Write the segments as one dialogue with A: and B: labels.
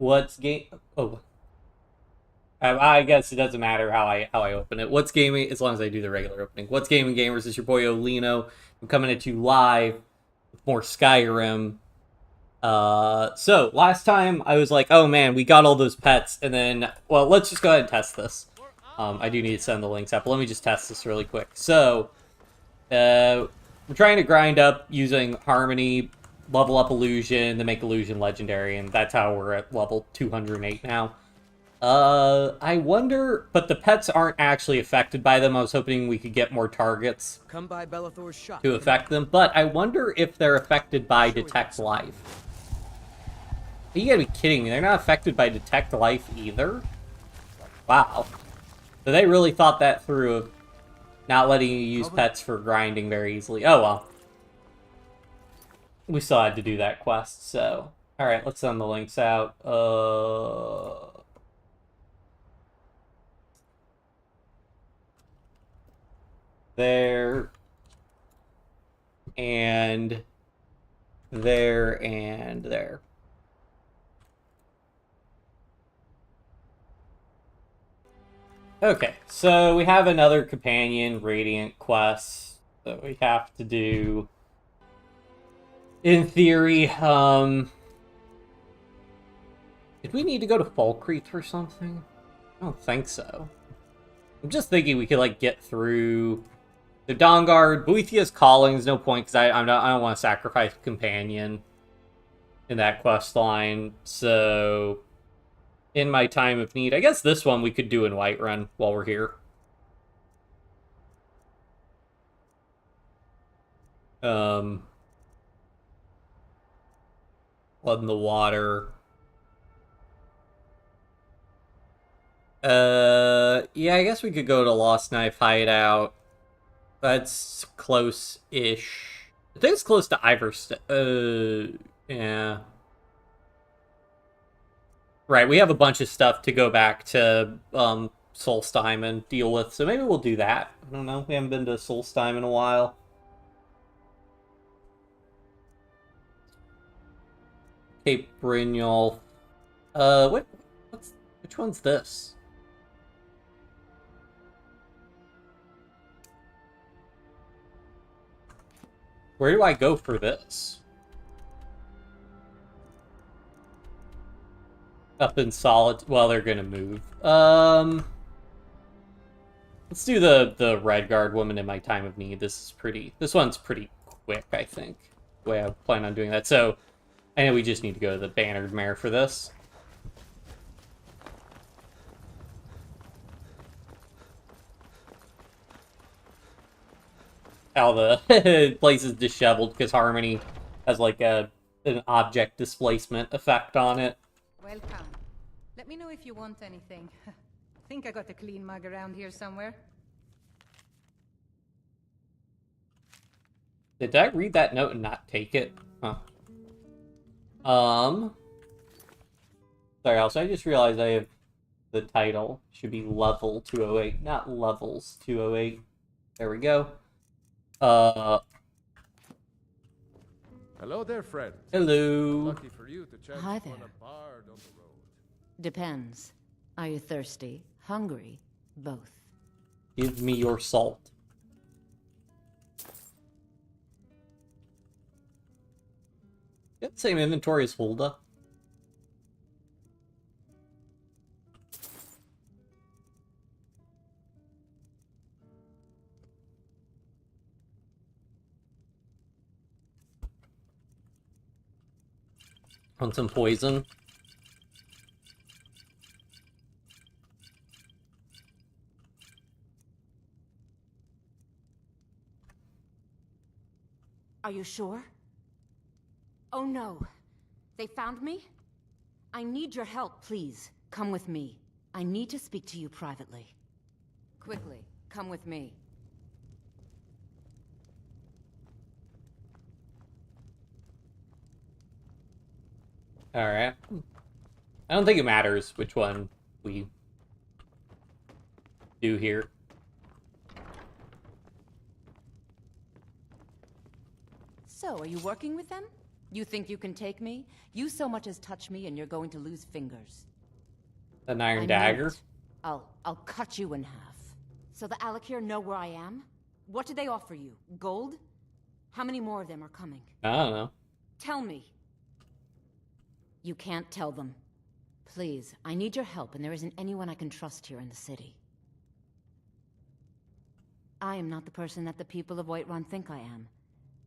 A: What's game? Oh, I guess it doesn't matter how I open it. What's gaming? As long as I do the regular opening. What's gaming, gamers? Is your boy Olino. I'm coming at you live with more Skyrim. So last time I was like, oh man, we got all those pets, and then, well, let's just go ahead and test this. I do need to send the links out, but let me just test this really quick. So, we're trying to grind up using Harmony, level up Illusion, to make Illusion legendary, and that's how we're at level 208 now. I wonder, but the pets aren't actually affected by them. I was hoping we could get more targets
B: Come by Bellathor's shop
A: to affect them, but I wonder if they're affected by Detect Life. You gotta be kidding me, they're not affected by Detect Life either? Wow. So they really thought that through of not letting you use pets for grinding very easily. Oh well. We still had to do that quest, so... Alright, let's send the links out. There. And... There and there. Okay, so we have another companion Radiant quest that we have to do. In theory, did we need to go to Falkreath or something? I don't think so. I'm just thinking we could, like, get through the Dawnguard. Boethiah's Calling is no point, because I don't want to sacrifice a companion in that quest line, so... In my time of need. I guess this one we could do in Whiterun while we're here. Blood in the Water. Yeah, I guess we could go to Lost Knife Hideout. That's close-ish. I think it's close to Iverstead. Yeah. Right, we have a bunch of stuff to go back to Solstheim and deal with, so maybe we'll do that. I don't know, we haven't been to Solstheim in a while. Cape Brynjolf. Which one's this? Where do I go for this? Up in Solid. Well, they're gonna move. Let's do the Redguard Woman in my time of need. This one's pretty quick, I think. The way I plan on doing that. So, I know we just need to go to the Bannered Mare for this. How the place is disheveled because Harmony has like an object displacement effect on it.
C: Welcome. Let me know if you want anything. Think I got a clean mug around here somewhere.
A: Did I read that note and not take it? Huh. Sorry, also I just realized I have the title. Should be level 208, not levels 208. There we go.
D: Hello there, friend.
A: Hello.
D: Lucky for you to chance
E: Hi
D: upon
E: there.
D: a bard on the road.
E: Depends. Are you thirsty? Hungry? Both.
A: Give me your salt. You have the same inventory as Hulda. Want some poison?
E: Are you sure? Oh no. They found me? I need your help, please. Come with me. I need to speak to you privately. Quickly, come with me.
A: Alright. I don't think it matters which one we do here.
E: So, are you working with them? You think you can take me? You so much as touch me and you're going to lose fingers.
A: An
E: I
A: iron
E: mean
A: dagger?
E: it. I'll cut you in half. So the Alakir know where I am? What did they offer you? Gold? How many more of them are coming?
A: I don't know.
E: Tell me. You can't tell them. Please, I need your help, and there isn't anyone I can trust here in the city. I am not the person that the people of Whiterun think I am.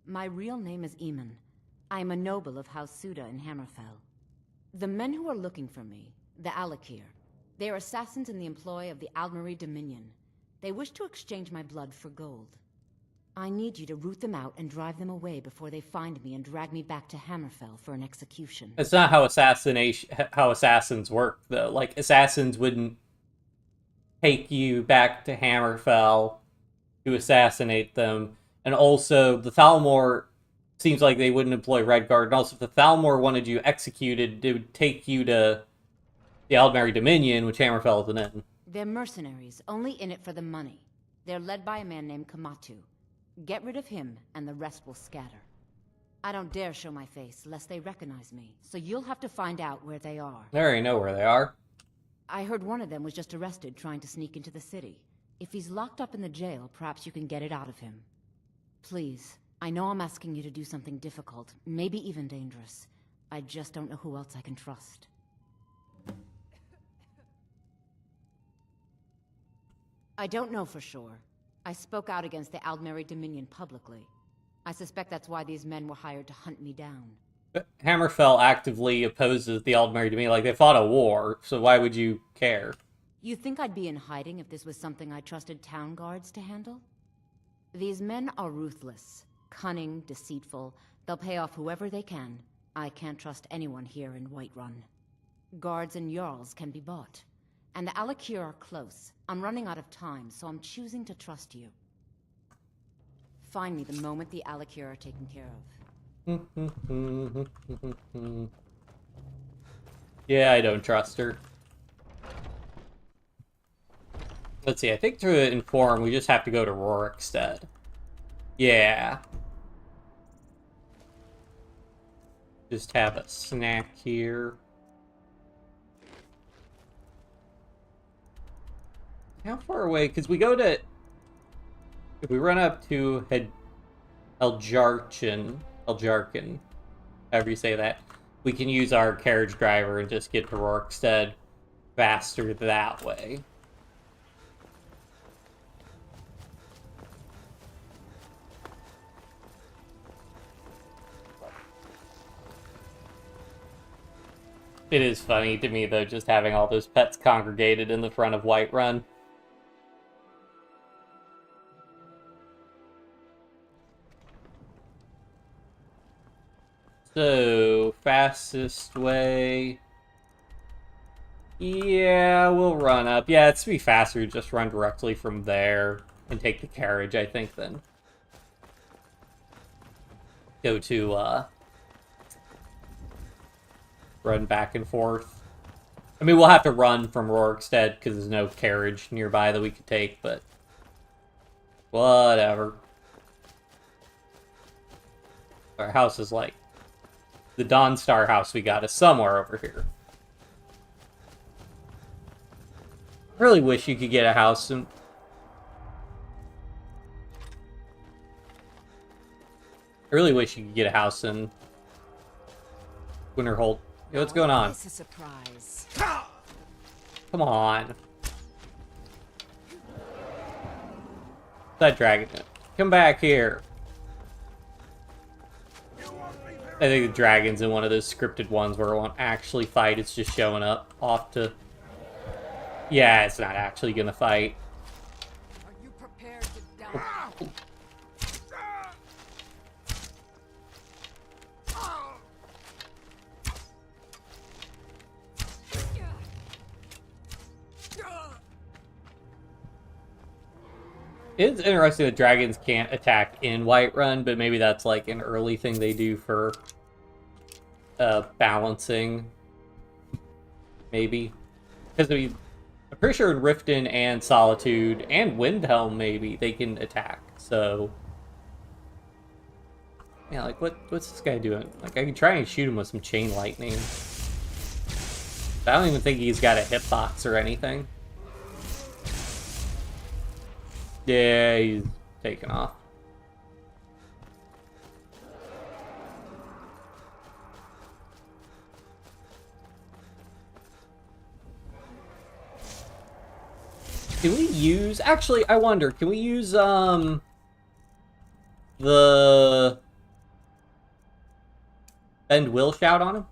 E: My real name is Eamon. I am a noble of House Suda in Hammerfell. The men who are looking for me, the Alakir, they are assassins in the employ of the Aldmeri Dominion. They wish to exchange my blood for gold. I need you to root them out and drive them away before they find me and drag me back to Hammerfell for an execution.
A: It's not how assassins work, though. Like, assassins wouldn't take you back to Hammerfell to assassinate them. And also, the Thalmor seems like they wouldn't employ Redguard. And also, if the Thalmor wanted you executed, it would take you to the Aldmeri Dominion, which Hammerfell isn't in.
E: They're mercenaries, only in it for the money. They're led by a man named Kamatu. Get rid of him, and the rest will scatter. I don't dare show my face, lest they recognize me, so you'll have to find out where they are.
A: I already know where they are.
E: I heard one of them was just arrested trying to sneak into the city. If he's locked up in the jail, perhaps you can get it out of him. Please, I know I'm asking you to do something difficult, maybe even dangerous. I just don't know who else I can trust. I don't know for sure. I spoke out against the Aldmeri Dominion publicly. I suspect that's why these men were hired to hunt me down.
A: But Hammerfell actively opposes the Aldmeri Dominion. Like, they fought a war, so why would you care?
E: You think I'd be in hiding if this was something I trusted town guards to handle? These men are ruthless, cunning, deceitful. They'll pay off whoever they can. I can't trust anyone here in Whiterun. Guards and Jarls can be bought. And the Alakir are close. I'm running out of time, so I'm choosing to trust you. Find me the moment the Alakir are taken care
A: of. Yeah, I don't trust her. Let's see, I think to inform, we just have to go to Rorikstead. Yeah. Just have a snack here. How far away? Because we go to... If we run up to Eljarkin, however you say that, we can use our carriage driver and just get to Rorikstead faster that way. It is funny to me, though, just having all those pets congregated in the front of Whiterun. So, fastest way... Yeah, we'll run up. Yeah, it's to be faster to just run directly from there and take the carriage, I think, then. Go to, run back and forth. I mean, we'll have to run from Rorikstead because there's no carriage nearby that we could take, but... Whatever. Our house is like... The Dawnstar house we got is somewhere over here. I really wish you could get a house in... I really wish you could get a house in Winterhold. Yo, what's going on?
E: It's a surprise.
A: Come on. That dragon. Come back here. I think the dragon's in one of those scripted ones where it won't actually fight, it's just showing up off to... Yeah, it's not actually gonna fight.
E: Are you prepared to die?
A: It's interesting that dragons can't attack in Whiterun, but maybe that's like an early thing they do for balancing. Maybe. Because I mean, I'm pretty sure in Riften and Solitude and Windhelm maybe they can attack, so... Yeah, like what's this guy doing? Like I can try and shoot him with some chain lightning. I don't even think he's got a hitbox or anything. Yeah, he's taking off. Can we use... Actually, I wonder, can we use, the... End will shout on him?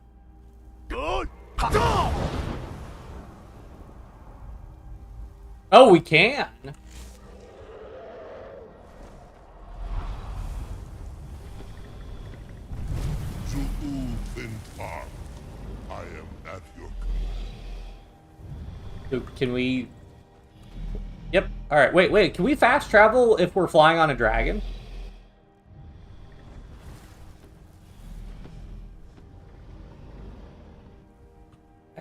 A: Oh, we can!
B: I am at your
A: So can we... Yep. Alright, wait. Can we fast travel if we're flying on a dragon?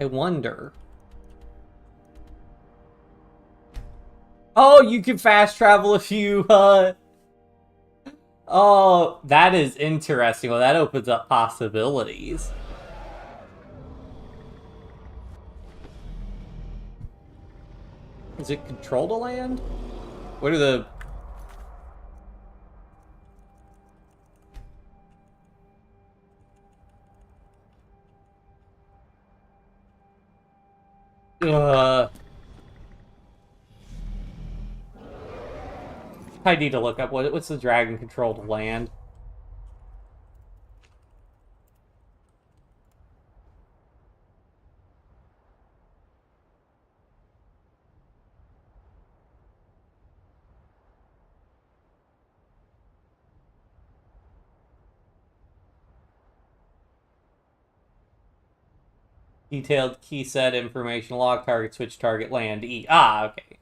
A: I wonder. Oh, you can fast travel if you, Oh, that is interesting. Well, that opens up possibilities. Is it control to land? What are the... I need to look up what's the dragon control to land. Detailed key set information, log target, switch target, land, E. Ah, okay.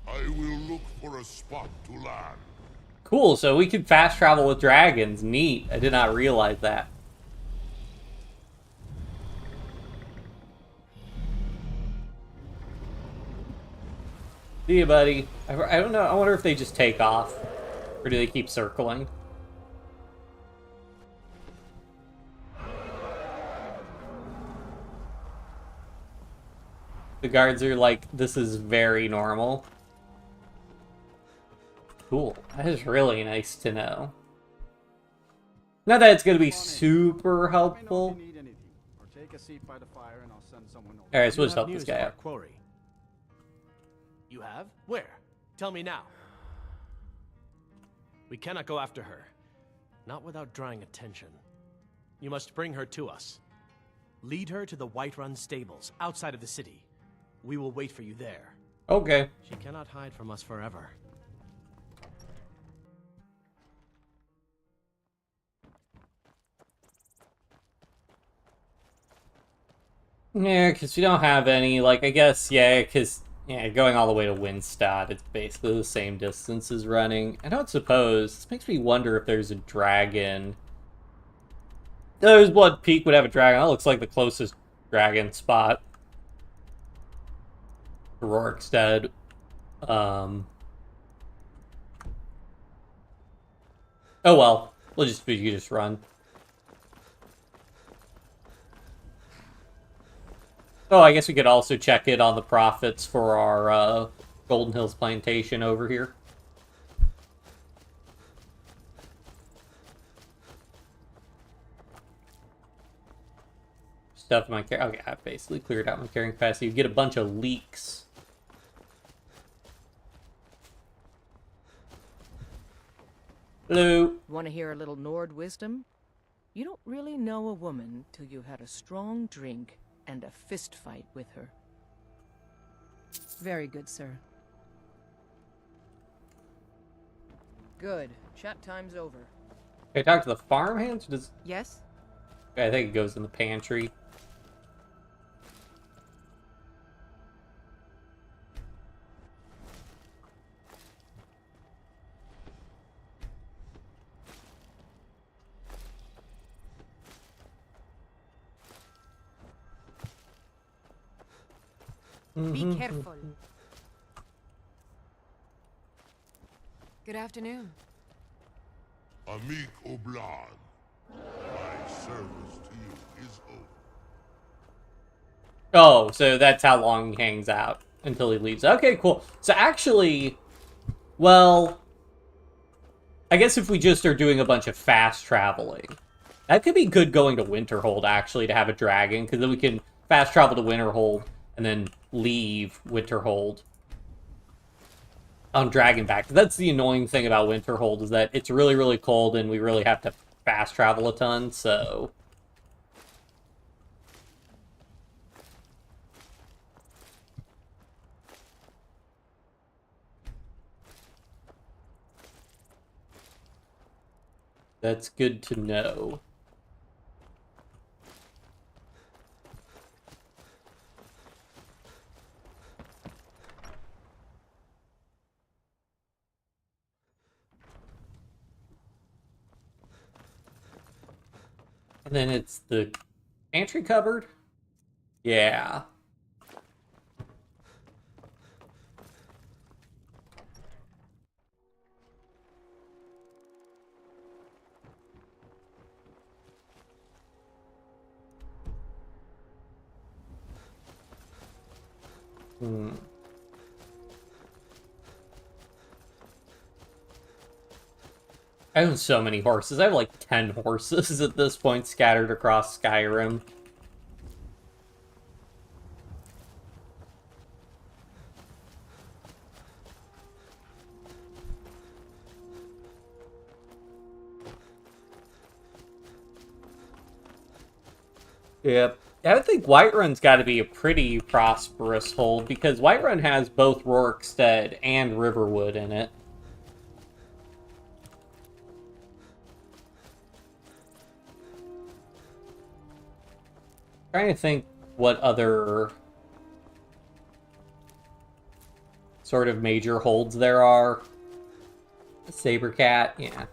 B: I will look for a spot to land.
A: Cool, so we can fast travel with dragons. Neat. I did not realize that. See you, buddy. I don't know. I wonder if they just take off. Or do they keep circling? The guards are like, this is very normal. Cool. That is really nice to know. Not that it's going to be super helpful. Alright, so let's help this guy out.
F: Quarry. You have? Where? Tell me now. We cannot go after her. Not without drawing attention. You must bring her to us. Lead her to the Whiterun stables, outside of the city. We will wait for you there.
A: Okay.
F: She cannot hide from us forever.
A: Yeah, because we don't have any, like, I guess, yeah, because, yeah, going all the way to Windstad, it's basically the same distance as running. I don't suppose, this makes me wonder if there's a dragon. There's Blood Peak would have a dragon. That looks like the closest dragon spot. Rorikstead. Oh well, you just run. Oh, I guess we could also check it on the profits for our Golden Hills plantation over here. Stuff in my carrying. Okay, I've basically cleared out my carrying capacity. You get a bunch of leaks. Hello.
G: Want to hear a little Nord wisdom? You don't really know a woman till you've had a strong drink and a fist fight with her. Very good, sir. Good. Chat time's over.
A: Can I talk to the farmhands? Does...
G: Yes?
A: I think it goes in the pantry.
C: Be careful.
E: Good afternoon.
B: Amik Oblan, my service to you is over.
A: Oh, so that's how long he hangs out until he leaves. Okay, cool. So actually, well, I guess if we just are doing a bunch of fast traveling, that could be good going to Winterhold, actually, to have a dragon, because then we can fast travel to Winterhold and then leave Winterhold on Dragonback. That's the annoying thing about Winterhold, is that it's really, really cold and we really have to fast travel a ton, so... That's good to know. And then it's the pantry cupboard? Yeah. I own so many horses. I have like 10 horses at this point scattered across Skyrim. Yep. I would think Whiterun's got to be a pretty prosperous hold, because Whiterun has both Rorikstead and Riverwood in it. Trying to think what other sort of major holds there are. Sabercat, yeah.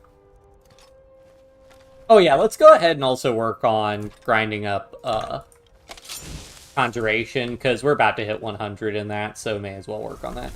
A: Oh yeah, let's go ahead and also work on grinding up Conjuration, because we're about to hit 100 in that, so may as well work on that.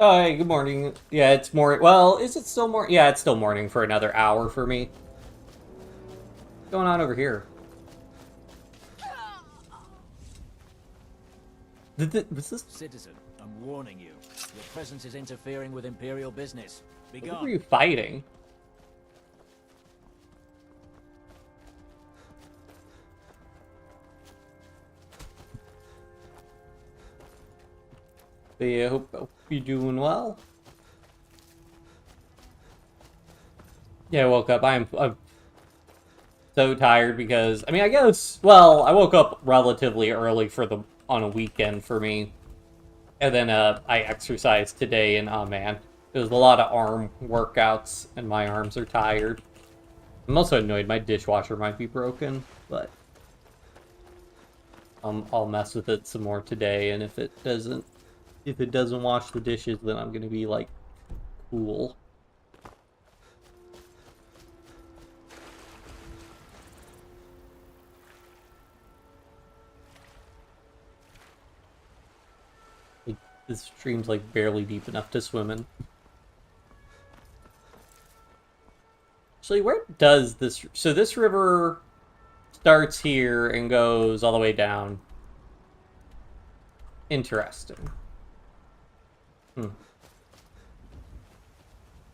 A: Oh, hey, good morning. Yeah, it's morning. Well, is it still morning? Yeah, it's still morning for another hour for me. What's going on over here? Was this...
H: Citizen, I'm warning you. Your presence is interfering with Imperial business. Be
A: What
H: gone.
A: were you fighting? But yeah, hope you're doing well. Yeah, I woke up. I'm so tired because, I mean, I guess, well, I woke up relatively early on a weekend for me. And then I exercised today, and oh man, it was a lot of arm workouts, and my arms are tired. I'm also annoyed my dishwasher might be broken, but I'll mess with it some more today, and if it doesn't wash the dishes, then I'm gonna be like, cool. This stream's like barely deep enough to swim in. Actually, where does this... So this river starts here and goes all the way down. Interesting.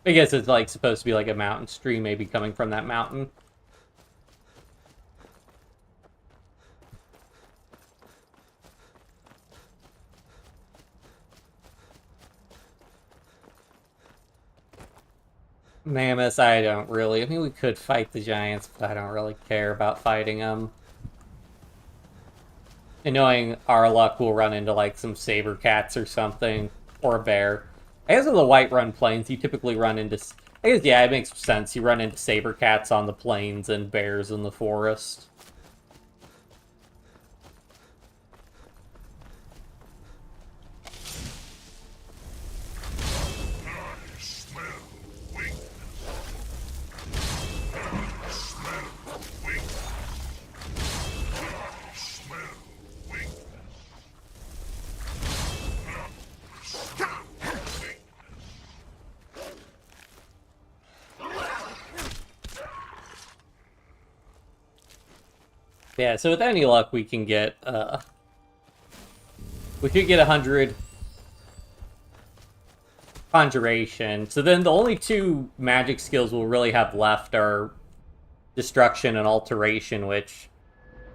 A: I guess it's like supposed to be like a mountain stream, maybe coming from that mountain. Mammoths, I don't really... I mean, we could fight the giants, but I don't really care about fighting them. And knowing our luck, we'll run into, like, some saber cats or something. Or a bear. I guess in the Whiterun Plains, you typically run into... I guess, yeah, it makes sense. You run into saber cats on the plains and bears in the forest. Yeah, so with any luck, we can get, we could get 100 Conjuration. So then the only two magic skills we'll really have left are Destruction and Alteration, which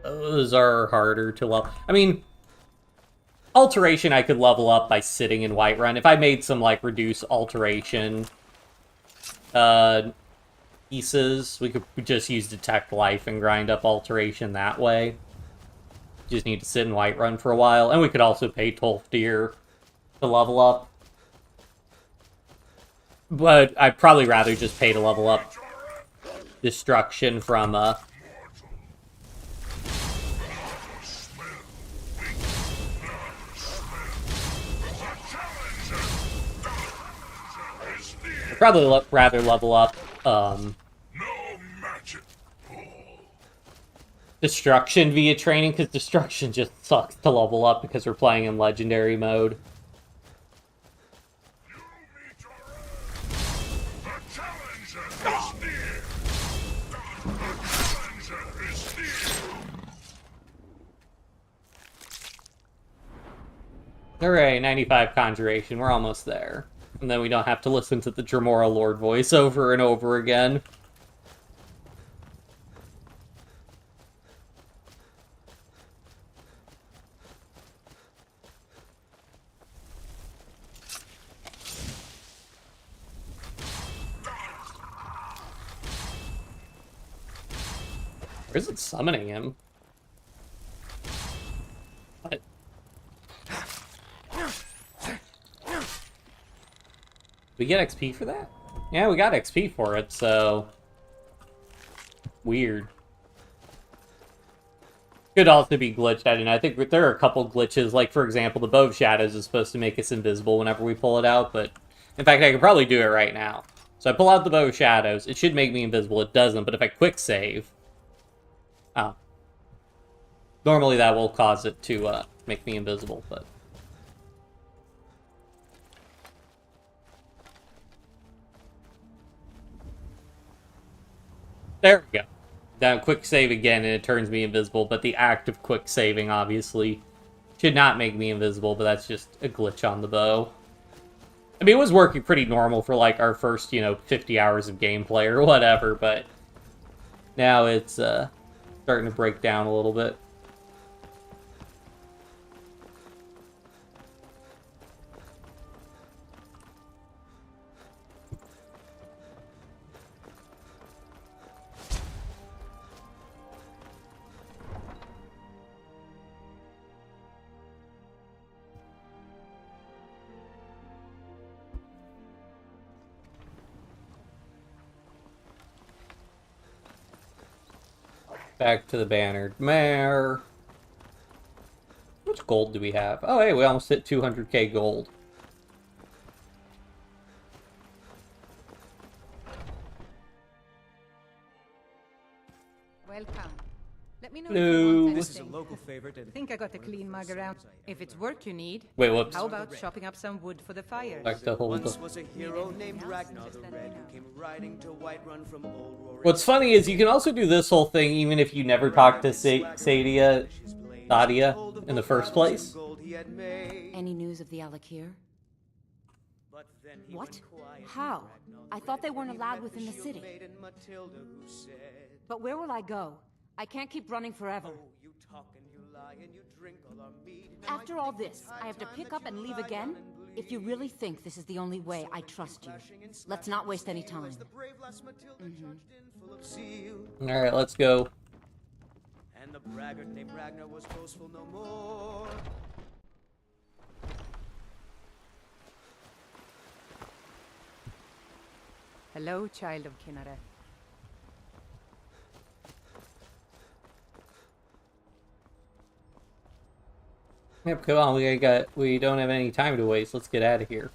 A: those are harder to level. I mean, Alteration I could level up by sitting in Whiterun. If I made some, like, reduce Alteration, pieces, we could just use Detect Life and grind up Alteration that way. Just need to sit in Whiterun for a while, and we could also pay Tolfdir to level up. But I'd probably rather just pay to level up Destruction from, I'd probably rather level up, Destruction via training, because Destruction just sucks to level up because we're playing in Legendary mode. Hooray, 95 Conjuration, we're almost there. And then we don't have to listen to the Dremora Lord voice over and over again. Or is it summoning him? What? We get XP for that? Yeah, we got XP for it, so... Weird. Could also be glitched, I don't know. I think there are a couple glitches, like, for example, the Bow of Shadows is supposed to make us invisible whenever we pull it out, but... In fact, I could probably do it right now. So I pull out the Bow of Shadows, it should make me invisible, it doesn't, but if I quick save... Oh. Normally that will cause it to, make me invisible, but... There we go. Now quick save again and it turns me invisible, but the act of quick saving obviously should not make me invisible, but that's just a glitch on the bow. I mean, it was working pretty normal for like our first, 50 hours of gameplay or whatever, but now it's starting to break down a little bit. Back to the bannered mare. How much gold do we have? Oh, hey, we almost hit 200k gold.
C: Welcome. Let me know
A: Hello.
C: if you want
D: This is a
C: anything.
D: local favorite. And
C: Think I got a clean mug around. If it's work you need,
A: Wait, whoops.
C: how about chopping up some wood for the fire?
A: Back to hold
I: Once
A: up.
I: was a hero named
C: else?
I: Ragnar
C: Just
I: the
C: let me
I: Red,
C: know.
I: who came riding to Whiterun from Old Rory.
A: What's funny is you can also do this whole thing even if you never talked to Sadia in the first place.
E: Any news of the Alakir?
I: But then he
E: What?
I: went quiet.
E: How? I thought they weren't
I: He
E: allowed
I: met
E: within the
I: shield
E: city.
I: maiden Matilda, who said,
E: But where will I go? I can't keep running forever.
I: "Oh, you talk and you lie and you drink all our mead."
E: After all this, I have to pick up and leave again? If you really think this is the only way, I trust you. Let's not waste any time.
I: As the brave lass Matilda charged in full of zeal,
A: Alright, let's go.
I: and the braggart named Ragnar was boastful no more.
C: Hello, child of Kinneret.
A: Yep, come on, we don't have any time to waste. Let's get out of here.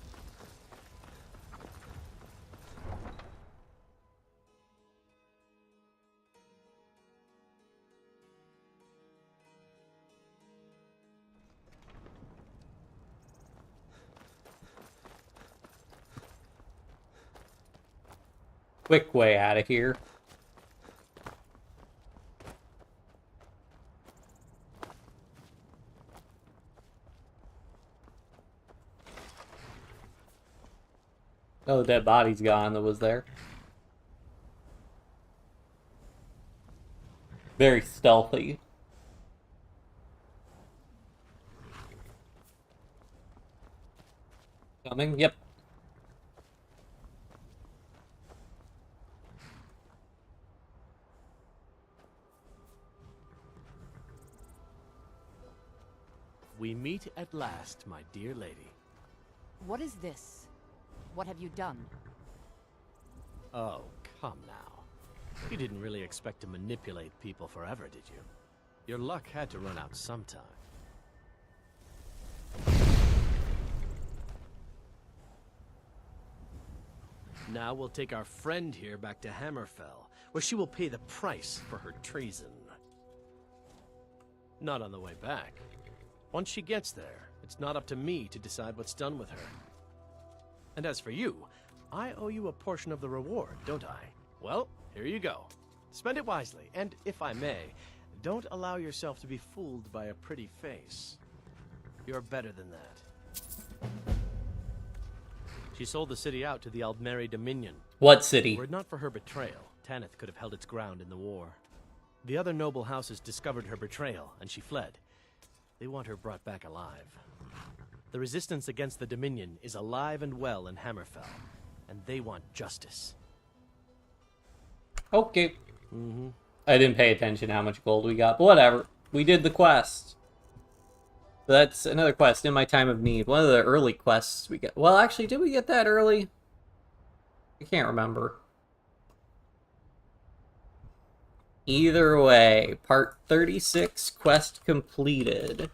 A: Quick way out of here. Oh, the dead body's gone that was there. Very stealthy. Coming? Yep.
F: We meet at last, my dear lady.
E: What is this? What have you done?
F: Oh, come now. You didn't really expect to manipulate people forever, did you? Your luck had to run out sometime. Now we'll take our friend here back to Hammerfell, where she will pay the price for her treason. Not on the way back. Once she gets there, it's not up to me to decide what's done with her. And as for you, I owe you a portion of the reward, don't I? Well, here you go. Spend it wisely, and if I may, don't allow yourself to be fooled by a pretty face. You're better than that. She sold the city out to the Aldmeri Dominion.
A: What city?
F: Were it not for her betrayal, Tanith could have held its ground in the war. The other noble houses discovered her betrayal, and she fled. They want her brought back alive. The resistance against the Dominion is alive and well in Hammerfell, and they want justice.
A: Okay. I didn't pay attention how much gold we got, but whatever. We did the quest. That's another quest, In My Time of Need. One of the early quests we get. Well, actually, did we get that early? I can't remember. Either way, part 36, quest completed.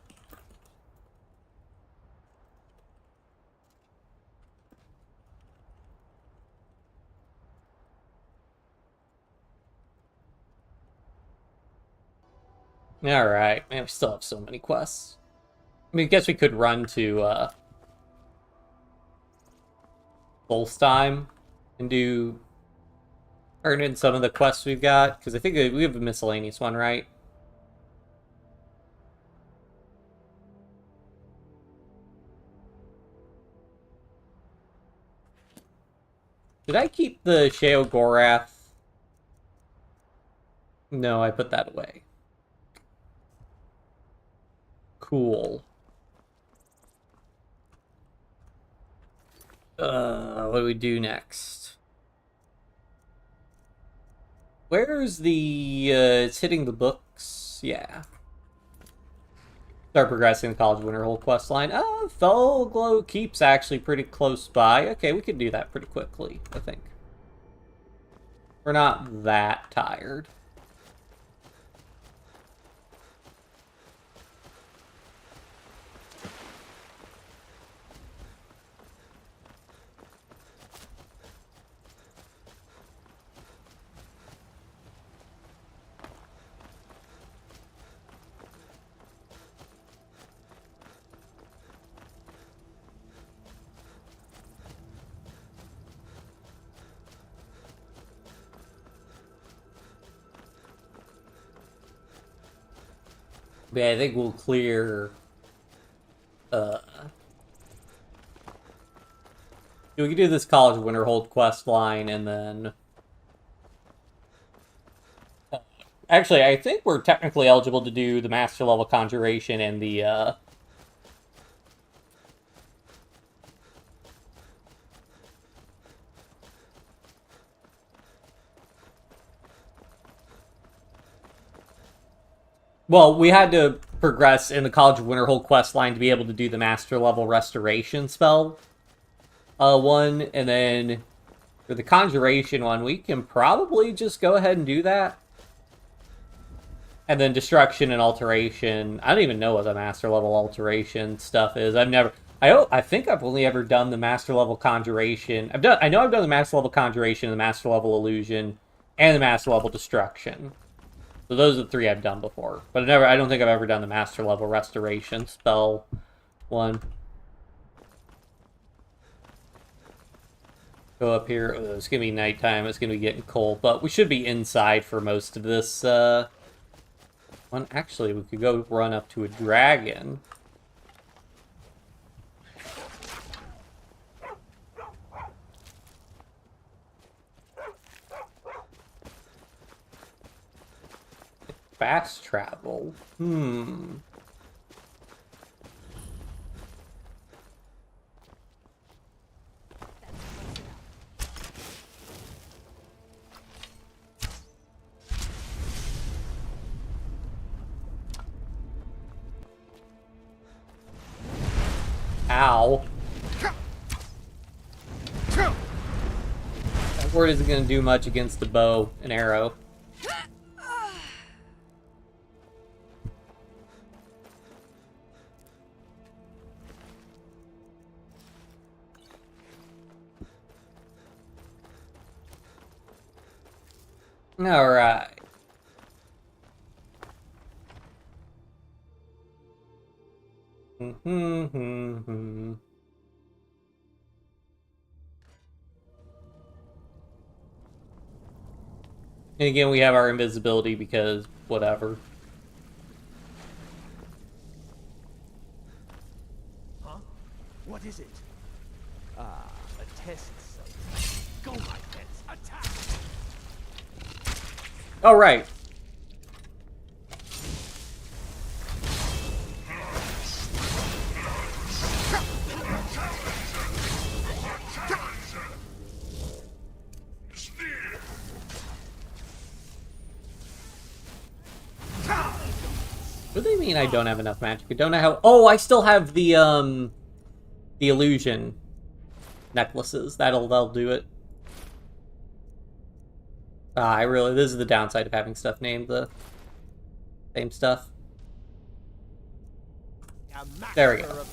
A: Alright, man, we still have so many quests. I mean, I guess we could run to, Volstein and turn in some of the quests we've got, because I think we have a miscellaneous one, right? Did I keep the Sheogorath? No, I put that away. Cool. What do we do next? Where's the, it's hitting the books? Yeah. Start progressing the College of Winterhold quest line. Thalglow Keep's actually pretty close by. Okay, we could do that pretty quickly, I think. We're not that tired. But yeah, I think we'll clear, we can do this College of Winterhold quest line, and then... Actually, I think we're technically eligible to do the Master Level Conjuration and the, Well, we had to progress in the College of Winterhold quest line to be able to do the Master Level Restoration spell one, and then For the Conjuration one, we can probably just go ahead and do that. And then Destruction and Alteration. I don't even know what the Master Level Alteration stuff is. I think I've only ever done the Master Level Conjuration. I know I've done the Master Level Conjuration, the Master Level Illusion, and the Master Level Destruction. So those are the 3 I've done before. But I don't think I've ever done the Master Level Restoration spell one. Go up here. Oh, it's going to be nighttime. It's going to be getting cold. But we should be inside for most of this one. Actually, we could go run up to a dragon. Fast travel. Ow. That word isn't going to do much against the bow and arrow. Alright. And again, we have our invisibility because whatever.
I: Huh? What is it? Ah, a test site. Go, my pets, attack!
A: Oh, right. What do they mean I don't have enough magic? I don't know how... Oh, I still have the illusion necklaces. That'll do it. This is the downside of having stuff named the same stuff. There we go.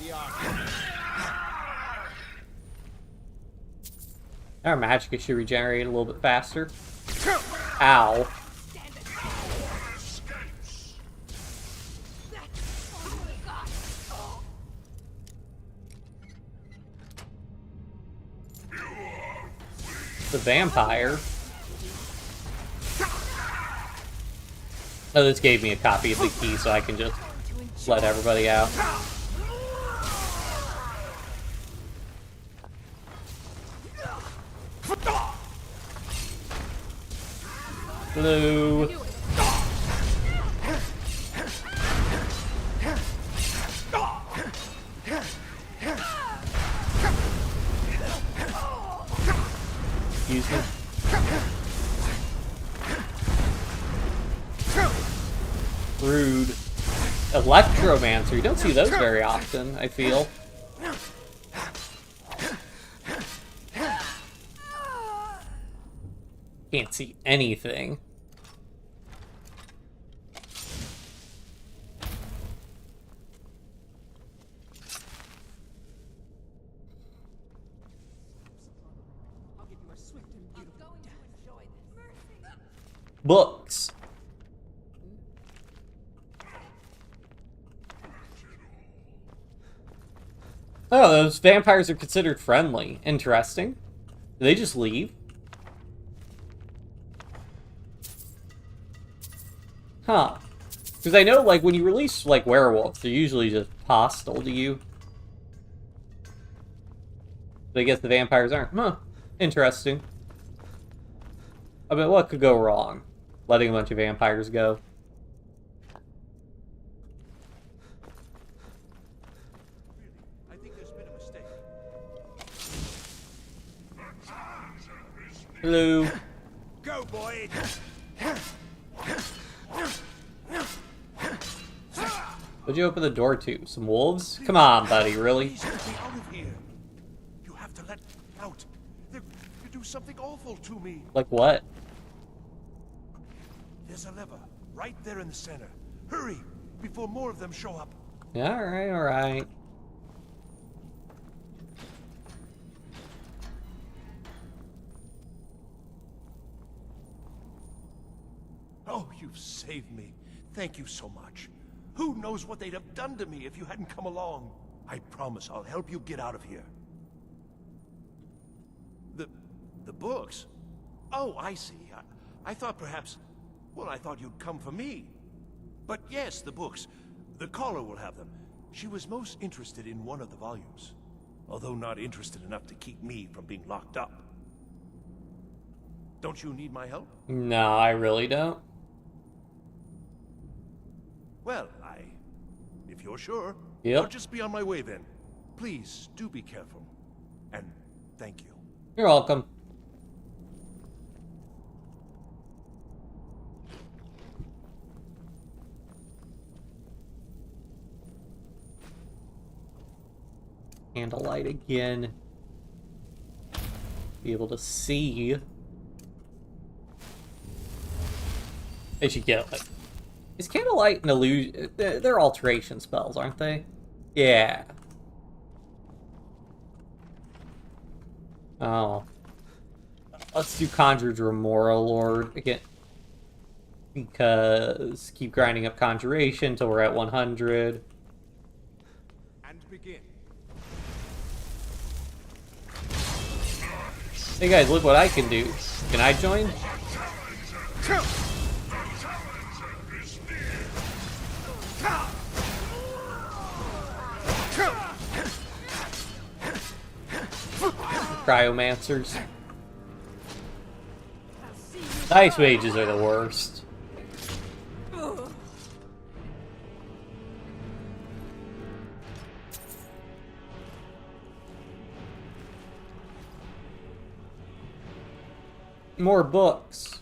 A: Our magic should regenerate a little bit faster. Ow. The vampire. Oh, this gave me a copy of the key so I can just let everybody out. Blue. Excuse me. Rude. Electromancer. You don't see those very often, I feel. Can't see anything. Books. Oh, those vampires are considered friendly. Interesting. Do they just leave? Huh. Because I know, like, when you release, like, werewolves, they're usually just hostile to you. But I guess the vampires aren't. Huh. Interesting. I mean, what could go wrong? Letting a bunch of vampires go.
I: I think there's been a mistake.
A: Hello.
I: Go, boy!
A: What'd you open the door to? Some wolves? Come on, buddy, really?
I: Please get me out of here. You have to let me out. They're something awful to me.
A: Like what?
I: There's a lever right there in the center. Hurry, before more of them show up.
A: Alright, alright.
I: Oh, you've saved me. Thank you so much. Who knows what they'd have done to me if you hadn't come along. I promise I'll help you get out of here. The books? Oh, I see. I thought perhaps... Well, I thought you'd come for me. But yes, the books. The caller will have them. She was most interested in one of the volumes, although not interested enough to keep me from being locked up. Don't you need my help?
A: No, I really don't.
I: Well, if you're sure,
A: Yep.
I: I'll just be on my way then. Please, do be careful. And thank you.
A: You're welcome. Candlelight again. Be able to see. They should get like. Is candlelight an illusion? They're alteration spells, aren't they? Yeah. Oh. Let's do Conjured Remora Lord again. Because keep grinding up Conjuration until we're at 100.
D: And begin.
A: Hey guys, look what I can do. Can I join? Cryomancers. Ice mages are the worst. More books.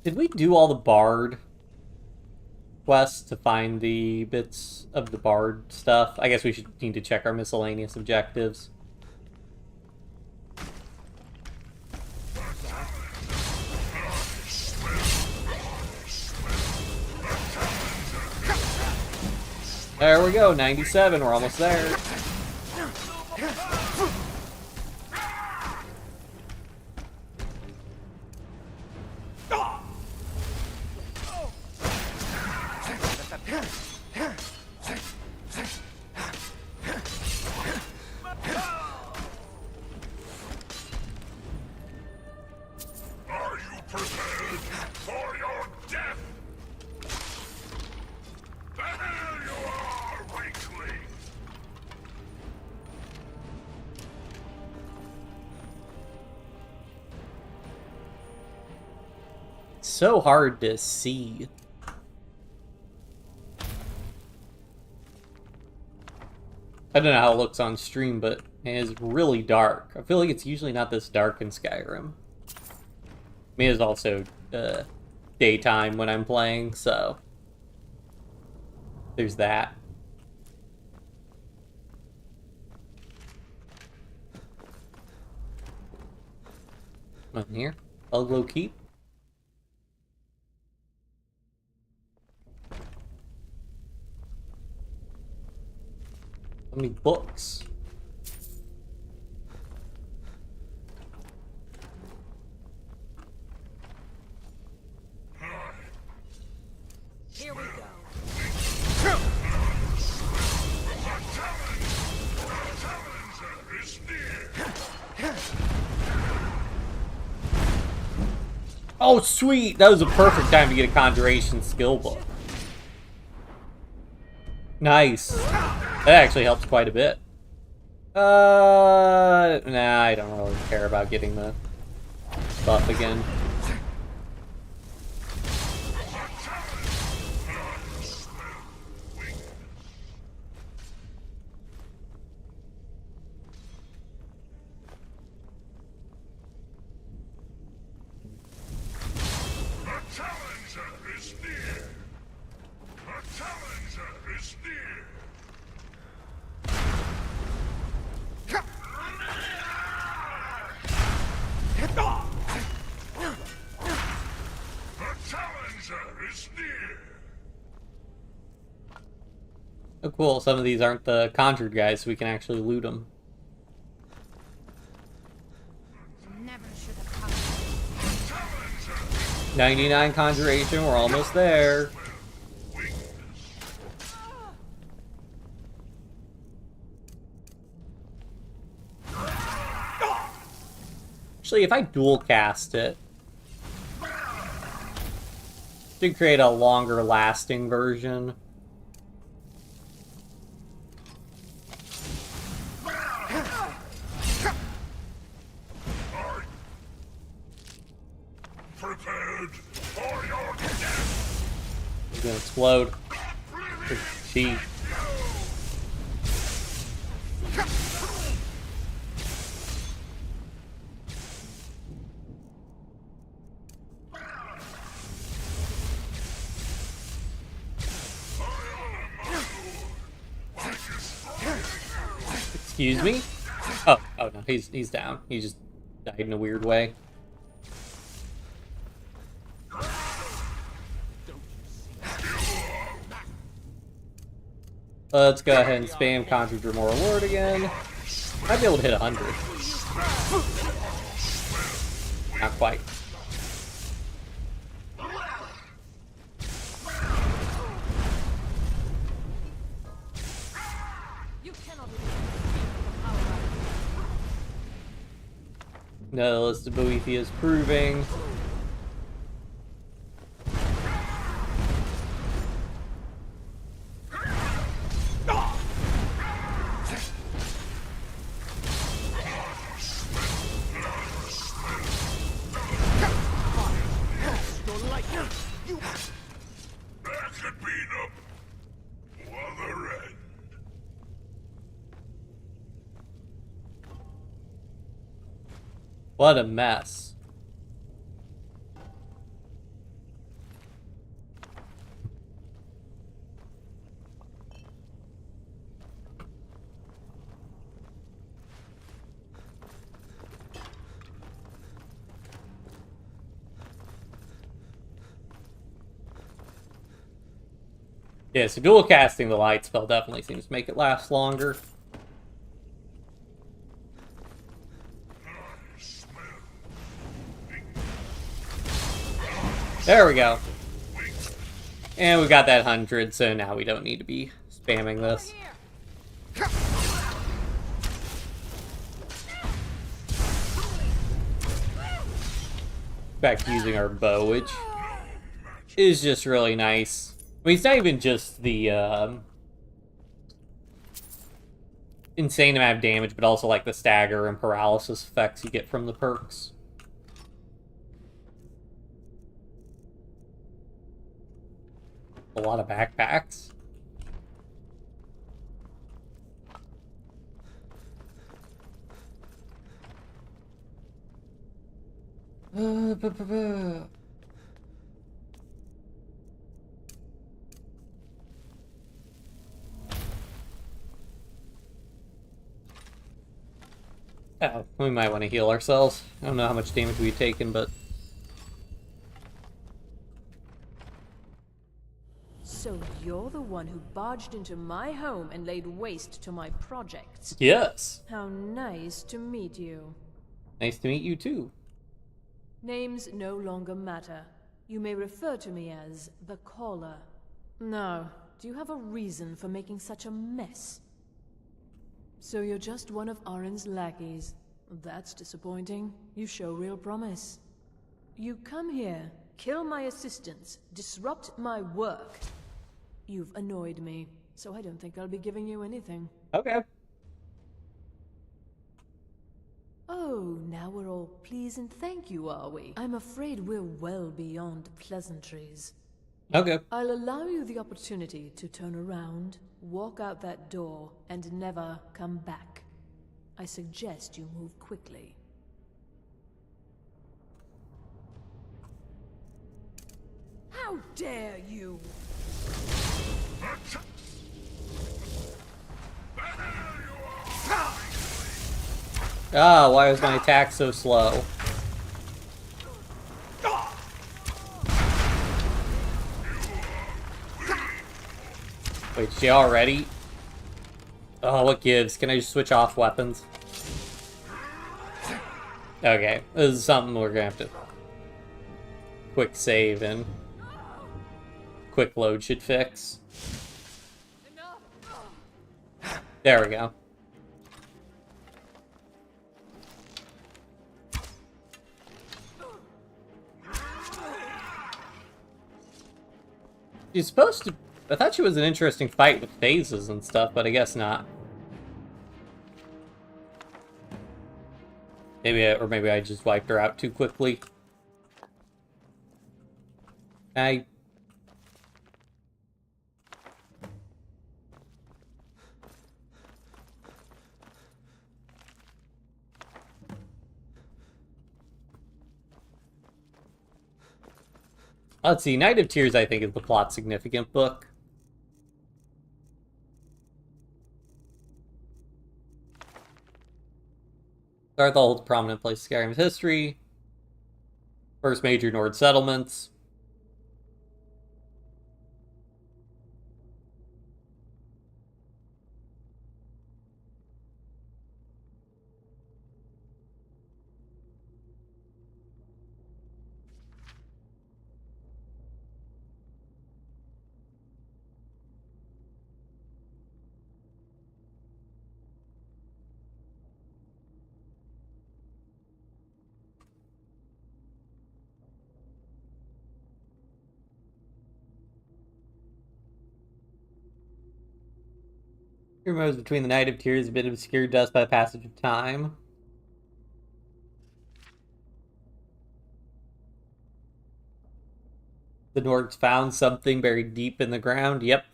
A: Did we do all the Bard quests to find the bits of the Bard stuff? I guess we should need to check our miscellaneous objectives. There we go, 97, we're almost there.
B: Are you prepared for your death? There you are, weakling!
A: It's so hard to see. I don't know how it looks on stream, but it is really dark. I feel like it's usually not this dark in Skyrim. I mean, it's also daytime when I'm playing, so there's that. On here, Elglow Keep. How many books?
E: Here we go.
A: Oh, sweet! That was a perfect time to get a Conjuration skill book. Nice. That actually helps quite a bit. Nah, I don't really care about getting the buff again.
B: is near. A challenger is near. A challenger is near.
A: Oh, cool. Some of these aren't the conjured guys, so we can actually loot them.
E: Never should have come.
A: 99 conjuration. We're almost there. Actually, if I dual cast it, should create a longer lasting version.
B: Prepared for your death.
A: It's gonna explode. Cheat. Excuse me? Oh no, he's down. He just died in a weird way. Let's go ahead and spam Conjure Dremora Lord again. Might be able to hit 100. Not quite. No, list of Boethiah is proving.
B: That could be the other end.
A: What a mess. Yeah, so dual casting the light spell definitely seems to make it last longer. There we go. And we got that 100, so now we don't need to be spamming this. Back to using our bow, which is just really nice. I mean, it's not even just the insane amount of damage, but also like the stagger and paralysis effects you get from the perks. A lot of backpacks. Oh, we might want to heal ourselves. I don't know how much damage we've taken, but...
J: So you're the one who barged into my home and laid waste to my projects.
A: Yes!
J: How nice to meet you.
A: Nice to meet you, too.
J: Names no longer matter. You may refer to me as the Caller. Now, do you have a reason for making such a mess? So you're just one of Arin's lackeys. That's disappointing. You show real promise. You come here, kill my assistants, disrupt my work. You've annoyed me, so I don't think I'll be giving you anything.
A: Okay.
J: Oh, now we're all please and thank you, are we? I'm afraid we're well beyond pleasantries.
A: Okay.
J: I'll allow you the opportunity to turn around, walk out that door, and never come back. I suggest you move quickly.
G: How dare you!
A: Ah, why was my attack so slow? Wait, she already? Oh, what gives? Can I just switch off weapons? Okay, this is something we're gonna have to quick save and quick load should fix. There we go. She's supposed to... I thought she was an interesting fight with phases and stuff, but I guess not. Maybe I just wiped her out too quickly. Let's see, Night of Tears, I think, is the plot-significant book. Darth holds a prominent place in Skyrim's history. First major Nord settlements. Rumors between the Night of Tears have been obscured dust by the passage of time. The Nords found something buried deep in the ground. Yep.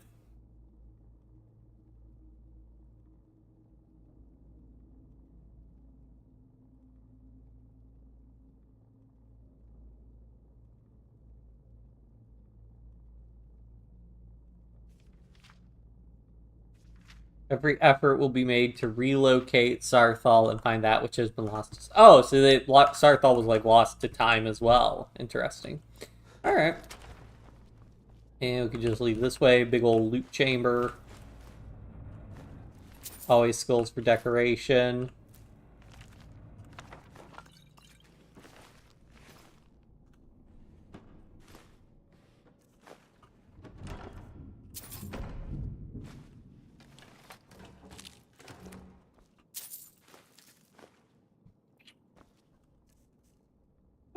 A: Every effort will be made to relocate Sarthal and find that which has been lost. Oh, so Sarthal was like lost to time as well. Interesting. All right. And we can just leave this way. Big old loot chamber. Always skulls for decoration.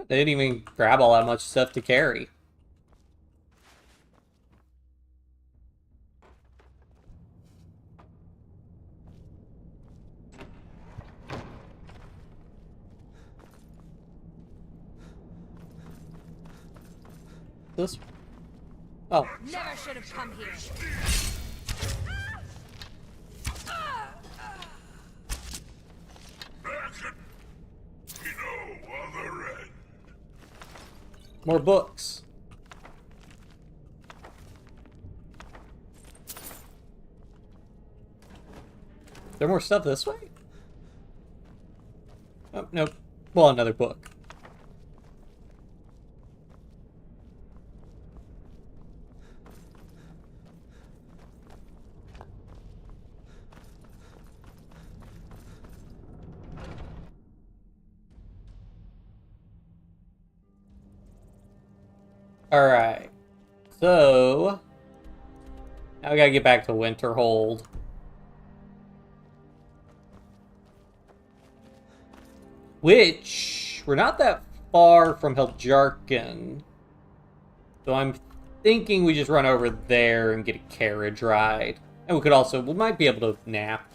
A: They didn't even grab all that much stuff to carry. This? Oh.
E: Never should have come here.
A: More books. Is there more stuff this way? Oh, nope. Well, another book. Alright, so now we gotta get back to Winterhold. Which, we're not that far from Heljarkin. So I'm thinking we just run over there and get a carriage ride. And we might be able to nap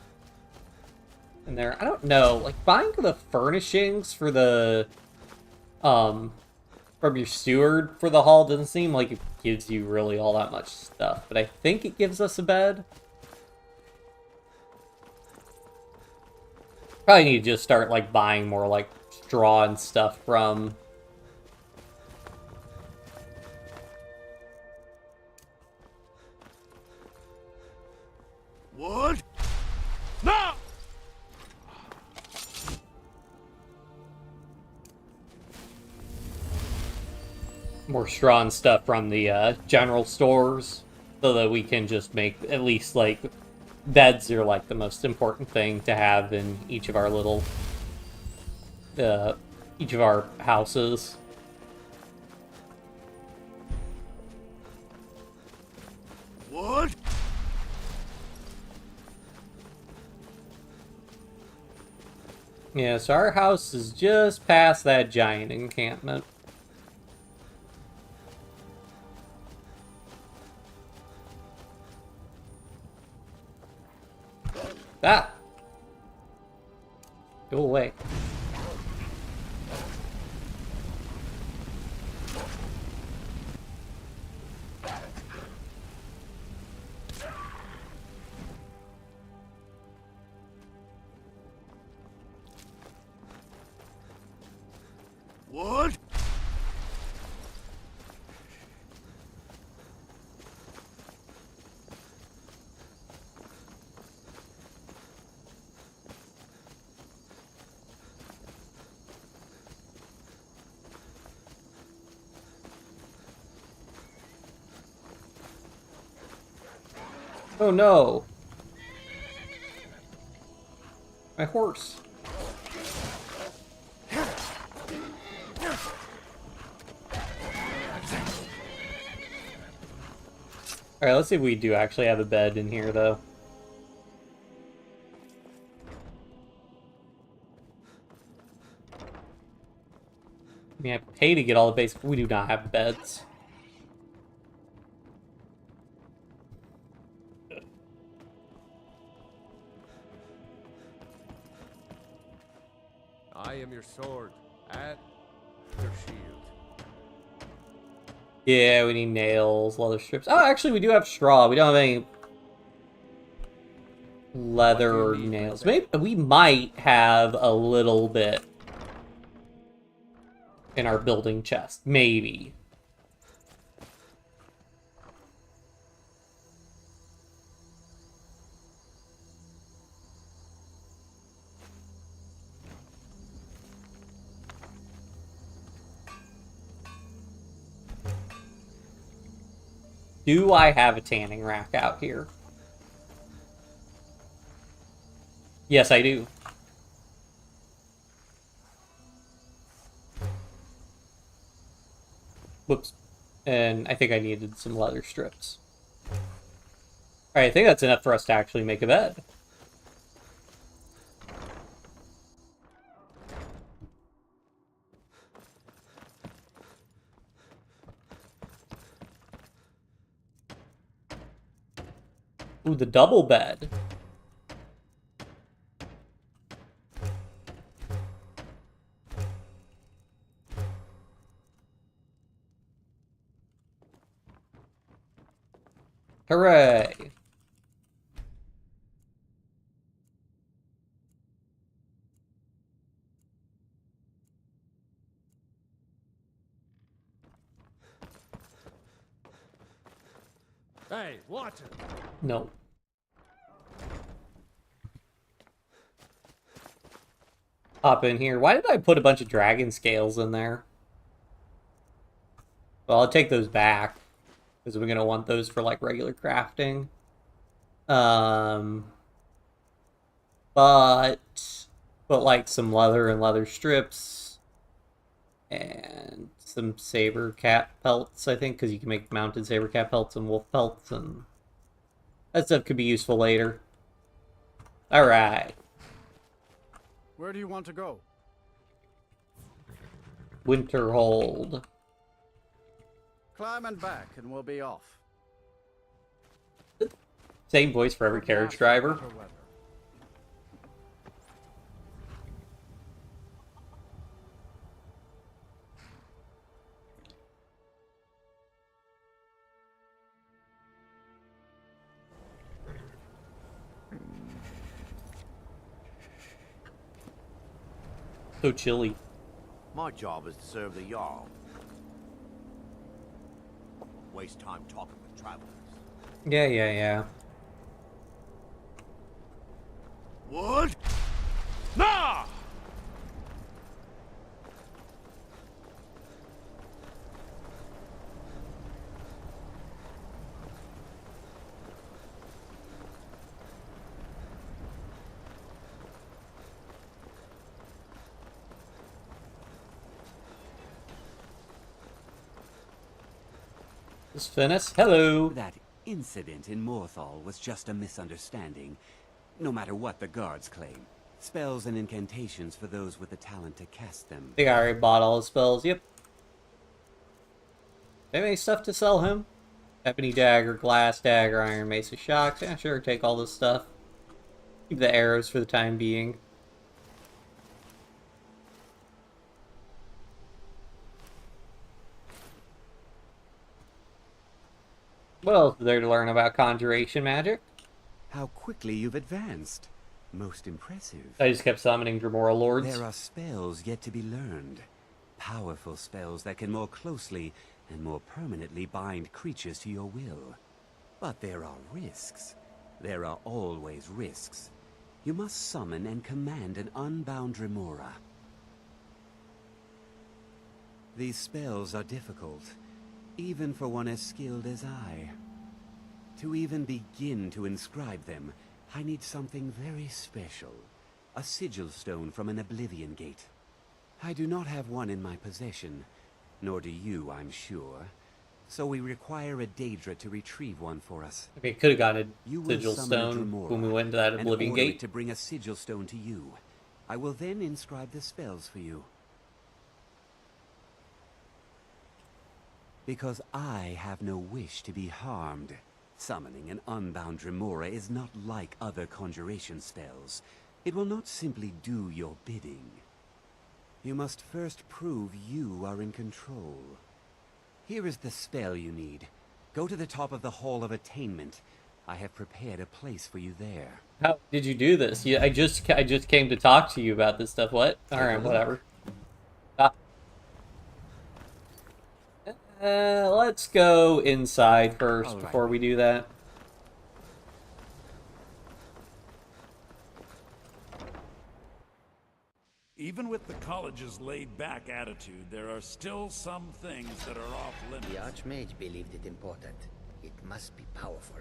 A: in there. I don't know, like buying the furnishings for the, from your steward for the hall doesn't seem like it gives you really all that much stuff, but I think it gives us a bed. Probably need to just start like buying more like straw and stuff from
I: What? No!
A: More straw and stuff from the general stores, so that we can just make at least like beds are like the most important thing to have in each of our little each of our houses.
I: What?
A: Yeah, so our house is just past that giant encampment. Ah! Go away.
I: What?
A: Oh no! My horse. Alright, let's see if we do actually have a bed in here, though. I mean, I pay to get all the basic. We do not have beds.
D: I am your sword, and your shield.
A: Yeah, we need nails, leather strips. Oh, actually, we do have straw. We don't have any leather or nails. Maybe we might have a little bit in our building chest. Maybe. Do I have a tanning rack out here? Yes, I do. Whoops. And I think I needed some leather strips. Alright, I think that's enough for us to actually make a bed. Ooh, the double bed. Hooray!
D: Hey, watch it.
A: No. Hop in here. Why did I put a bunch of dragon scales in there? Well, I'll take those back, because we're gonna want those for like regular crafting. But put like some leather and leather strips and some saber cat pelts, I think, because you can make mounted saber cat pelts and wolf pelts, and that stuff could be useful later. All right.
K: Where do you want to go?
A: Winterhold.
K: Climb and back, and we'll be off.
A: Same voice for every carriage driver. So chilly.
H: My job is to serve the Jarl. Waste time talking with travelers.
A: Yeah.
I: What? Nah!
A: This Finis. Hello.
L: That incident in Morthal was just a misunderstanding. No matter what the guards claim. Spells and incantations for those with the talent to cast them.
A: I think I already bought all the spells. Yep. Have any stuff to sell him? Ebony Dagger, Glass Dagger, Iron Mace of Shocks. Yeah, sure, take all this stuff. Keep the arrows for the time being. What else is there to learn about Conjuration magic?
L: How quickly you've advanced. Most impressive.
A: I just kept summoning Dremora Lords.
L: There are spells yet to be learned. Powerful spells that can more closely and more permanently bind creatures to your will. But there are risks. There are always risks. You must summon and command an unbound Dremora. These spells are difficult, even for one as skilled as I. To even begin to inscribe them, I need something very special. A sigil stone from an Oblivion Gate. I do not have one in my possession, nor do you, I'm sure. So we require a Daedra to retrieve one for us.
A: Okay, could have gotten a
L: You
A: sigil
L: will summon a
A: stone
L: Dremora
A: when we went into that
L: and
A: Oblivion
L: order it
A: Gate.
L: to bring a sigil stone to you. I will then inscribe the spells for you. Because I have no wish to be harmed. Summoning an unbound Dremora is not like other conjuration spells. It will not simply do your bidding. You must first prove you are in control. Here is the spell you need. Go to the top of the Hall of Attainment. I have prepared a place for you there.
A: How did you do this? I just came to talk to you about this stuff. What? Alright, whatever. Let's go inside first before we do that.
M: Even with the college's laid-back attitude, there are still some things that are off-limits.
N: The Archmage believed it important. It must be powerful.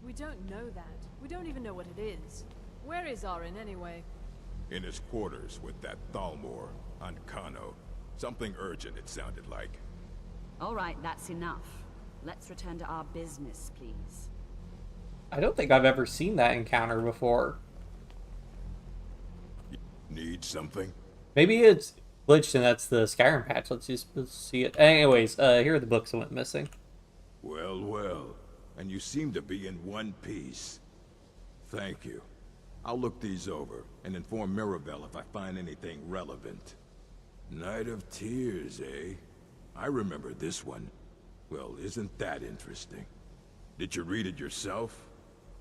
J: We don't know that. We don't even know what it is. Where is Arin, anyway?
B: In his quarters with that Thalmor on Kano. Something urgent, it sounded like.
E: All right, that's enough. Let's return to our business, please.
A: I don't think I've ever seen that encounter before.
B: Need something?
A: Maybe it's glitched and that's the Skyrim patch. Let's see it. Anyways, here are the books that went missing.
B: Well, well. And you seem to be in one piece. Thank you. I'll look these over and inform Mirabelle if I find anything relevant. Night of Tears, eh? I remember this one. Well, isn't that interesting? Did you read it yourself?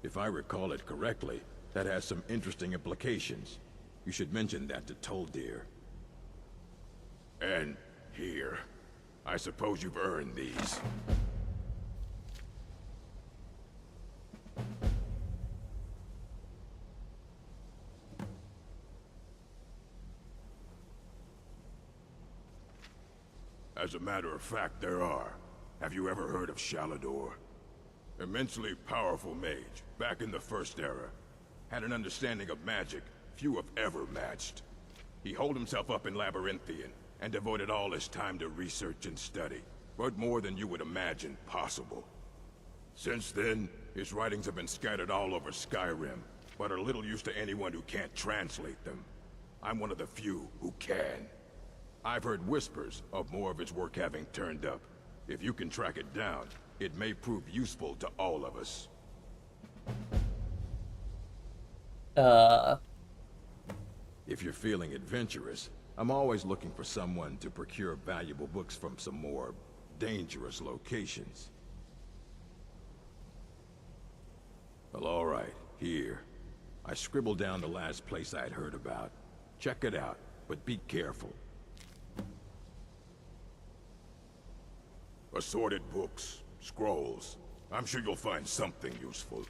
B: If I recall it correctly, that has some interesting implications. You should mention that to Toldir. And here. I suppose you've earned these. As a matter of fact, there are. Have you ever heard of Shalador? Immensely powerful mage, back in the First Era. Had an understanding of magic few have ever matched. He holed himself up in Labyrinthian, and devoted all his time to research and study, but more than you would imagine possible. Since then, his writings have been scattered all over Skyrim, but are little use to anyone who can't translate them. I'm one of the few who can. I've heard whispers of more of his work having turned up. If you can track it down, it may prove useful to all of us. If you're feeling adventurous, I'm always looking for someone to procure valuable books from some more dangerous locations. Well, all right, here. I scribbled down the last place I'd heard about. Check it out, but be careful. Assorted books, scrolls. I'm sure you'll find something useful.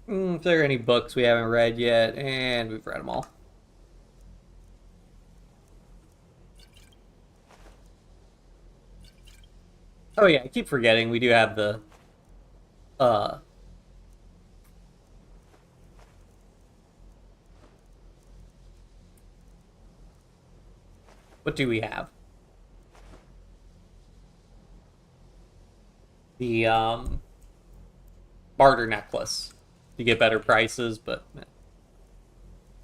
A: If there are any books we haven't read yet, and we've read them all. Oh yeah, I keep forgetting we do have the what do we have? The barter necklace. You get better prices, but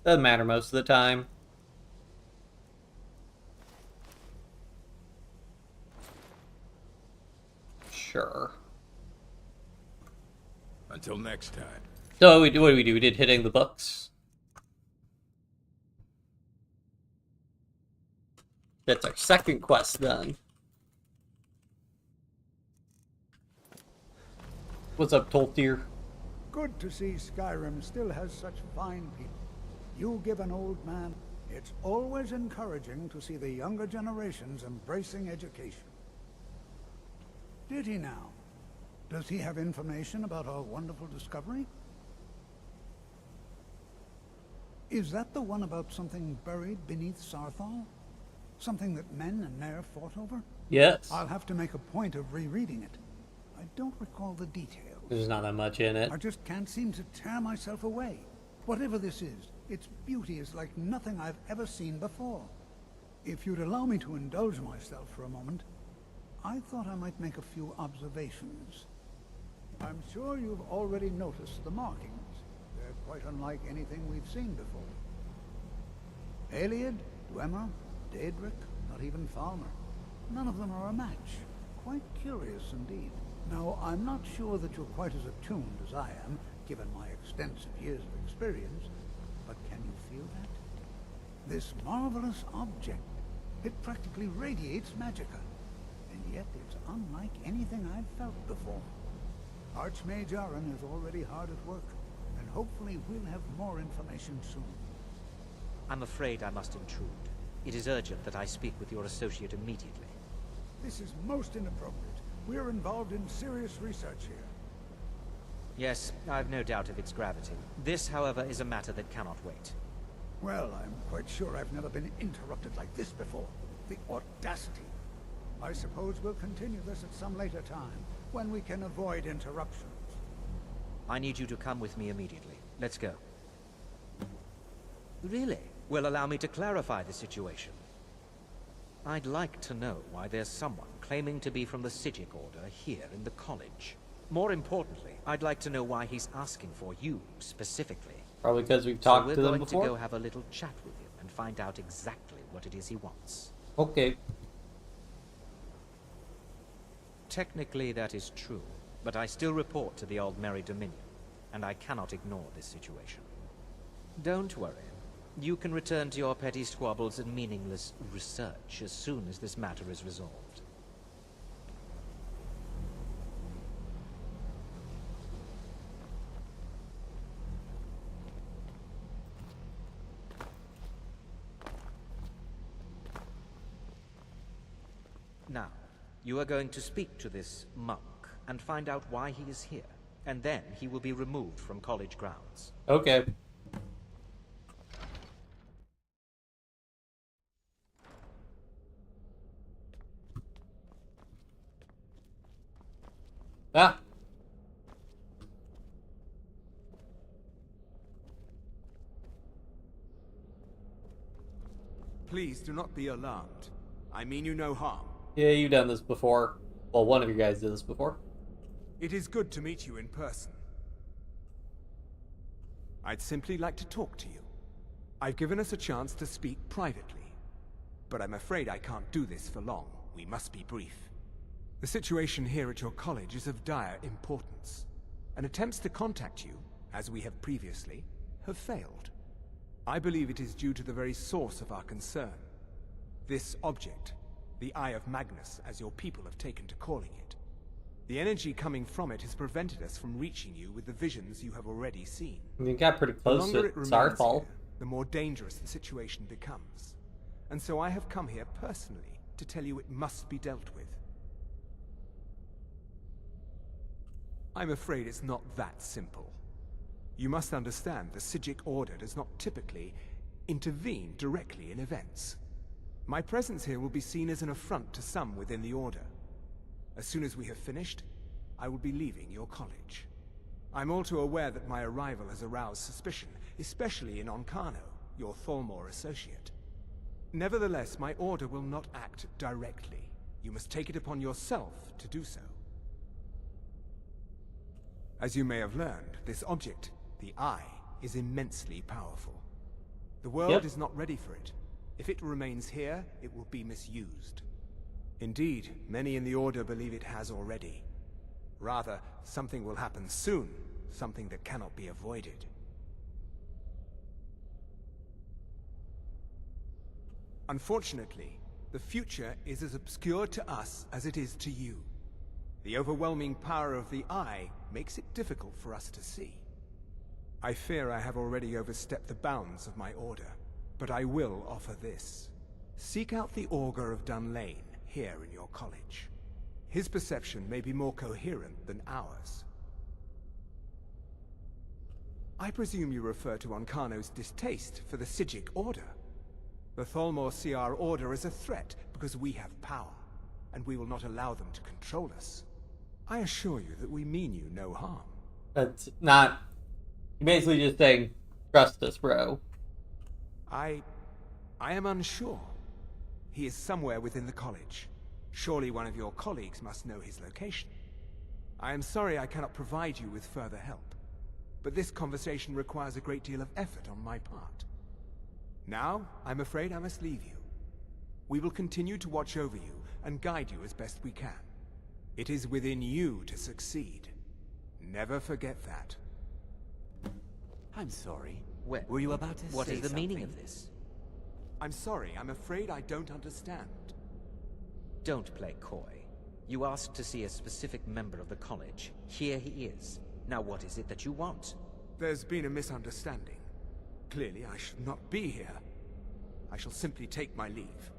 A: doesn't matter most of the time. Sure.
B: Until next time.
A: So what do we do? We did hitting the books. That's our second quest done. What's up, Toltier?
O: Good to see Skyrim still has such fine people. You give an old man, it's always encouraging to see the younger generations embracing education. Did he now? Does he have information about our wonderful discovery? Is that the one about something buried beneath Sarthal? Something that men and Nair fought over?
A: Yes.
O: I'll have to make a point of rereading it. I don't recall the details.
A: There's not that much in it.
O: I just can't seem to tear myself away. Whatever this is, its beauty is like nothing I've ever seen before. If you'd allow me to indulge myself for a moment, I thought I might make a few observations. I'm sure you've already noticed the markings. They're quite unlike anything we've seen before. Ayleid, Dwemer, Daedric, not even Thalmor. None of them are a match. Quite curious indeed. Now, I'm not sure that you're quite as attuned as I am, given my extensive years of experience, but can you feel that? This marvelous object, it practically radiates magicka, and yet it's unlike anything I've felt before. Archmage Aaron is already hard at work, and hopefully we'll have more information soon.
P: I'm afraid I must intrude. It is urgent that I speak with your associate immediately.
O: This is most inappropriate. We're involved in serious research here.
P: Yes, I've no doubt of its gravity. This, however, is a matter that cannot wait.
O: Well, I'm quite sure I've never been interrupted like this before. The audacity. I suppose we'll continue this at some later time, when we can avoid interruptions.
P: I need you to come with me immediately. Let's go. Really? Well, allow me to clarify the situation. I'd like to know why there's someone claiming to be from the Psijic Order here in the college. More importantly, I'd like to know why he's asking for you, specifically.
A: Probably because we've talked to them
P: before.
A: before.
P: We're going to go have a little chat with him and find out exactly what it is he wants.
A: Okay.
P: Technically, that is true, but I still report to the Old Merry Dominion, and I cannot ignore this situation. Don't worry. You can return to your petty squabbles and meaningless research as soon as this matter is resolved. Now, you are going to speak to this monk and find out why he is here, and then he will be removed from college grounds.
A: Okay. Ah.
Q: Please do not be alarmed. I mean you no harm.
A: Yeah, you've done this before. Well, one of you guys did this before.
Q: It is good to meet you in person. I'd simply like to talk to you. I've given us a chance to speak privately, but I'm afraid I can't do this for long. We must be brief. The situation here at your college is of dire importance, and attempts to contact you, as we have previously, have failed. I believe it is due to the very source of our concern. This object, the Eye of Magnus, as your people have taken to calling it. The energy coming from it has prevented us from reaching you with the visions you have already seen.
A: You got pretty close to Sarthal.
Q: The more dangerous the situation becomes. And so I have come here personally to tell you it must be dealt with. I'm afraid it's not that simple. You must understand the Psijic Order does not typically intervene directly in events. My presence here will be seen as an affront to some within the Order. As soon as we have finished, I will be leaving your college. I'm all too aware that my arrival has aroused suspicion, especially in Onkano, your Thalmor associate. Nevertheless, my Order will not act directly. You must take it upon yourself to do so. As you may have learned, this object, the Eye, is immensely powerful. The world is not ready for it. If it remains here, it will be misused. Indeed, many in the Order believe it has already. Rather, something will happen soon, something that cannot be avoided. Unfortunately, the future is as obscure to us as it is to you. The overwhelming power of the Eye makes it difficult for us to see. I fear I have already overstepped the bounds of my Order, but I will offer this. Seek out the Augur of Dunlane here in your college. His perception may be more coherent than ours. I presume you refer to Onkano's distaste for the Psijic Order. The Thalmor see our Order as a threat because we have power, and we will not allow them to control us. I assure you that we mean you no harm.
A: That's not... You're basically just saying, trust us, bro.
Q: I am unsure. He is somewhere within the college. Surely one of your colleagues must know his location. I am sorry I cannot provide you with further help, but this conversation requires a great deal of effort on my part. Now, I'm afraid I must leave you. We will continue to watch over you and guide you as best we can. It is within you to succeed. Never forget that.
L: I'm sorry.
P: Were you about to say
L: What is the
P: something?
L: meaning of this?
Q: I'm sorry, I'm afraid I don't understand.
P: Don't play coy. You asked to see a specific member of the college. Here he is. Now what is it that you want?
Q: There's been a misunderstanding. Clearly I should not be here. I shall simply take my leave.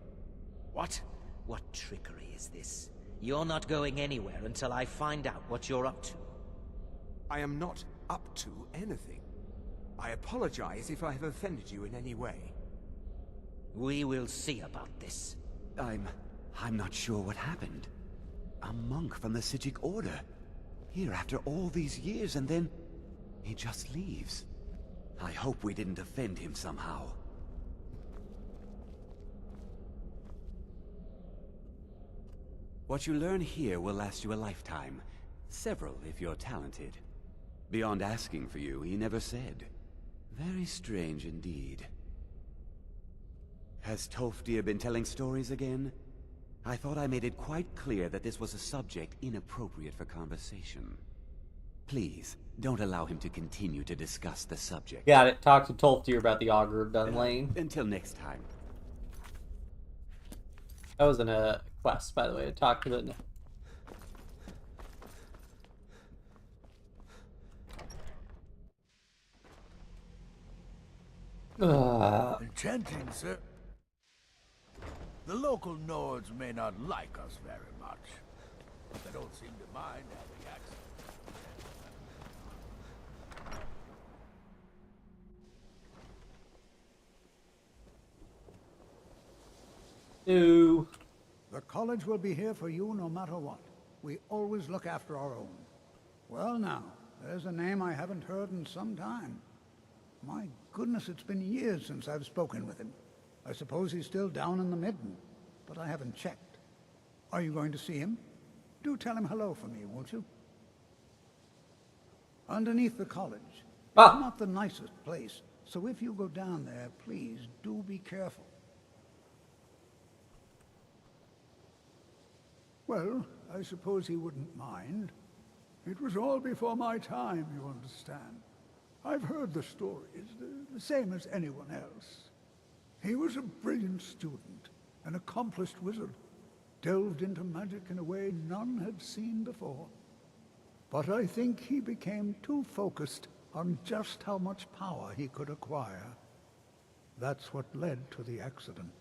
P: What? What trickery is this? You're not going anywhere until I find out what you're up to.
Q: I am not up to anything. I apologize if I have offended you in any way.
P: We will see about this.
L: I'm not sure what happened. A monk from the Psijic Order. Here after all these years, and then he just leaves. I hope we didn't offend him somehow. What you learn here will last you a lifetime. Several, if you're talented. Beyond asking for you, he never said. Very strange indeed. Has Tolfdir been telling stories again? I thought I made it quite clear that this was a subject inappropriate for conversation. Please, don't allow him to continue to discuss the subject.
A: Got it. Talk to Tolfdir about the Augur of Dunlane.
L: Until next time.
A: That wasn't a quest, by the way, to talk to the...
R: Enchanting, sir. The local Nords may not like us very much, but they don't seem to mind having access.
A: Ooh.
O: The college will be here for you no matter what. We always look after our own. Well now, there's a name I haven't heard in some time. My goodness, it's been years since I've spoken with him. I suppose he's still down in the Midden, but I haven't checked. Are you going to see him? Do tell him hello for me, won't you? Underneath the college. It's not the nicest place, so if you go down there, please do be careful. Well, I suppose he wouldn't mind. It was all before my time, you understand. I've heard the stories, the same as anyone else. He was a brilliant student, an accomplished wizard, delved into magic in a way none had seen before. But I think he became too focused on just how much power he could acquire. That's what led to the accident.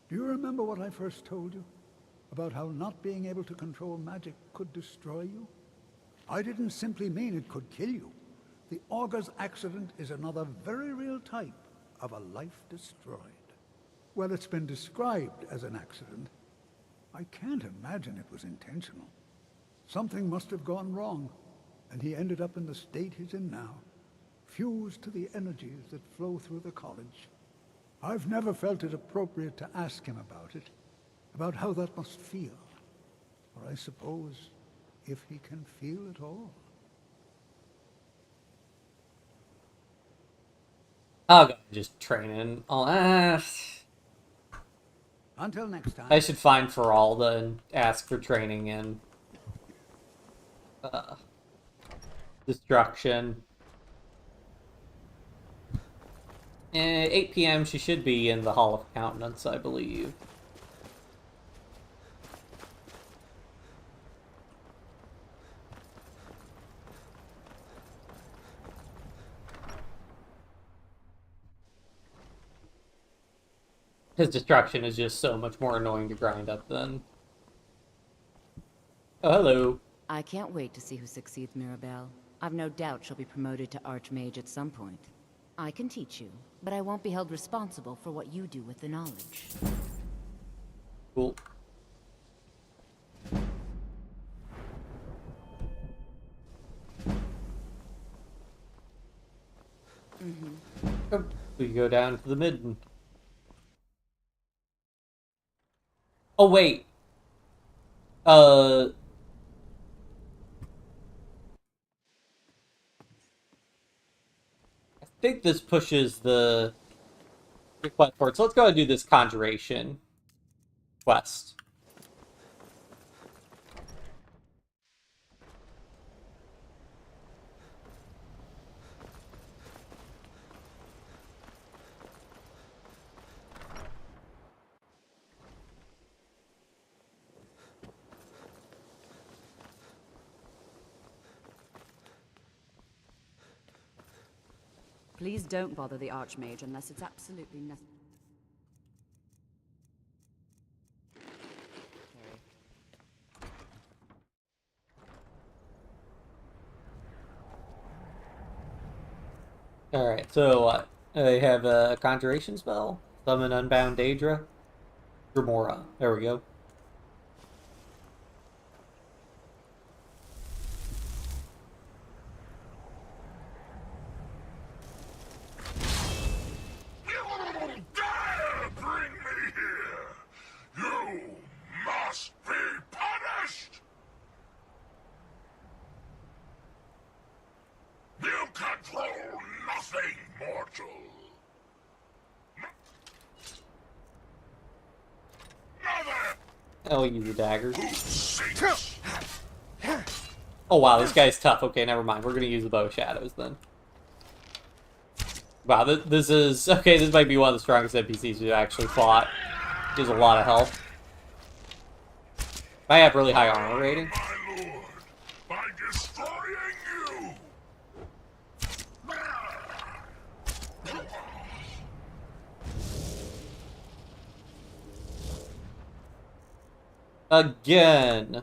O: Do you remember what I first told you? About how not being able to control magic could destroy you? I didn't simply mean it could kill you. The Augur's accident is another very real type of a life destroyed. Well, it's been described as an accident. I can't imagine it was intentional. Something must have gone wrong, and he ended up in the state he's in now, fused to the energies that flow through the college. I've never felt it appropriate to ask him about how that must feel. Or I suppose, if he can feel at all.
A: I'll go just training.
O: Until next time.
A: I should find Feralda and ask for training and destruction. 8 p.m. she should be in the Hall of Countenance, I believe. His destruction is just so much more annoying to grind up than... Oh, hello.
E: I can't wait to see who succeeds Mirabelle. I've no doubt she'll be promoted to Archmage at some point. I can teach you, but I won't be held responsible for what you do with the knowledge.
A: Cool. We go down to the mid. Oh, wait. I think this pushes the quest forward. So let's go and do this Conjuration quest.
S: Please don't bother the Archmage unless it's absolutely necessary.
A: Alright, so what? I have a Conjuration spell. Summon Unbound Daedra. Remora. There we go. I'll use the daggers. Oh wow, this guy's tough. Okay, never mind. We're gonna use the bow of shadows then. Wow, this is... Okay, this might be one of the strongest NPCs we've actually fought. He has a lot of health. I have really high armor rating. Again.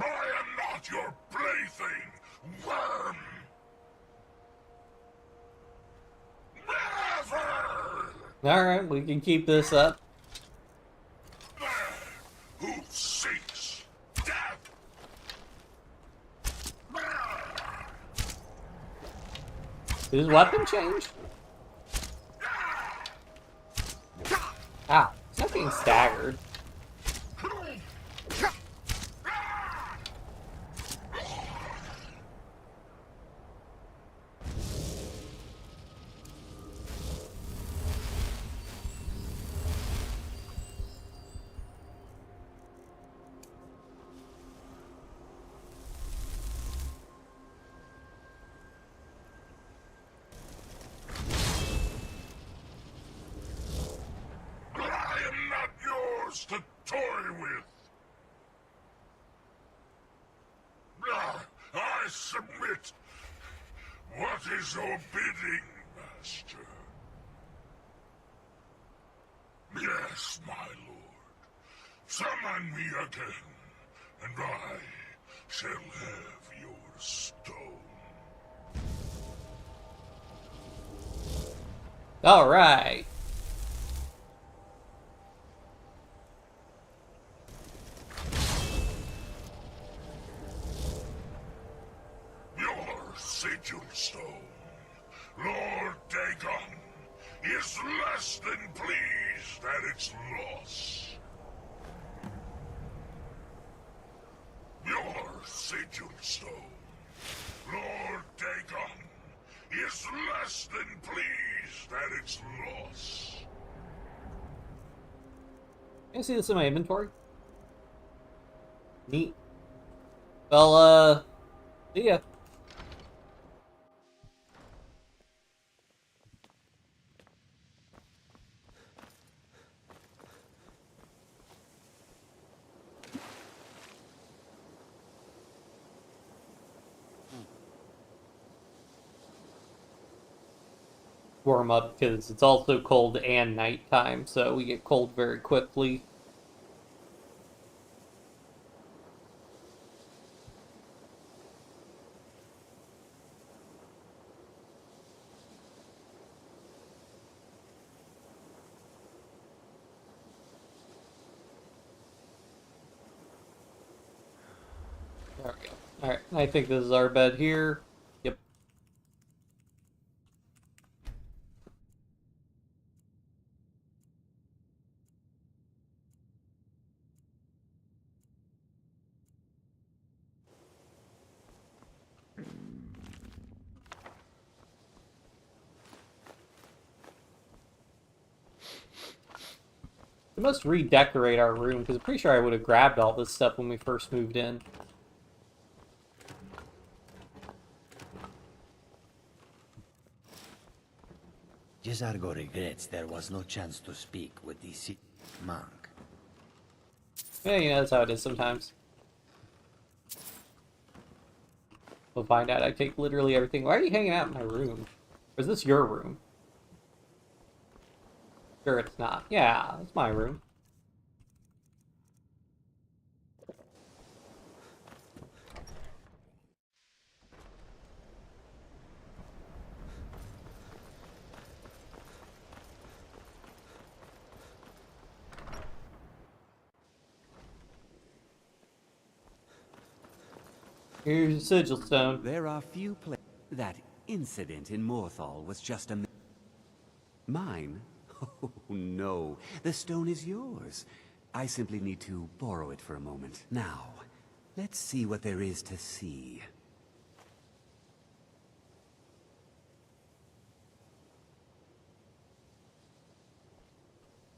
B: I am not your plaything, worm!
A: Alright, we can keep this up.
B: Who seeks death?
A: Did his weapon change? Ow, he's not being staggered.
B: just a toy with. I submit. What is your bidding, Master? Yes, my lord. Summon me again, and I shall have your stone.
A: All right.
B: Your sigil stone, Lord Dagon, is less than pleased at its loss. Your sigil stone, Lord Dagon, is less than pleased at its loss.
A: Can I see this in my inventory? Neat. Well, see ya. Warm up because it's also cold and nighttime, so we get cold very quickly. There we go. Alright, I think this is our bed here. Yep. We must redecorate our room, because I'm pretty sure I would have grabbed all this stuff when we first moved in.
N: Jesargo regrets there was no chance to speak with the monk.
A: Yeah, you know, that's how it is sometimes. We'll find out. I take literally everything. Why are you hanging out in my room? Or is this your room? Sure, it's not. Yeah, it's my room. Here's your sigil stone.
L: There are few that incident in Morthal was just a... Mine? Oh, no. The stone is yours. I simply need to borrow it for a moment. Now, let's see what there is to see.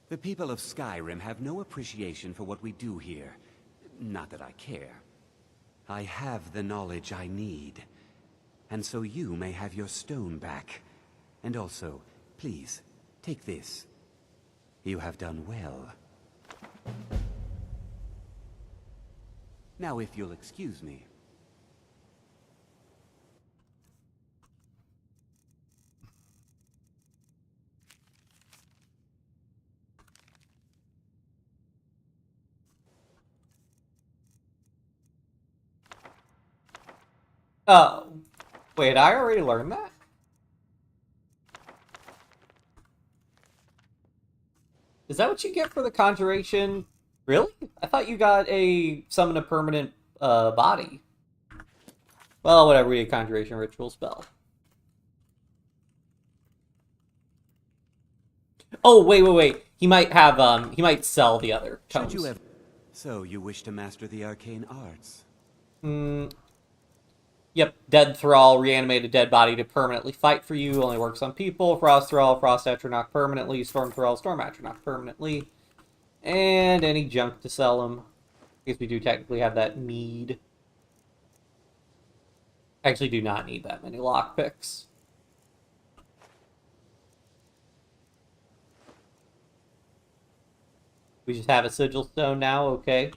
L: The people of Skyrim have no appreciation for what we do here. Not that I care. I have the knowledge I need. And so you may have your stone back. And also, please, take this. You have done well. Now, if you'll excuse me.
A: Oh. Wait, I already learned that? Is that what you get for the Conjuration? Really? I thought you got a summon a permanent body. Well, whatever, we had Conjuration ritual spell. Oh, wait. He might have, he might sell the other tomes.
L: Should you ever... So, you wish to master the arcane arts?
A: Yep, Dead Thrall, reanimated dead body to permanently fight for you. Only works on people. Frost Thrall, Frost Atronach permanently. Storm Thrall, Storm Atronach permanently. And any junk to sell them. I guess we do technically have that need. Actually do not need that many lockpicks. We just have a sigil stone now, okay.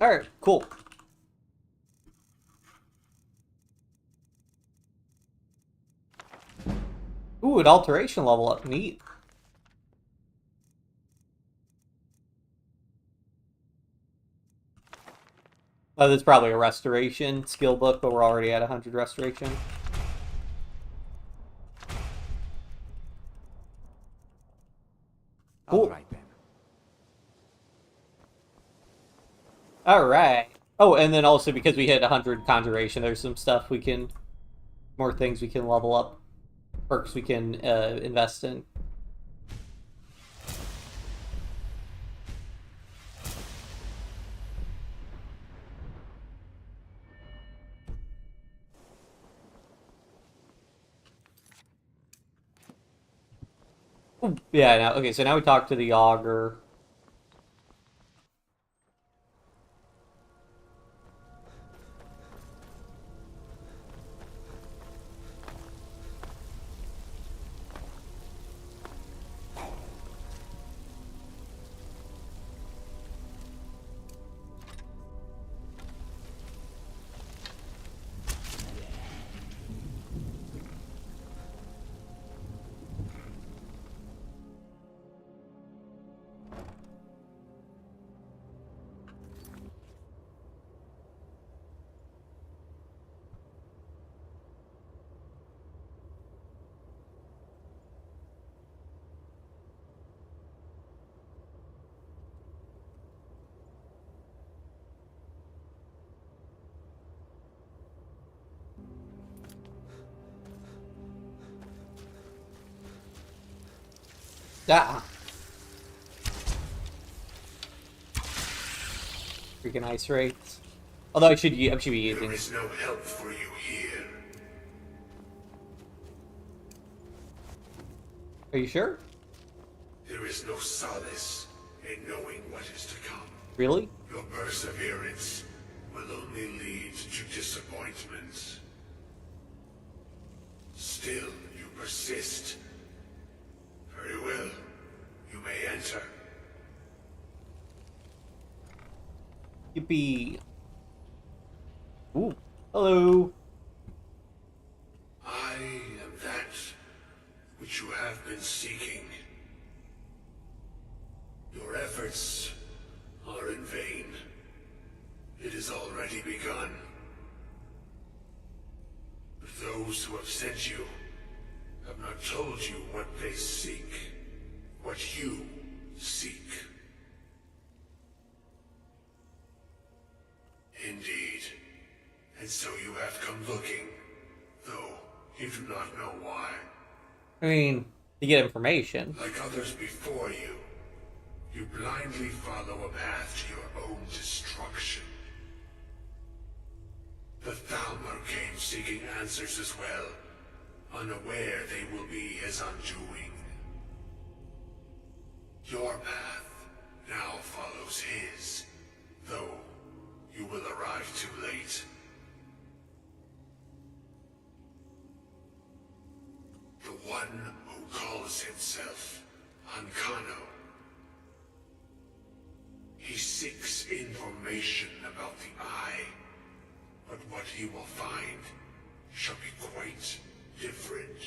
A: Alright, cool. Ooh, an alteration level up. Neat. Oh, there's probably a restoration skill book, but we're already at 100 restoration. Cool.
P: All right, then.
A: Alright. Oh, and then also because we hit 100 Conjuration, there's some stuff we can... More things we can level up. Perks we can invest in. Ooh, yeah, now, okay, so now we talk to the Augur. Ah. Freaking ice rates. Although I should be using.
T: There is no help for you here.
A: Are you sure?
T: There is no solace in knowing what is to come.
A: Really?
T: Your perseverance will only lead to disappointment. Still, you persist. Very well. You may enter.
A: Yippee. Ooh. Hello.
T: I am that which you have been seeking. Your efforts are in vain. It has already begun. But those who have sent you have not told you what they seek. What you seek. Indeed. And so you have come looking, though you do not know why.
A: I mean, to get information.
T: Like others before you, you blindly follow a path to your own destruction. The Thalmor came seeking answers as well, unaware they will be his undoing. Your path now follows his, though you will arrive too late. The one who calls himself Ancano. He seeks information about the Eye, but what he will find shall be quite different.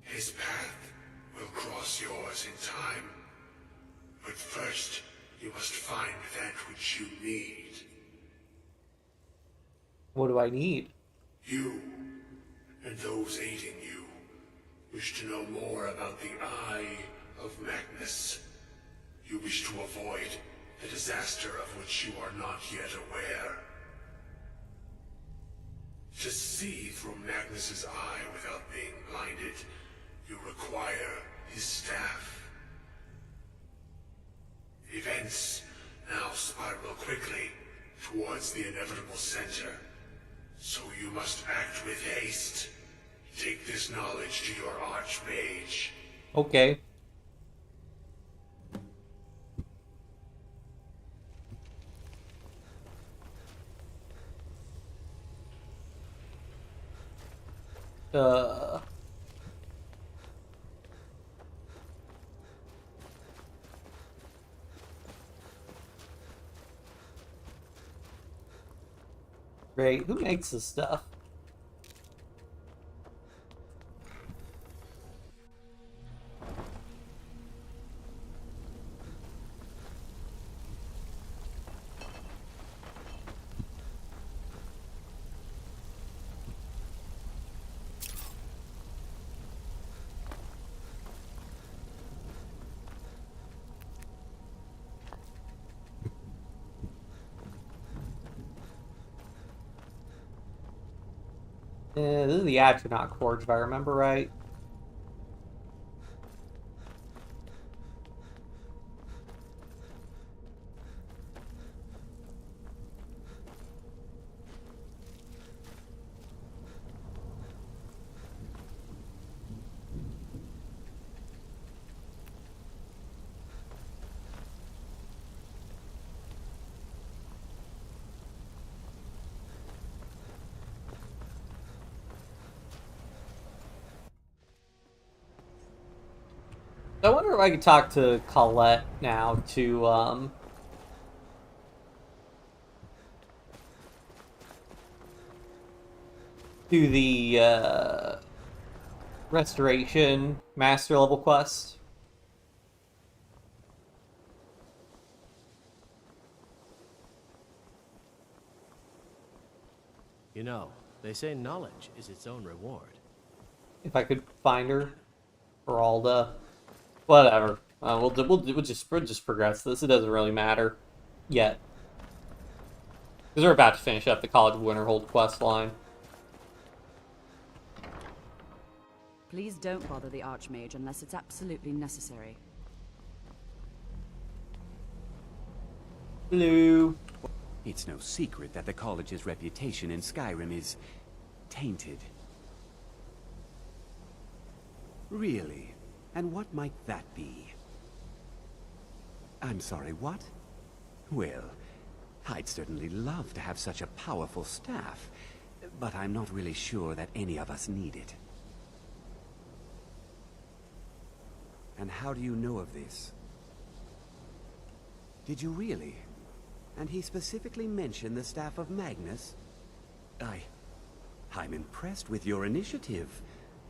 T: His path will cross yours in time, but first you must find that which you need.
A: What do I need?
T: You, and those aiding you, wish to know more about the Eye of Magnus. You wish to avoid the disaster of which you are not yet aware. To see through Magnus's eye without being blinded, you require his staff. Events now spiral quickly towards the inevitable center. So you must act with haste. Take this knowledge to your Archmage.
A: Okay. Great. Who makes this stuff? This is the Astronaut Forge, if I remember right. I wonder if I could talk to Colette now to, do the, Restoration Master level quest.
F: You know, they say knowledge is its own reward.
A: If I could find her, or all the... Whatever. We'll just progress this. It doesn't really matter yet, because we're about to finish up the College of Winterhold quest line.
S: Please don't bother the Archmage unless it's absolutely necessary.
A: Hello.
L: It's no secret that the college's reputation in Skyrim is tainted. Really? And what might that be? I'm sorry, what? Well, I'd certainly love to have such a powerful staff, but I'm not really sure that any of us need it. And how do you know of this? Did you really? And he specifically mentioned the staff of Magnus? I'm impressed with your initiative.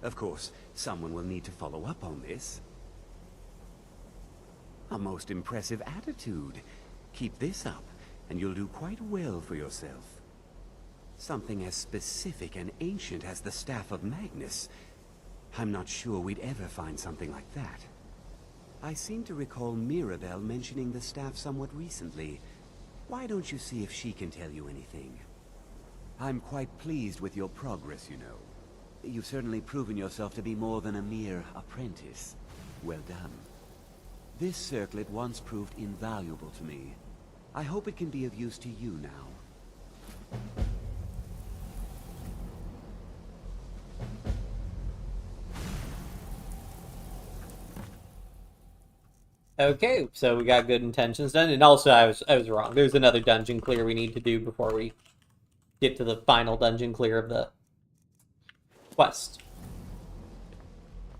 L: Of course, someone will need to follow up on this. A most impressive attitude. Keep this up, and you'll do quite well for yourself. Something as specific and ancient as the Staff of Magnus. I'm not sure we'd ever find something like that. I seem to recall Mirabelle mentioning the staff somewhat recently. Why don't you see if she can tell you anything? I'm quite pleased with your progress, you know. You've certainly proven yourself to be more than a mere apprentice. Well done. This circlet once proved invaluable to me. I hope it can be of use to you now.
A: Okay, so we got good intentions done, and also I was wrong. There's another dungeon clear we need to do before we get to the final dungeon clear of the quest.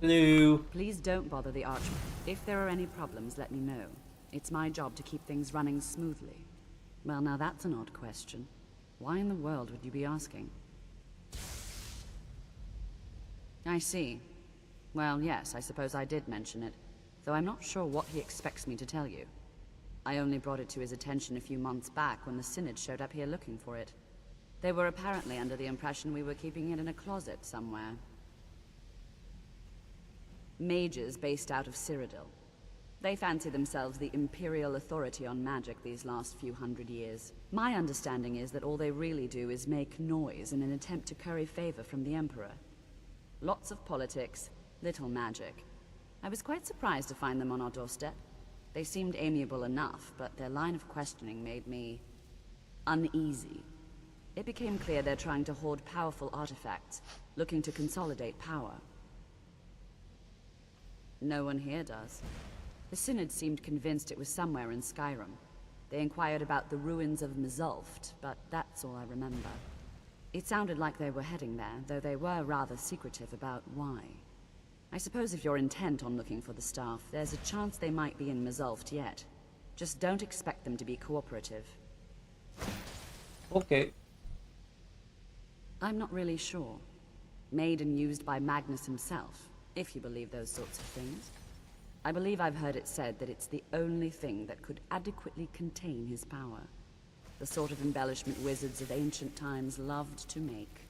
A: Hello.
S: Please don't bother the Archmage. If there are any problems, let me know. It's my job to keep things running smoothly. Well, now that's an odd question. Why in the world would you be asking? I see. Well, yes, I suppose I did mention it, though I'm not sure what he expects me to tell you. I only brought it to his attention a few months back when the Synod showed up here looking for it. They were apparently under the impression we were keeping it in a closet somewhere. Mages based out of Cyrodiil. They fancy themselves the imperial authority on magic these last few hundred years. My understanding is that all they really do is make noise in an attempt to curry favor from the Emperor. Lots of politics, little magic. I was quite surprised to find them on our doorstep. They seemed amiable enough, but their line of questioning made me uneasy. It became clear they're trying to hoard powerful artifacts, looking to consolidate power. No one here does. The Synod seemed convinced it was somewhere in Skyrim. They inquired about the ruins of Mzulft, but that's all I remember. It sounded like they were heading there, though they were rather secretive about why. I suppose if you're intent on looking for the staff, there's a chance they might be in Mzulft yet. Just don't expect them to be cooperative.
A: Okay.
S: I'm not really sure. Made and used by Magnus himself, if you believe those sorts of things. I believe I've heard it said that it's the only thing that could adequately contain his power. The sort of embellishment wizards of ancient times loved to make.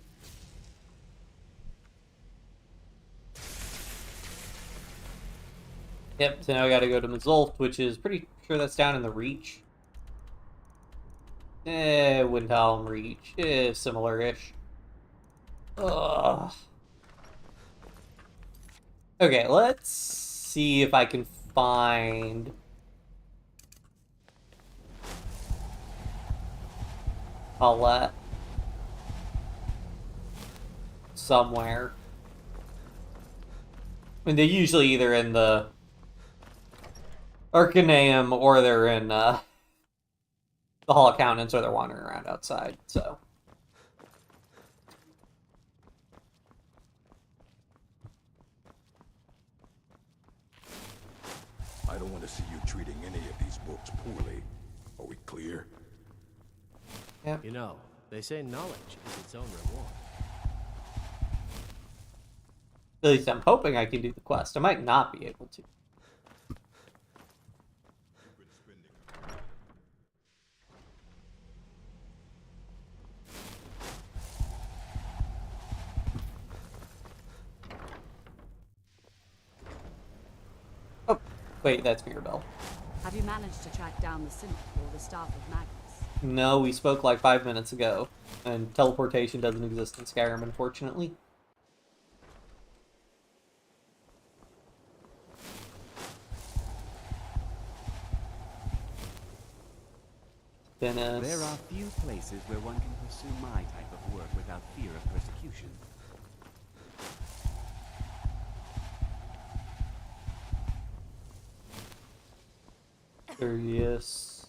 A: Yep, so now we gotta go to Mzulft, which is pretty sure that's down in the Reach. Windhelm Reach. Similar-ish. Ugh. Okay, let's see if I can find... Paulette. Somewhere. I mean, they're usually either in the Arcaneum or they're in the Hall of Countenance, or they're wandering around outside, so...
B: I don't want to see you treating any of these books poorly. Are we clear?
A: Yeah.
F: You know, they say knowledge is its own reward.
A: At least I'm hoping I can do the quest. I might not be able to. Oh, wait, that's Mirabelle.
S: Have you managed to track down the Synod or the staff of Magnus?
A: No, we spoke like 5 minutes ago, and teleportation doesn't exist in Skyrim, unfortunately.
L: There are few places where one can pursue my type of work without fear of persecution.
A: Yes.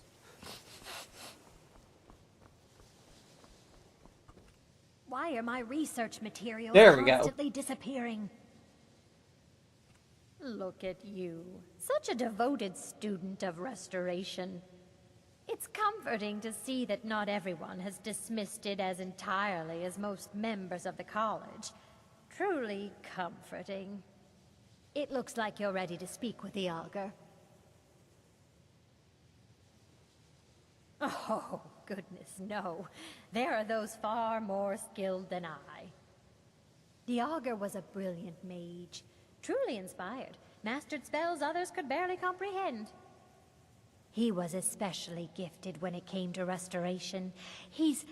U: Why are my research materials
A: There we go.
U: constantly disappearing? Look at you. Such a devoted student of restoration. It's comforting to see that not everyone has dismissed it as entirely as most members of the college. Truly comforting. It looks like you're ready to speak with the Augur. Oh, goodness, no. There are those far more skilled than I. The Augur was a brilliant mage, truly inspired, mastered spells others could barely comprehend. He was especially gifted when it came to restoration. He's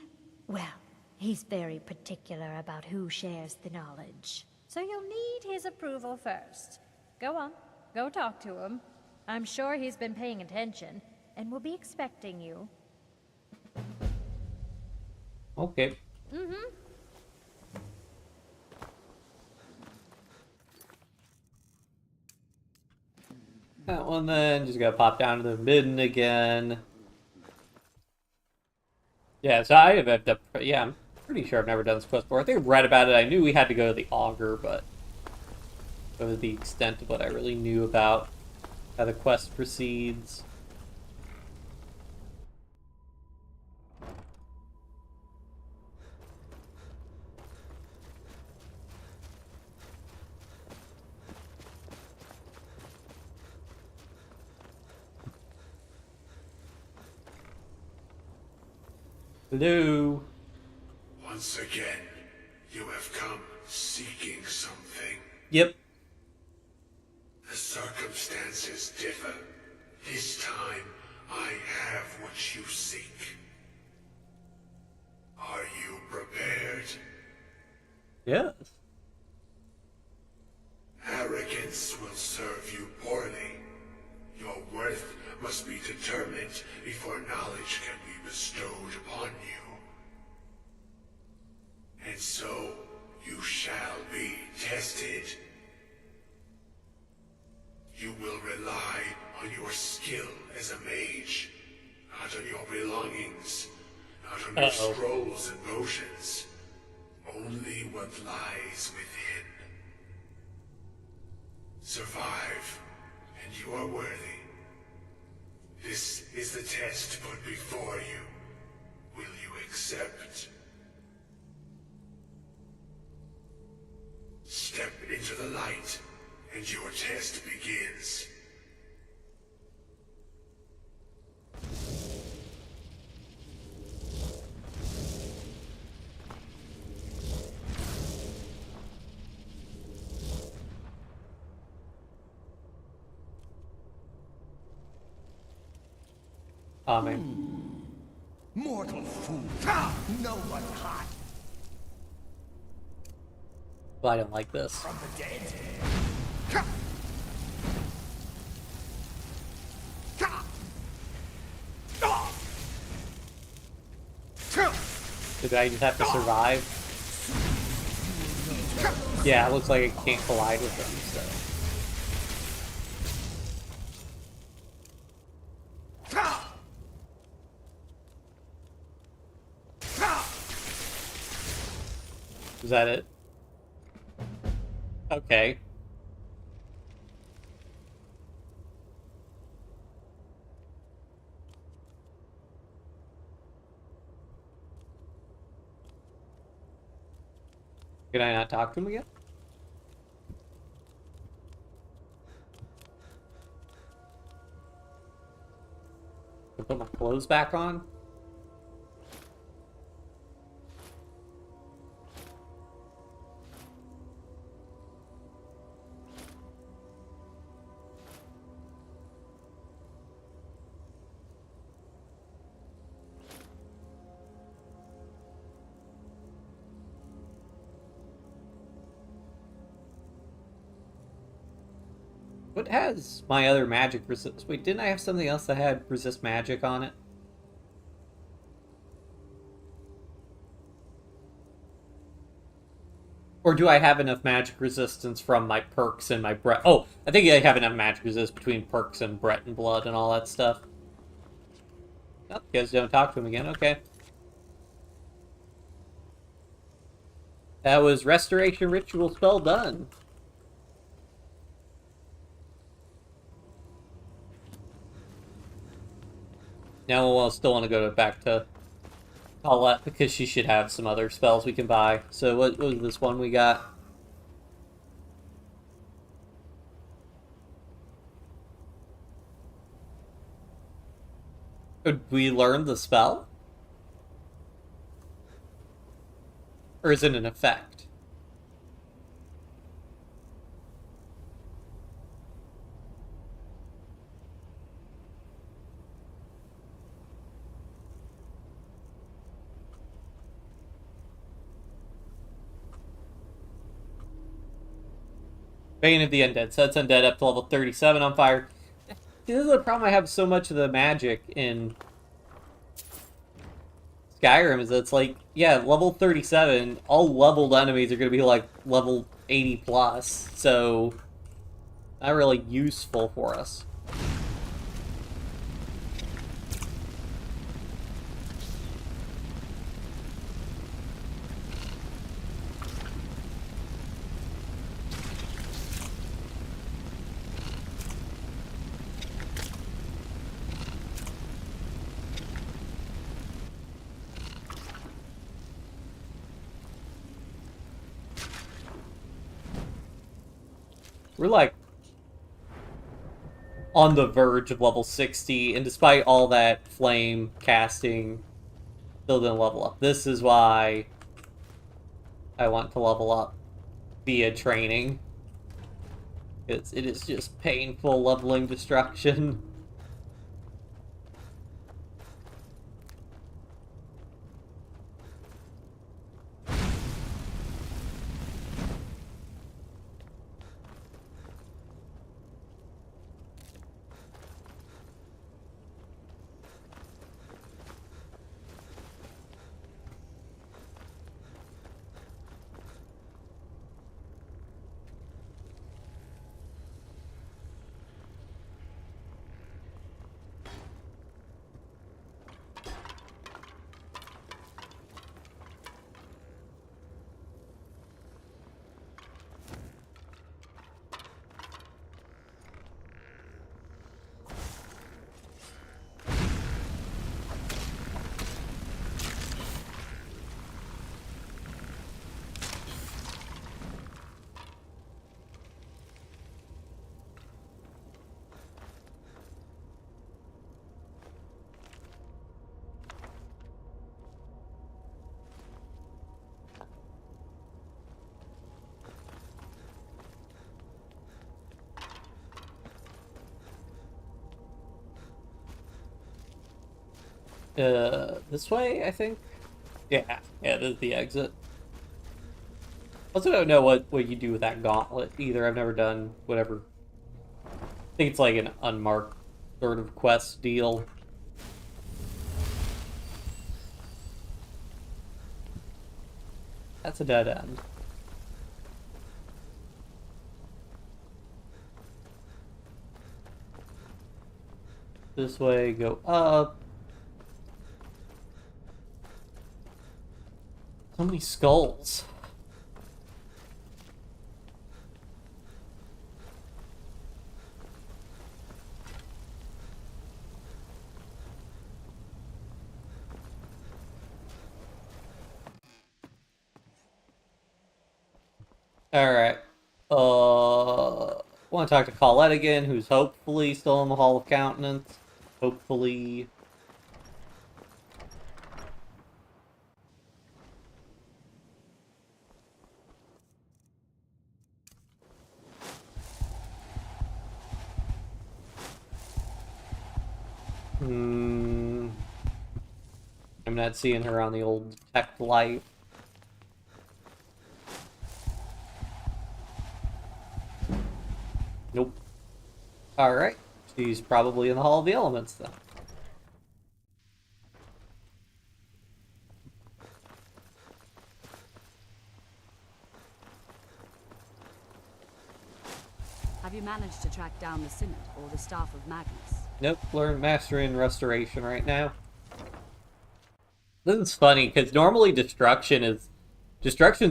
U: very particular about who shares the knowledge. So you'll need his approval first. Go on, go talk to him. I'm sure he's been paying attention, and will be expecting you.
A: Okay.
U: Mm-hmm.
A: That one then. Just gotta pop down to the midden again. Yeah, so I'm pretty sure I've never done this quest before. I think I read about it. I knew we had to go to the Augur, but that was the extent of what I really knew about how the quest proceeds. Hello.
T: Once again, you have come seeking something.
A: Yep.
T: The circumstances differ. This time, I have what you seek. Are you prepared?
A: Yes.
T: Arrogance will serve you poorly. Your worth must be determined before knowledge can be bestowed upon you. belongings, not on your scrolls and potions. Only what lies within. Survive, and you are worthy. This is the test put before you. Will you accept? Step into the light, and your test begins.
A: Amen.
R: Mortal fool. No one hot.
A: Well, I don't like this.
R: From the dead.
A: Did I just have to survive? Yeah, it looks like I can't collide with them, so. Is that it? Okay. Can I not talk to him again? Can I put my clothes back on? What has my other magic resist? Wait, didn't I have something else that had resist magic on it? Or do I have enough magic resistance from my perks and my Brett? Oh, I think I have enough magic resist between perks and Brett and Blood and all that stuff. Oh, you guys don't talk to him again. Okay. That was Restoration Ritual spell done. Now we'll still want to go back to Paulette because she should have some other spells we can buy. So what was this one we got? Could we learn the spell? Or is it an effect? Bane of the Undead. Sets undead up to level 37 on fire. This is the problem I have so much of the magic in Skyrim, is that it's like, yeah, level 37, all leveled enemies are going to be like level 80 plus, so not really useful for us. We're like on the verge of level 60, and despite all that flame casting, still didn't level up. This is why I want to level up via training. It is just painful leveling destruction. This way, I think? Yeah, this is the exit. Also don't know what you do with that gauntlet either. I've never done whatever. I think it's like an unmarked sort of quest deal. That's a dead end. This way, go up. So many skulls. Alright. Want to talk to Colette again, who's hopefully still in the Hall of Countenance. Hopefully. I'm not seeing her on the old tech light. Nope. Alright. She's probably in the Hall of the Elements, then.
S: Have you managed to track down the Synod or the Staff of Magnus?
A: Nope, learn Mastery and Restoration right now. This is funny, because normally Destruction's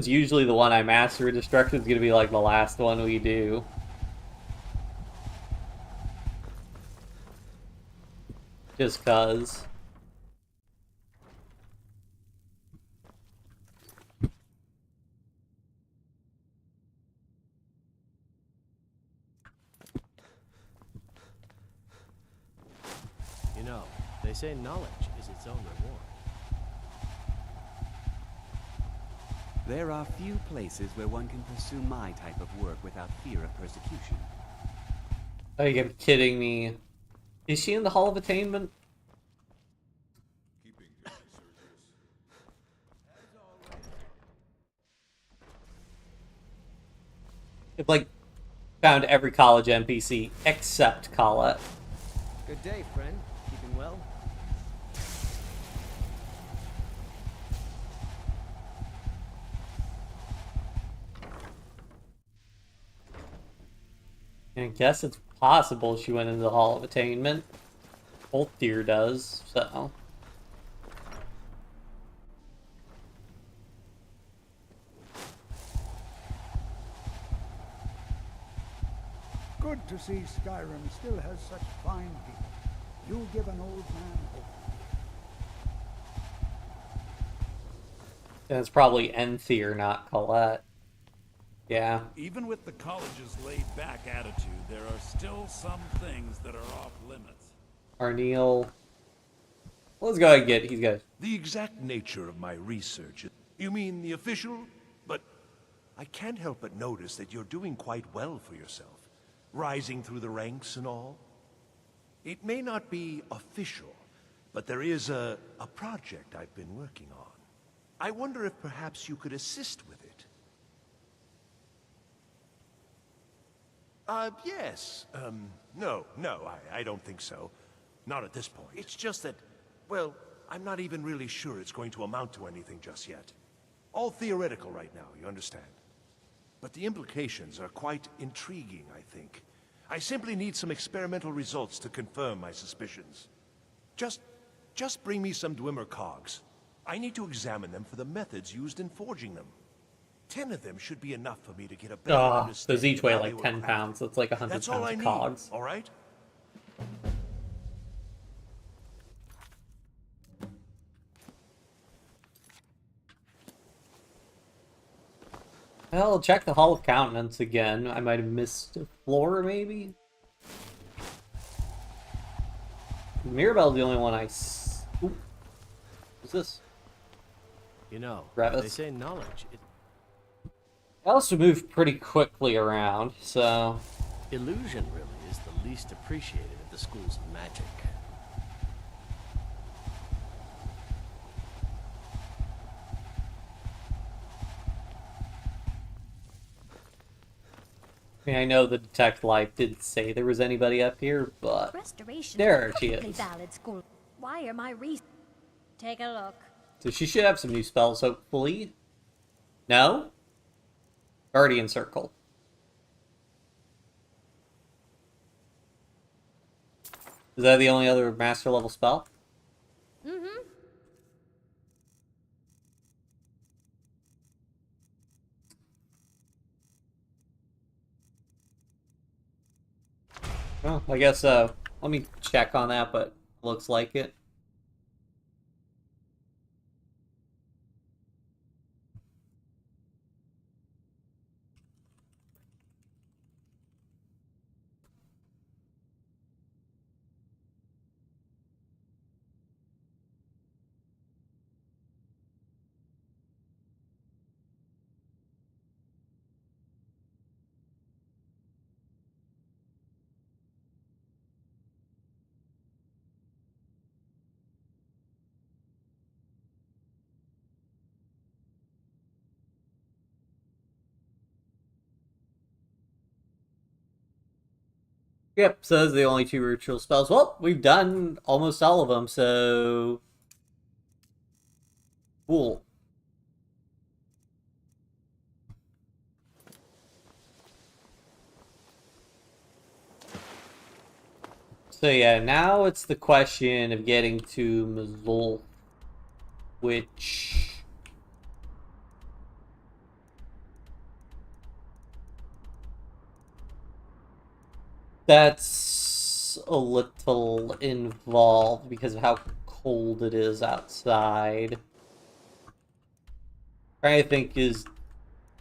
A: usually the one I master. Destruction's gonna be like the last one we do. Just cuz.
F: You know, they say knowledge is its own reward.
L: There are few places where one can pursue my type of work without fear of persecution.
A: Oh, you're kidding me. Is she in the Hall of Attainment? It's like found every college NPC except Colette.
P: Good day, friend. Keeping well?
A: I guess it's possible she went into the Hall of Attainment. Ulthir does, so.
O: Good to see Skyrim still has such fine people. You'll give an old man hope.
A: And it's probably Enthir, not Colette. Yeah.
M: Even with the college's laid-back attitude, there are still some things that are off limits.
A: Arneal. Let's go ahead and get these guys.
I: The exact nature of my research. You mean the official? But I can't help but notice that you're doing quite well for yourself. Rising through the ranks and all. It may not be official, but there is a project I've been working on. I wonder if perhaps you could assist with it. Yes. No, I don't think so. Not at this point. It's just that, well, I'm not even really sure it's going to amount to anything just yet. All theoretical right now, you understand? But the implications are quite intriguing, I think. I simply need some experimental results to confirm my suspicions. Just bring me some Dwemer cogs. I need to examine them for the methods used in forging them. 10 of them should be enough for me to get a better understanding.
A: Those each weigh
M: how
A: like 10 pounds. That's like 100
I: That's all I
A: pounds of
I: need,
A: cogs.
I: all right?
A: Well, check the Hall of Countenance again. I might have missed a floor, maybe? Mirabelle's the only one I... Ooh. What's this?
F: You know,
A: Revis.
F: they say knowledge...
A: I also move pretty quickly around, so...
F: Illusion really is the least appreciated of the schools of magic.
A: mean, I know the Detect Life didn't say there was anybody up here, but
U: Restoration
A: there
U: is
A: she
U: perfectly
A: is.
U: valid school. Why are my reasons? Take a look.
A: So she should have some new spells, hopefully. No? Guardian Circle. Is that the only other master level spell?
U: Mm-hmm.
A: Well, I guess, let me check on that, but looks like it. Yep, so those are the only two ritual spells. Well, we've done almost all of them, so... Cool. So yeah, now it's the question of getting to Mazul, which... That's a little involved because of how cold it is outside. I think is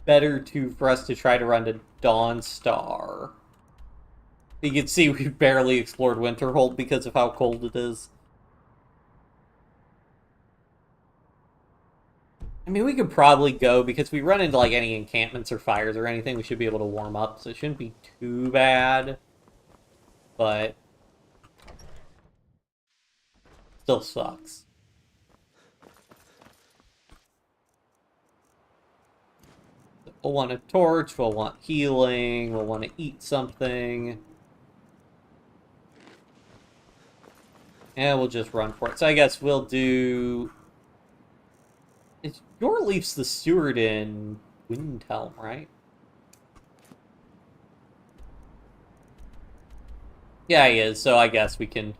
A: better for us to try to run to Dawnstar. You can see we barely explored Winterhold because of how cold it is. I mean, we could probably go because we run into like any encampments or fires or anything, we should be able to warm up, so it shouldn't be too bad. But still sucks. We'll want a torch, we'll want healing, we'll want to eat something. And we'll just run for it. So I guess we'll do... Yorleaf's the steward in Windhelm, right? Yeah, he is, so I guess we can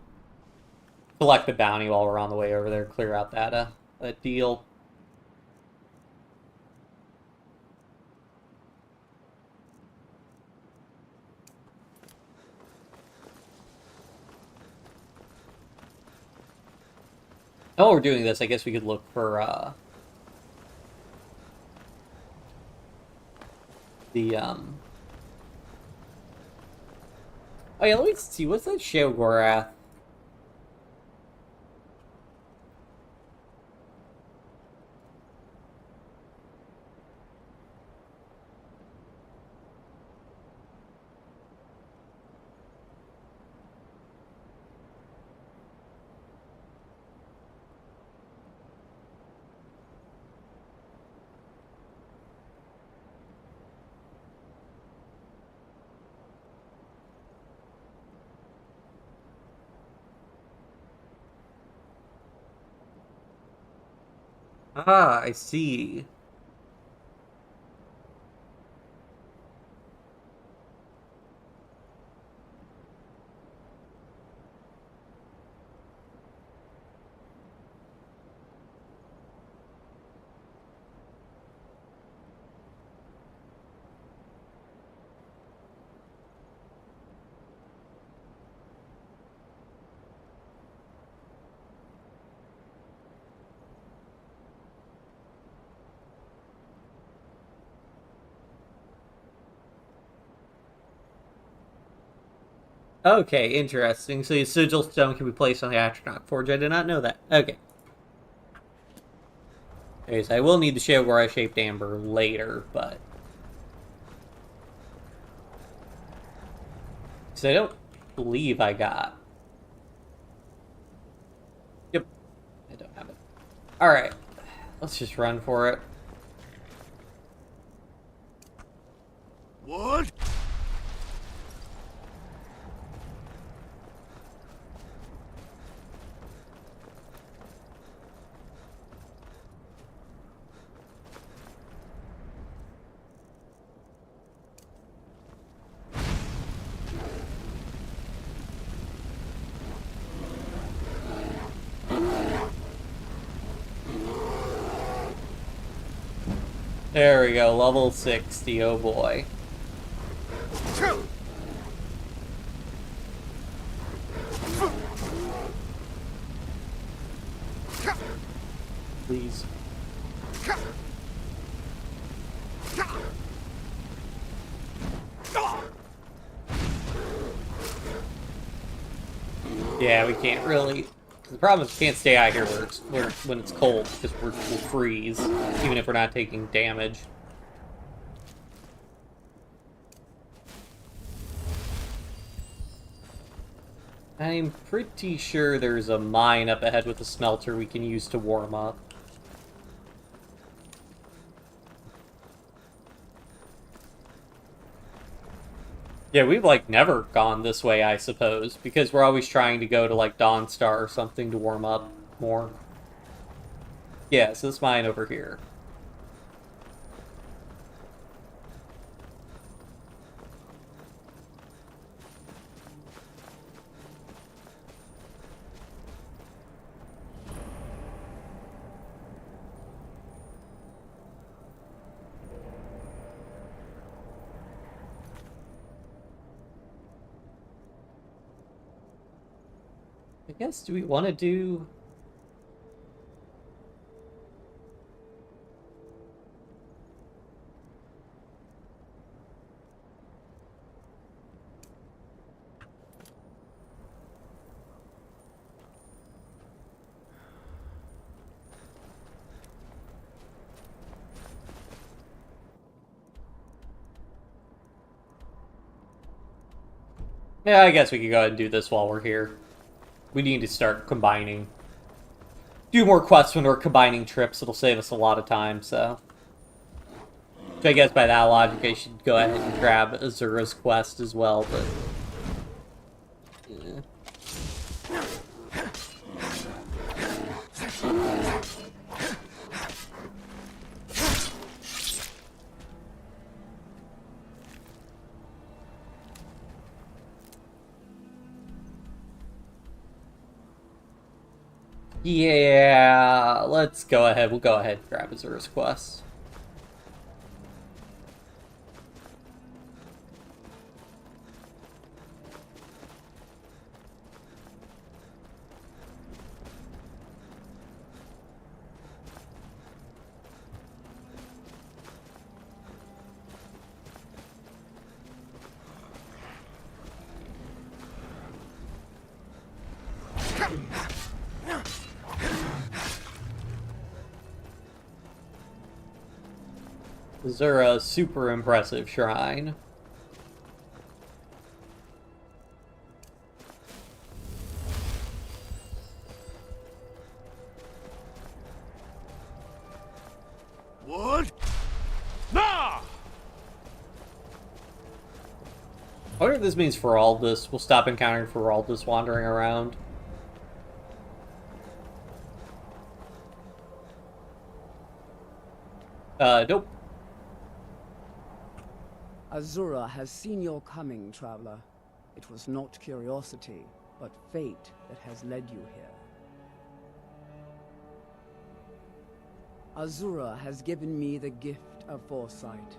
A: collect the bounty while we're on the way over there, clear out that deal. While we're doing this, I guess we could look for, Oh yeah, let me see, what's that Sheogorath? Ah, I see. Okay, interesting. So the sigil stone can be placed on the Atronach Forge. I did not know that. Okay. Anyways, I will need the Sheogorath shaped amber later, but... So I don't believe I got... Yep. I don't have it. Alright. Let's just run for it.
R: What?
A: There we go, level 60, oh boy. Please. Yeah, we can't really. The problem is we can't stay out here when it's cold, because we'll freeze, even if we're not taking damage. I'm pretty sure there's a mine up ahead with a smelter we can use to warm up. Yeah, we've, like, never gone this way, I suppose, because we're always trying to go to, like, Dawnstar or something to warm up more. Yeah, so this mine over here. I guess, do we want to do... Yeah, I guess we could go ahead and do this while we're here. We need to start combining. Do more quests when we're combining trips. It'll save us a lot of time, so... I guess by that logic, I should go ahead and grab Azura's quest as well, but... Yeah. Yeah, let's go ahead. We'll go ahead and grab Azura's quest. Azura's super impressive shrine.
I: What? Nah!
A: I wonder if this means Feraldus. We'll stop encountering Feraldus wandering around. Nope.
C: Azura has seen your coming, traveler. It was not curiosity, but fate that has led you here. Azura has given me the gift of foresight.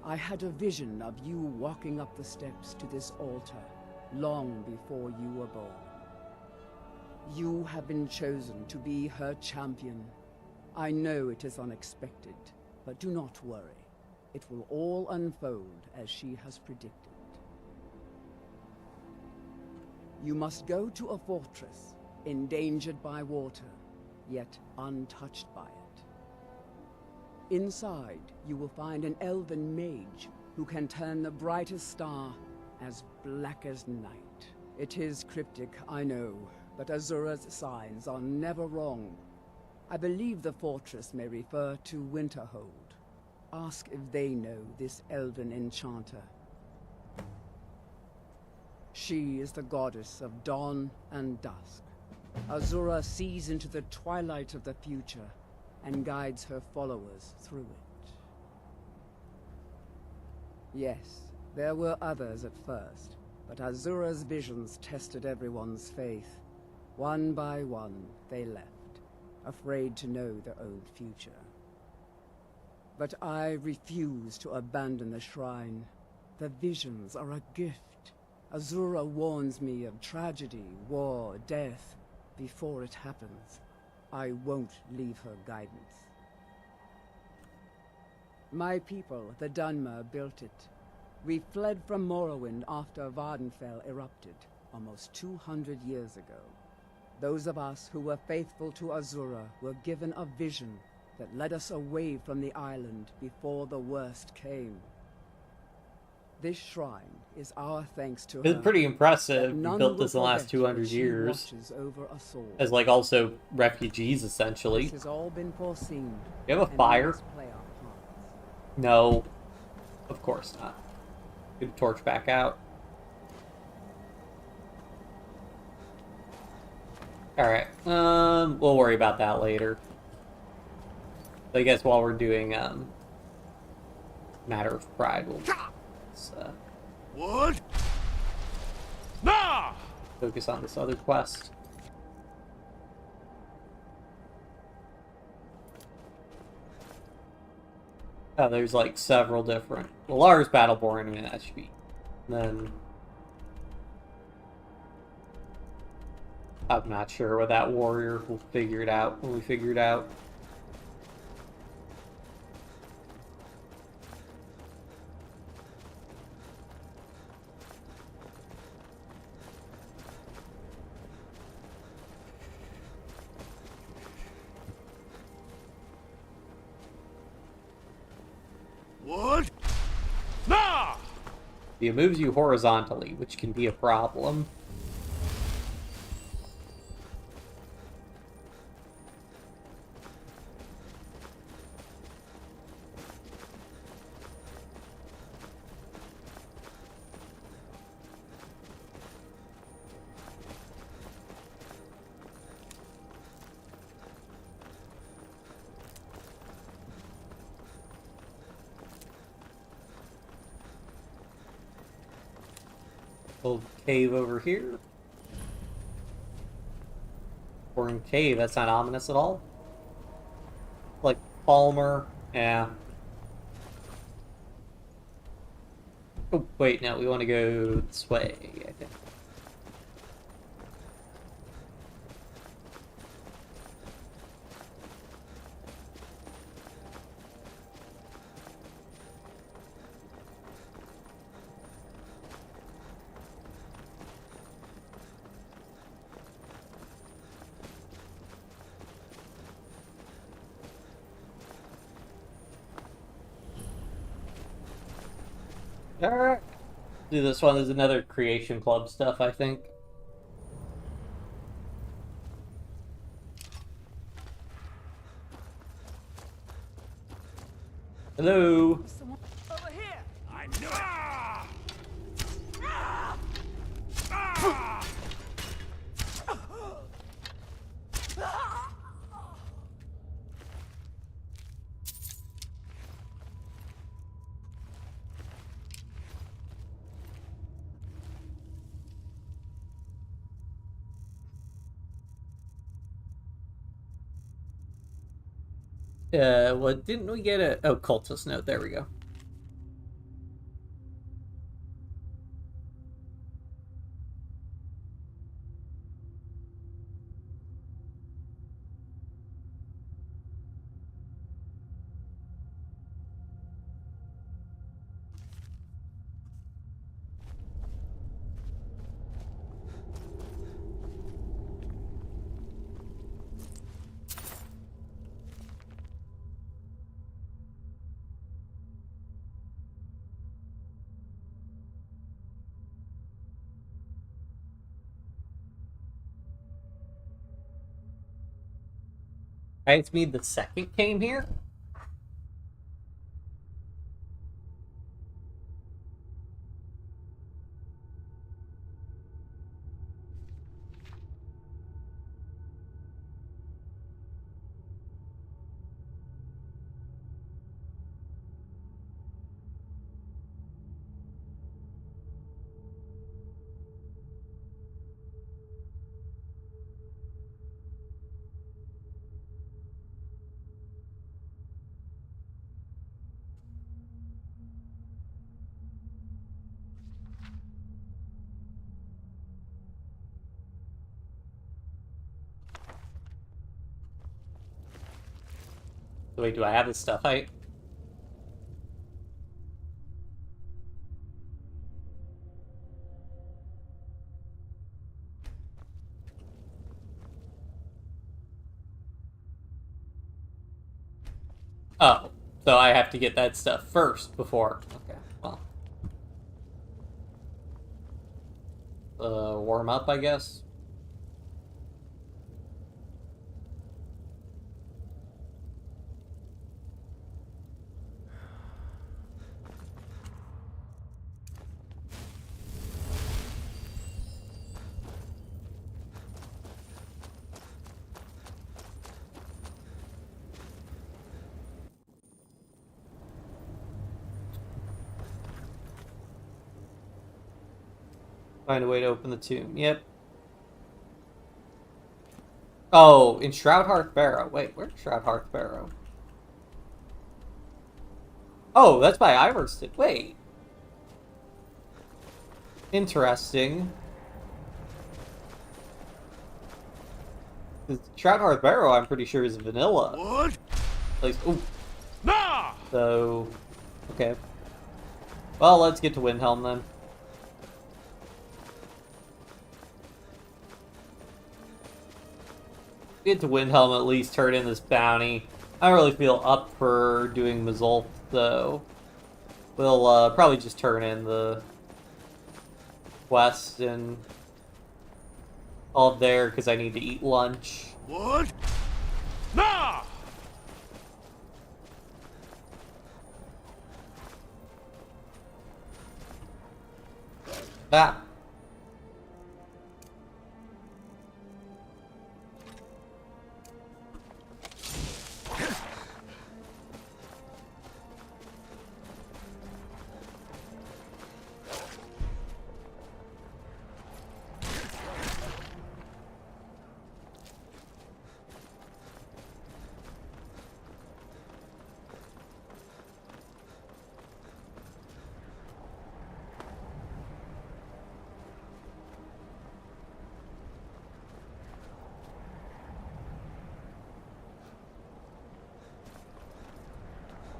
C: I had a vision of you walking up the steps to this altar, long before you were born. You have been chosen to be her champion. I know it is unexpected, but do not worry. It will all unfold as she has predicted. You must go to a fortress, endangered by water, yet untouched by it. Inside, you will find an elven mage who can turn the brightest star as black as night. It is cryptic, I know, but Azura's signs are never wrong. I believe the fortress may refer to Winterhold. Ask if they know this elven enchanter. She is the goddess of dawn and dusk. Azura sees into the twilight of the future and guides her followers through it. Yes, there were others at first, but Azura's visions tested everyone's faith. One by one, they left, afraid to know their own future. But I refuse to abandon the shrine. The visions are a gift. Azura warns me of tragedy, war, death. Before it happens, I won't leave her guidance. My people, the Dunmer, built it. We fled from Morrowind after Vardenfell erupted, almost 200 years ago. Those of us who were faithful to Azura were given a vision that led us away from the island before the worst came. This shrine is our thanks to her.
A: It's pretty impressive. You
C: None
A: built
C: will
A: this in the last
C: forget
A: 200
C: that she
A: years.
C: watches over us all.
A: As, like, also refugees, essentially.
C: This has all been foreseen.
A: You have a
C: and we
A: fire?
C: must play our parts.
A: No. Of course not. Get the torch back out. Alright. We'll worry about that later. I guess while we're doing, Matter of Pride, we'll
I: What? Nah!
A: focus on this other quest. Oh, there's like several different. Well, Lars Battleborn, I mean, that should be. Then. I'm not sure with that warrior. We'll figure it out when we figure it out.
I: What? Nah!
A: It moves you horizontally, which can be a problem. Little cave over here. Boring cave, that's not ominous at all. Like Thalmor, yeah. Oh, wait, no, we want to go this way, I think. Alright. Do this one. There's another Creation Club stuff, I think. Hello.
I: Over here! I knew it!
A: What didn't we get a cultist note? There we go. Mead the second came here? So wait, do I have this stuff? Oh, so I have to get that stuff first before. Okay, well. Warm up, I guess. Find a way to open the tomb. Yep. Oh, in Shroudhearth Barrow. Wait, where's Shroudhearth Barrow? Oh, that's by Iverson. Wait. Interesting. Shroudhearth Barrow, I'm pretty sure, is vanilla.
R: What?
A: At least, ooh.
R: Nah!
A: So, okay. Well, let's get to Windhelm then. Get to Windhelm, at least turn in this bounty. I don't really feel up for doing Mazulf, though. We'll probably just turn in the quest and all there because I need to eat lunch.
R: What? Nah!
A: Ah.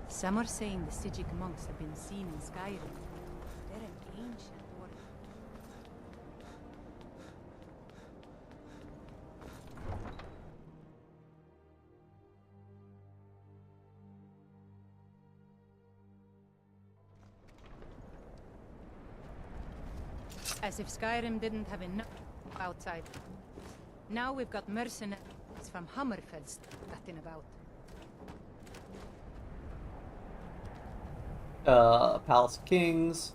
E: Some are saying the Sijic monks have been seen in Skyrim. They're an ancient order. As if Skyrim didn't have enough outside. Now we've got mercenaries from Hammerfell strutting about.
A: Palace of Kings.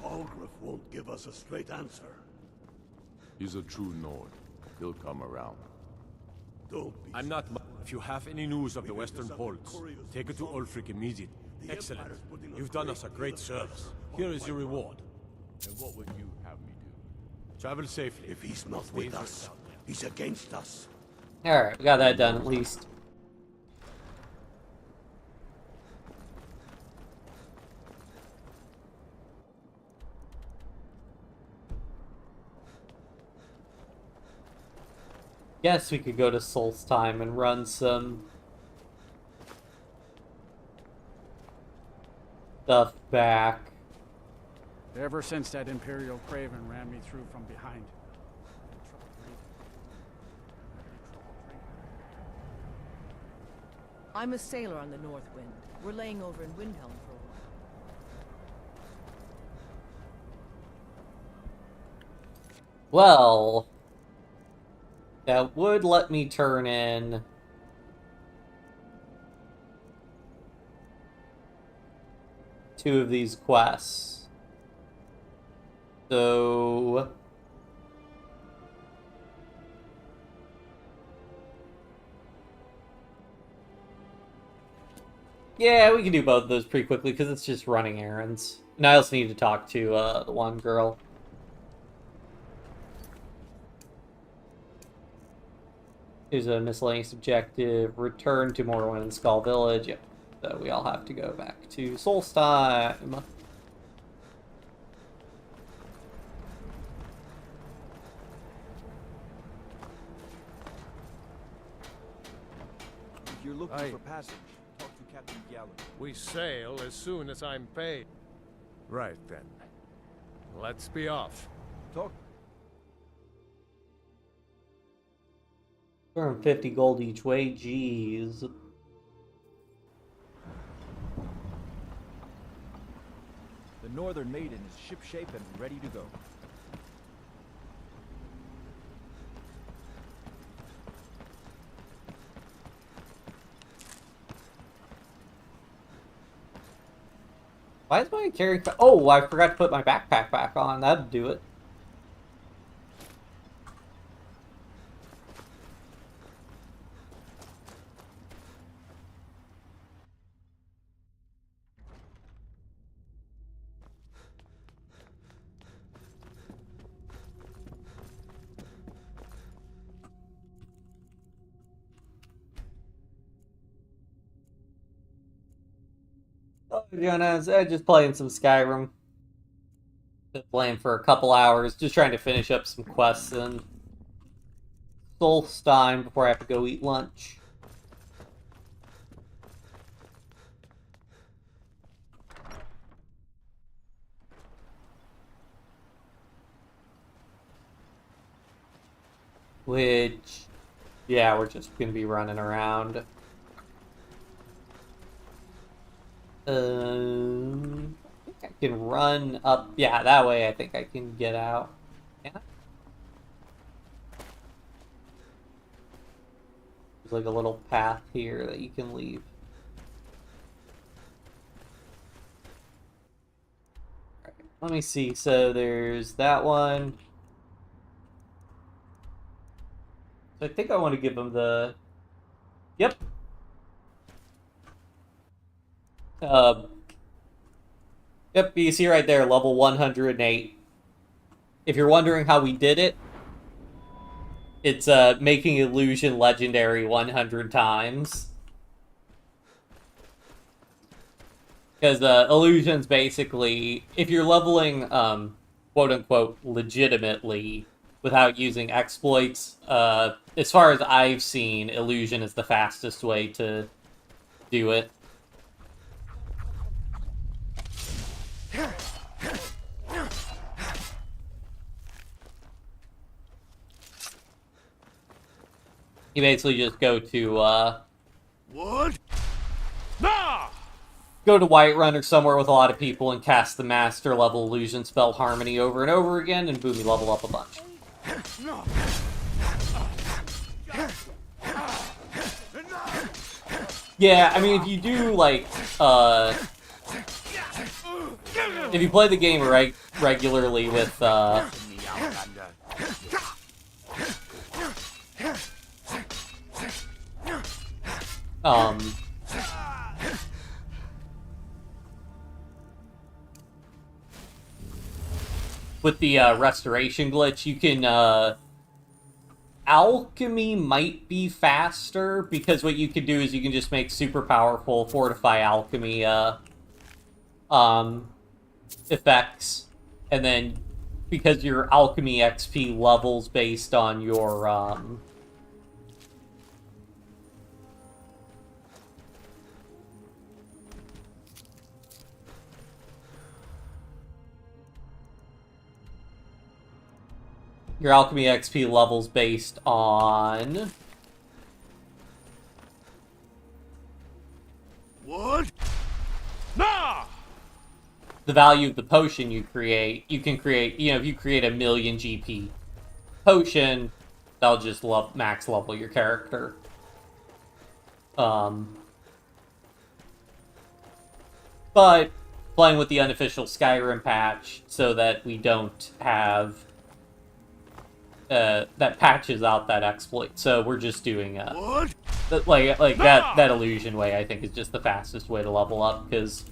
R: Algrif won't give us a straight answer.
B: He's a true Nord. He'll come around.
I: I'm not. If you have any news of the Western Ports, take it to Ulfric immediately. Excellent. You've done us a great service. Here is your reward.
B: And what would you have me do?
I: Travel safely.
R: If he's not with us, he's against us.
A: Alright, we got that done at least. Guess we could go to Solstheim and run some stuff back.
K: Ever since that Imperial Craven ran me through from behind.
G: I'm a sailor on the North Wind. We're laying over in Windhelm for a while.
A: Well, that would let me turn in two of these quests. So yeah, we can do both of those pretty quickly because it's just running errands. And I also need to talk to the one girl. There's a miscellaneous objective. Return to Morrowind and Skull Village. Yep. So we all have to go back to Solstheim.
D: If you're looking for passage, talk to Captain Gallo.
V: We sail as soon as I'm paid. Right then. Let's be off.
D: Talk.
A: 250 gold each way, jeez.
D: The Northern Maiden is shipshape and ready to go.
A: Why is my carrying... Oh, I forgot to put my backpack back on. That'd do it. Oh, Jonas, just playing some Skyrim. Been playing for a couple hours, just trying to finish up some quests in Solstheim before I have to go eat lunch. Which, yeah, we're just gonna be running around. I think I can run up. Yeah, that way I think I can get out. Yeah. There's like a little path here that you can leave. All right, let me see. So there's that one. So I think I want to give them the... Yep. Yep, you see right there, level 108. If you're wondering how we did it, it's making illusion legendary 100 times. Because illusions basically, if you're leveling quote-unquote legitimately without using exploits, as far as I've seen, illusion is the fastest way to do it. You basically just go to,
I: What? Nah!
A: Go to Whiterun or somewhere with a lot of people and cast the master level illusion spell Harmony over and over again, and boom, you level up a bunch. Yeah, I mean, if you do, like, if you play the game regularly with, with the restoration glitch, you can, alchemy might be faster, because what you can do is you can just make super powerful fortify alchemy, effects, and then, because your alchemy XP levels based on your, your alchemy XP levels based on...
I: What? Nah!
A: The value of the potion you create. You can create, you know, if you create a 1,000,000 GP potion, that'll just max level your character. But playing with the unofficial Skyrim patch so that we don't have... that patches out that exploit, so we're just doing that illusion way. I think is just the fastest way to level up, because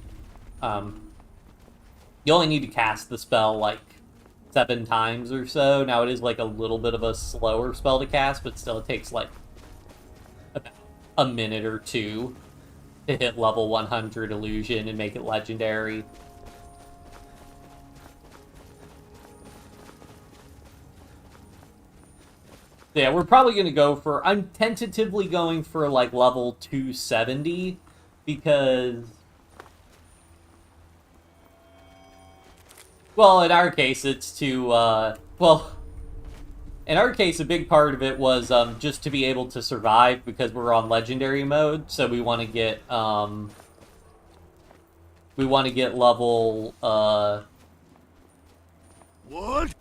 A: you only need to cast the spell like 7 times or so. Now it is like a little bit of a slower spell to cast, but still it takes like a minute or two to hit level 100 illusion and make it legendary. Yeah, we're probably going to go for... I'm tentatively going for, like, level 270, because... Well, in our case, it's to, well... In our case, a big part of it was, just to be able to survive, because we're on legendary mode, so we want to get, we want to get level,
R: What?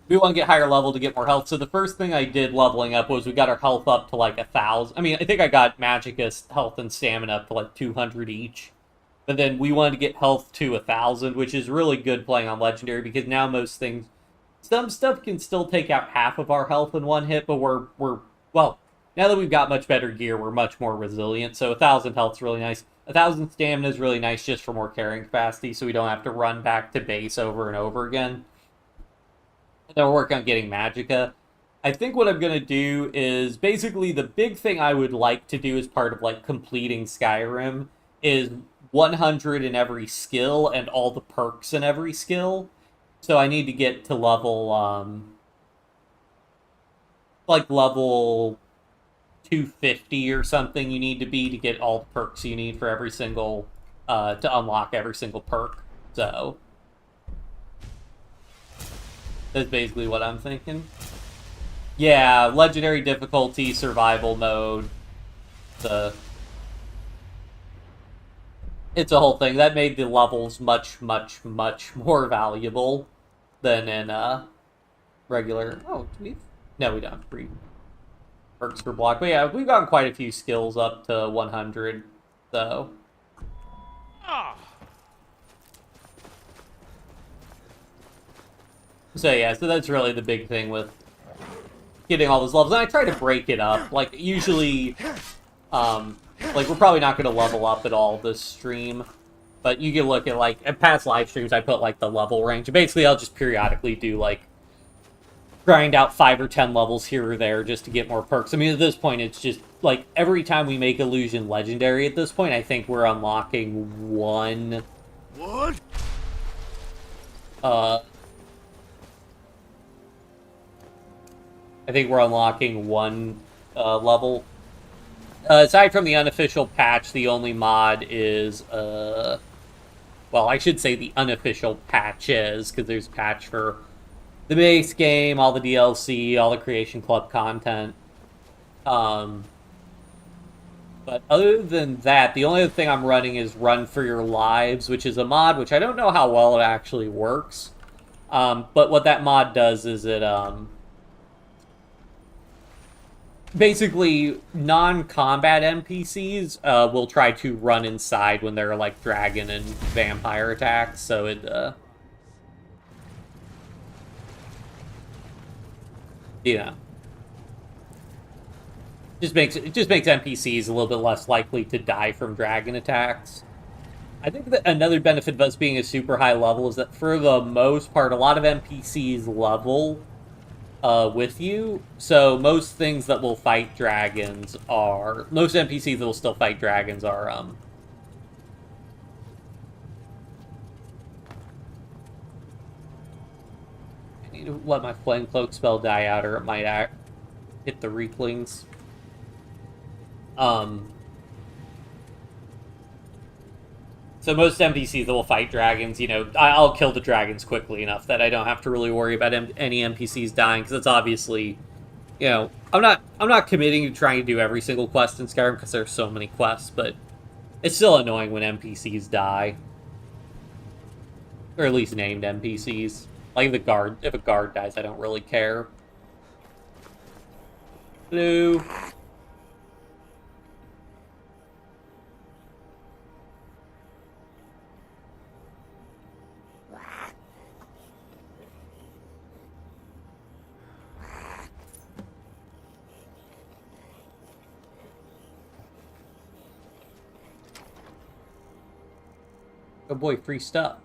A: We want to get higher level to get more health. So the first thing I did leveling up was we got our health up to like 1,000. I mean, I think I got Magicus health and stamina up to like 200 each. But then we wanted to get health to 1,000, which is really good playing on Legendary, because now most things... Some stuff can still take out half of our health in one hit, but we're well, now that we've got much better gear, we're much more resilient. So 1,000 health's really nice. 1,000 stamina is really nice just for more carrying capacity, so we don't have to run back to base over and over again. And then we're working on getting Magicka. I think what I'm going to do is, basically the big thing I would like to do as part of like completing Skyrim is 100 in every skill and all the perks in every skill. So I need to get to level, like level 250 or something you need to be to get all the perks you need for every single, to unlock every single perk. So that's basically what I'm thinking. Yeah, legendary difficulty, survival mode. It's a whole thing. That made the levels much, much, much more valuable than in regular... Oh, do we... No, we don't have free perks per block. But yeah, we've gotten quite a few skills up to 100, so... So yeah, so that's really the big thing with getting all those levels. And I try to break it up. Like, usually, like, we're probably not going to level up at all this stream. But you can look at, like, at past live streams, I put, like, the level range. Basically, I'll just periodically do, like, grind out 5 or 10 levels here or there just to get more perks. I mean, at this point, it's just, like, every time we make Illusion Legendary at this point, I think we're unlocking one...
R: What?
A: I think we're unlocking one level. Aside from the unofficial patch, the only mod is, well, I should say the unofficial patches, because there's a patch for the base game, all the DLC, all the Creation Club content. But other than that, the only other thing I'm running is Run for Your Lives, which is a mod, which I don't know how well it actually works. But what that mod does is it, basically, non-combat NPCs will try to run inside when there are, like, dragon and vampire attacks, so it, you know, it just makes NPCs a little bit less likely to die from dragon attacks. I think that another benefit of us being a super high level is that, for the most part, a lot of NPCs level with you, so most things that will fight dragons are... Most NPCs that will still fight dragons are, I need to let my Flame Cloak spell die out, or it might hit the Reeklings. So most NPCs that will fight dragons, you know, I'll kill the dragons quickly enough that I don't have to really worry about any NPCs dying, because it's obviously, you know, I'm not committing to trying to do every single quest in Skyrim, because there's so many quests, but it's still annoying when NPCs die. Or at least named NPCs. Like if a guard dies, I don't really care. Hello. Oh boy, free stuff.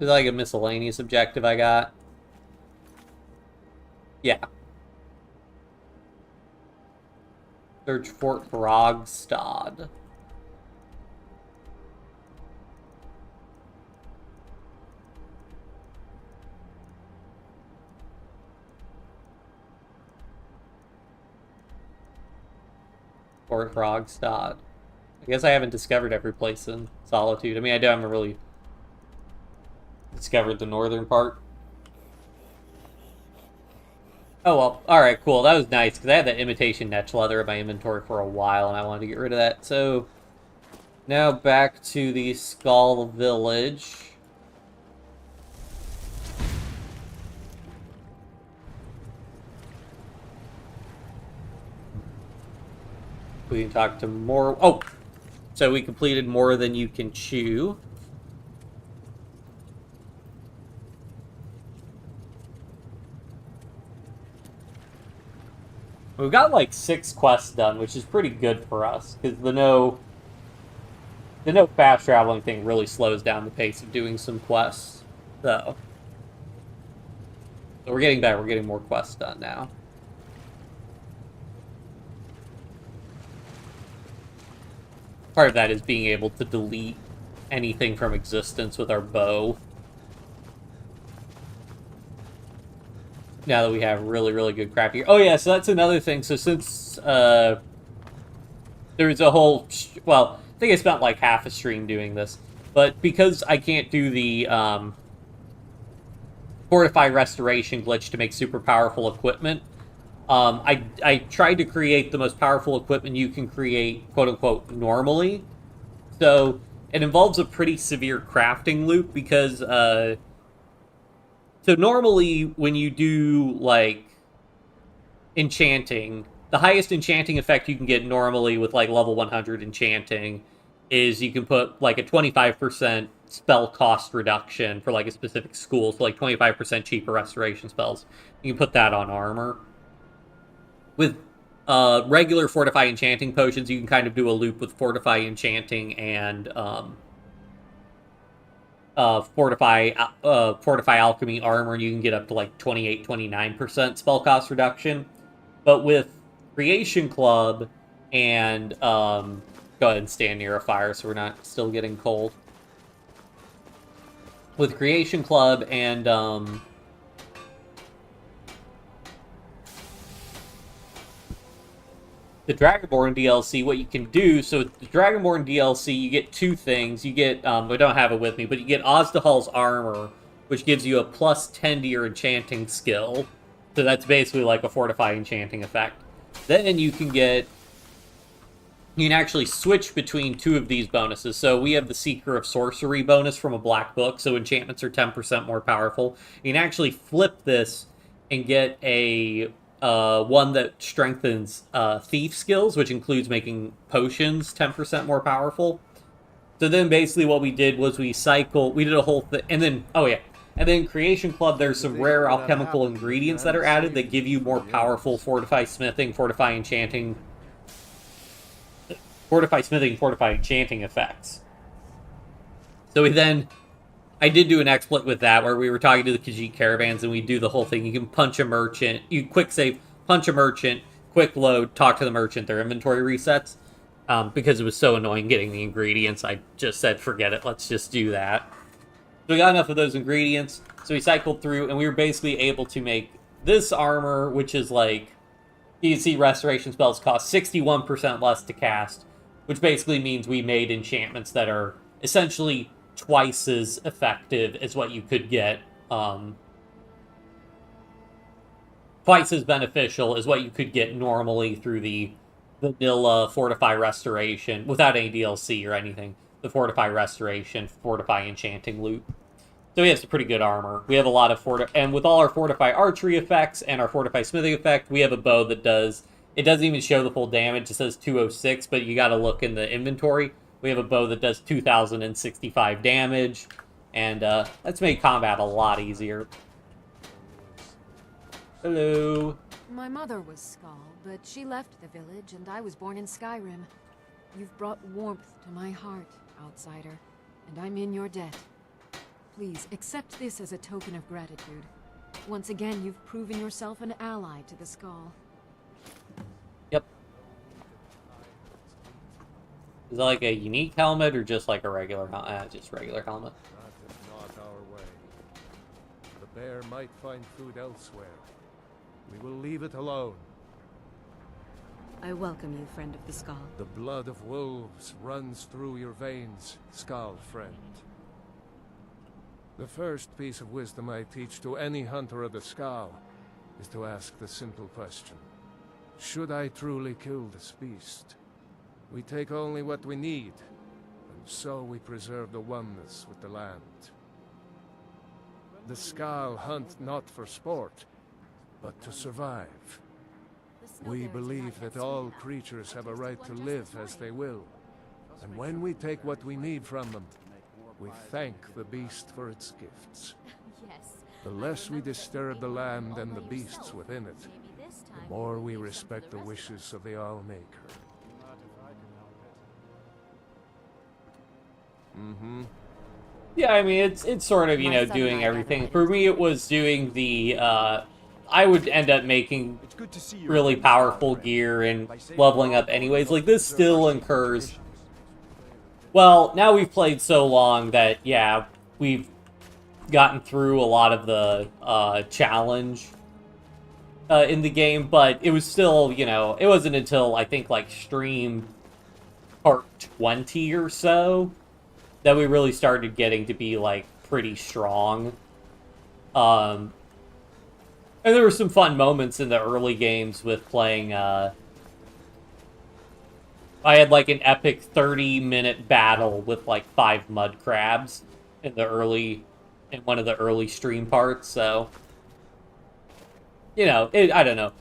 A: Is that like a miscellaneous objective I got? Yeah. Search Fort Grogstad. Fort Grogstad. I guess I haven't discovered every place in Solitude. I mean, I haven't really discovered the northern part. Oh, well. Alright, cool. That was nice, because I had that imitation netch leather in my inventory for a while, and I wanted to get rid of that. So, now back to the Skull Village. We can talk to more... Oh! So we completed More Than You Can Chew. We've got like 6 quests done, which is pretty good for us, because the no fast traveling thing really slows down the pace of doing some quests, though. So we're getting better, we're getting more quests done now. Part of that is being able to delete anything from existence with our bow. Now that we have really, really good craft gear. Oh yeah, so that's another thing. So since there was a whole... Well, I think I spent like half a stream doing this. But because I can't do the Fortify Restoration glitch to make super powerful equipment, I tried to create the most powerful equipment you can create, quote-unquote, normally. So it involves a pretty severe crafting loop because... So normally, when you do, like, enchanting, the highest enchanting effect you can get normally with, like, level 100 enchanting is you can put, like, a 25% spell cost reduction for, like, a specific school, so, like, 25% cheaper restoration spells. You can put that on armor. With regular Fortify enchanting potions, you can kind of do a loop with Fortify enchanting and... Fortify Alchemy armor, and you can get up to like 28-29% spell cost reduction. But with Creation Club and go ahead and stand near a fire so we're not still getting cold. With Creation Club and the Dragonborn DLC, what you can do, so the Dragonborn DLC, you get 2 things. You get, I don't have it with me, but you get Ozdahal's armor, which gives you a plus 10 to your enchanting skill. So that's basically like a Fortify enchanting effect. Then you can actually switch between 2 of these bonuses. So we have the Seeker of Sorcery bonus from a black book, so enchantments are 10% more powerful. You can actually flip this and get a... one that strengthens thief skills, which includes making potions 10% more powerful. So then basically what we did was we did a whole thing, and then, oh yeah, and then Creation Club, there's some rare alchemical ingredients that are added that give you more powerful Fortify Smithing, Fortify Enchanting effects. So I did do an exploit with that where we were talking to the Khajiit caravans and we do the whole thing. You can punch a merchant, you quick save, punch a merchant, quick load, talk to the merchant, their inventory resets. Because it was so annoying getting the ingredients, I just said, forget it, let's just do that. So we got enough of those ingredients, so we cycled through and we were basically able to make this armor, which is like, you can see restoration spells cost 61% less to cast, which basically means we made enchantments that are essentially twice as effective as what you could get, twice as beneficial as what you could get normally through the vanilla Fortify Restoration, without any DLC or anything, the Fortify Restoration, Fortify Enchanting loop. So we have some pretty good armor. We have a lot of and with all our Fortify Archery effects and our Fortify Smithing effect, we have a bow that it doesn't even show the full damage, it says 206, but you gotta look in the inventory. We have a bow that does 2,065 damage, and that's made combat a lot easier. Hello.
H: My mother was Skull, but she left the village, and I was born in Skyrim. You've brought warmth to my heart, outsider, and I'm in your debt. Please, accept this as a token of gratitude. Once again, you've proven yourself an ally to the Skull.
A: Yep. Is that like a unique helmet or just like a regular helmet? Just regular helmet.
V: That is not our way. The bear might find food elsewhere. We will leave it alone.
H: I welcome you, friend of the Skull.
V: The blood of wolves runs through your veins, Skull friend. The first piece of wisdom I teach to any hunter of the Skull is to ask the simple question. Should I truly kill this beast? We take only what we need, and so we preserve the oneness with the land. The Skull hunt not for sport, but to survive. We believe that all creatures have a right to live as they will, and when we take what we need from them, we thank the beast for its gifts. The less we disturb the land and the beasts within it, the more we respect the wishes of the All-Maker. Mm-hmm.
A: Yeah, I mean, it's sort of, you know, doing everything. For me, it was doing the, I would end up making really powerful gear and leveling up anyways. Like, this still incurs... Well, now we've played so long that, yeah, we've gotten through a lot of the challenge in the game, but it was still, you know, it wasn't until, I think, like, stream part 20 or so that we really started getting to be, like, pretty strong. And there were some fun moments in the early games with playing, I had, like, an epic 30-minute battle with, like, 5 mud crabs in one of the early stream parts, so... You know, I don't know.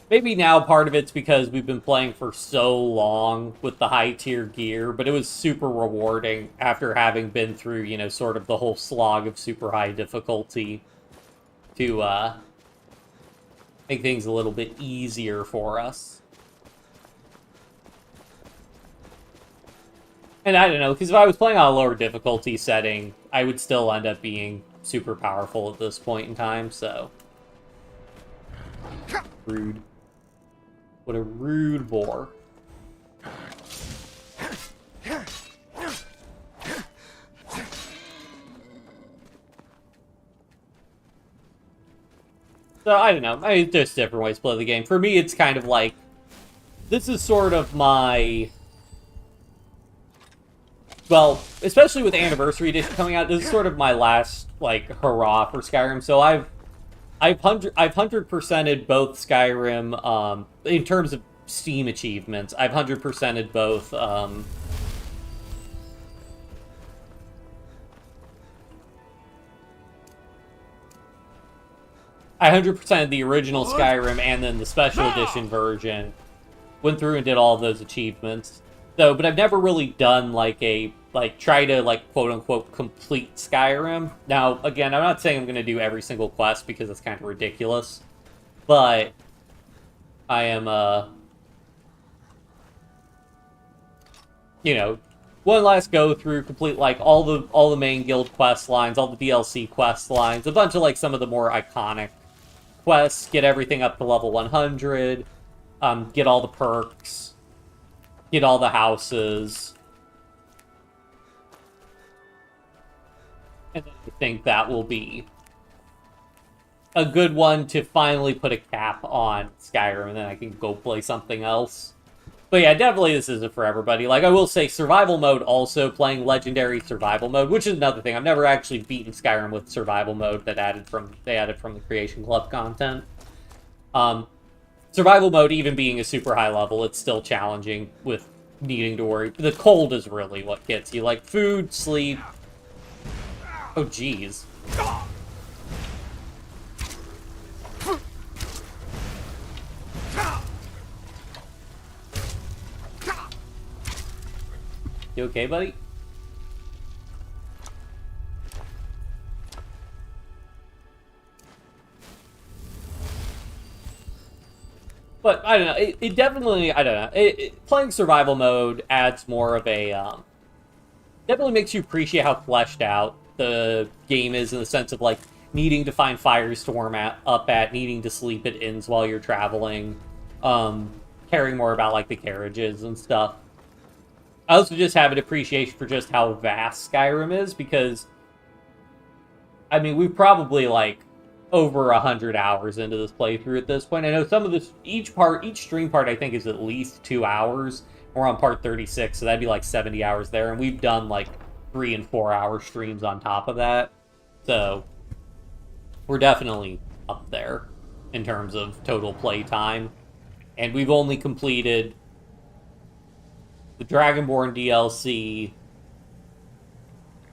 A: Maybe now part of it's because we've been playing for so long with the high-tier gear, but it was super rewarding after having been through, you know, sort of the whole slog of super high difficulty to, make things a little bit easier for us. And I don't know, because if I was playing on a lower difficulty setting, I would still end up being super powerful at this point in time, so... Rude. What a rude boar. So, I don't know. I mean, there's different ways to play the game. For me, it's kind of like... This is sort of my... Well, especially with Anniversary Edition coming out, this is sort of my last, like, hurrah for Skyrim. So I've 100%ed both Skyrim, in terms of Steam achievements. I've 100%ed both, I 100%ed the original Skyrim and then the Special Edition version. Went through and did all of those achievements. So, but I've never really done, like, try to, like, quote-unquote, complete Skyrim. Now, again, I'm not saying I'm going to do every single quest, because it's kind of ridiculous. But, I am, you know, one last go-through, complete, like, all the main guild quest lines, all the DLC quest lines, a bunch of, like, some of the more iconic quests, get everything up to level 100, get all the perks, get all the houses. And then I think that will be a good one to finally put a cap on Skyrim, and then I can go play something else. But yeah, definitely this isn't for everybody. Like, I will say, survival mode also, playing Legendary Survival Mode, which is another thing. I've never actually beaten Skyrim with survival mode that they added from the Creation Club content. Survival mode, even being a super high level, it's still challenging with needing to worry. The cold is really what gets you. Like, food, sleep. Oh, jeez. You okay, buddy? But, I don't know, it definitely, I don't know, playing survival mode adds more of a, definitely makes you appreciate how fleshed out the game is in the sense of, like, needing to find fires to warm up at, needing to sleep at inns while you're traveling, caring more about, like, the carriages and stuff. I also just have an appreciation for just how vast Skyrim is, because, I mean, we've probably, like, over 100 hours into this playthrough at this point. I know some of this, each stream part, I think, is at least 2 hours. We're on part 36, so that'd be like 70 hours there, and we've done, like, 3 and 4 hour streams on top of that. So, we're definitely up there in terms of total play time. And we've only completed the Dragonborn DLC,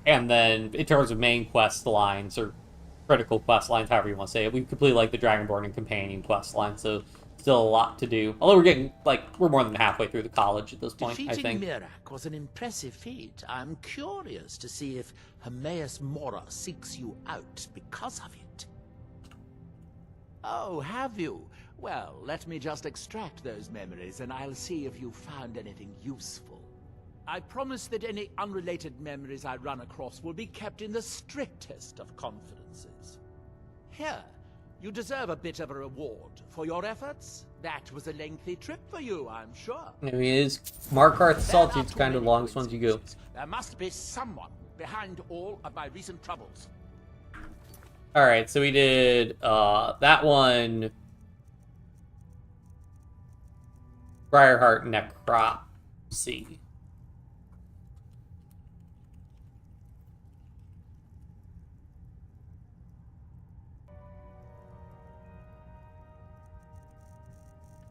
A: and then in terms of main quest lines, or critical quest lines, however you want to say it, we've completed, like, the Dragonborn and companion quest lines, so still a lot to do. Although we're getting, like, we're more than halfway through the college at this point, I think.
J: Defeating Mirak was an impressive feat. I'm curious to see if Hermaeus Mora seeks you out because of it. Oh, have you? Well, let me just extract those memories and I'll see if you found anything useful. I promise that any unrelated memories I run across will be kept in the strictest of confidences. Here, you deserve a bit of a reward for your efforts. That was a lengthy trip for you, I'm sure.
A: I mean, it is Markarth Solitude's kind of the longest ones you go.
J: There must be someone behind all of my recent troubles.
A: Alright, so we did that one. Briarheart Necropsy.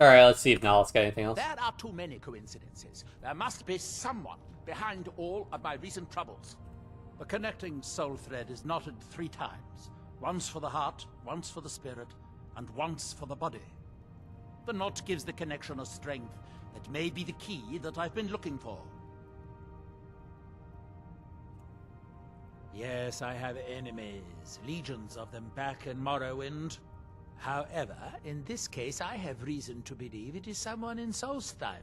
A: Alright, let's see if Nal's got anything else.
J: There are too many coincidences. There must be someone behind all of my recent troubles.
R: The connecting soul thread is knotted 3 times. Once for the heart, once for the spirit, and once for the body. The knot gives the connection a strength that may be the key that I've been looking for. Yes, I have enemies, legions of them back in Morrowind. However, in this case, I have reason to believe it is someone in Solstheim.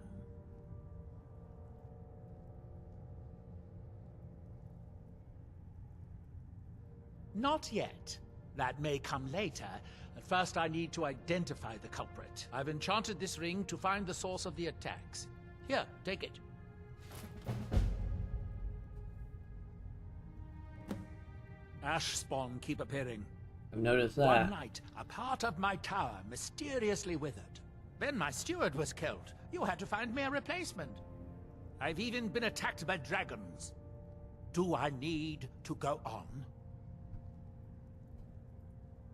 R: Not yet. That may come later. At first, I need to identify the culprit. I've enchanted this ring to find the source of the attacks. Here, take it. Ash spawn keep appearing.
A: I've noticed that.
J: One night, a part of my tower mysteriously withered. Then my steward was killed. You had to find me a replacement. I've even been attacked by dragons. Do I need to go on?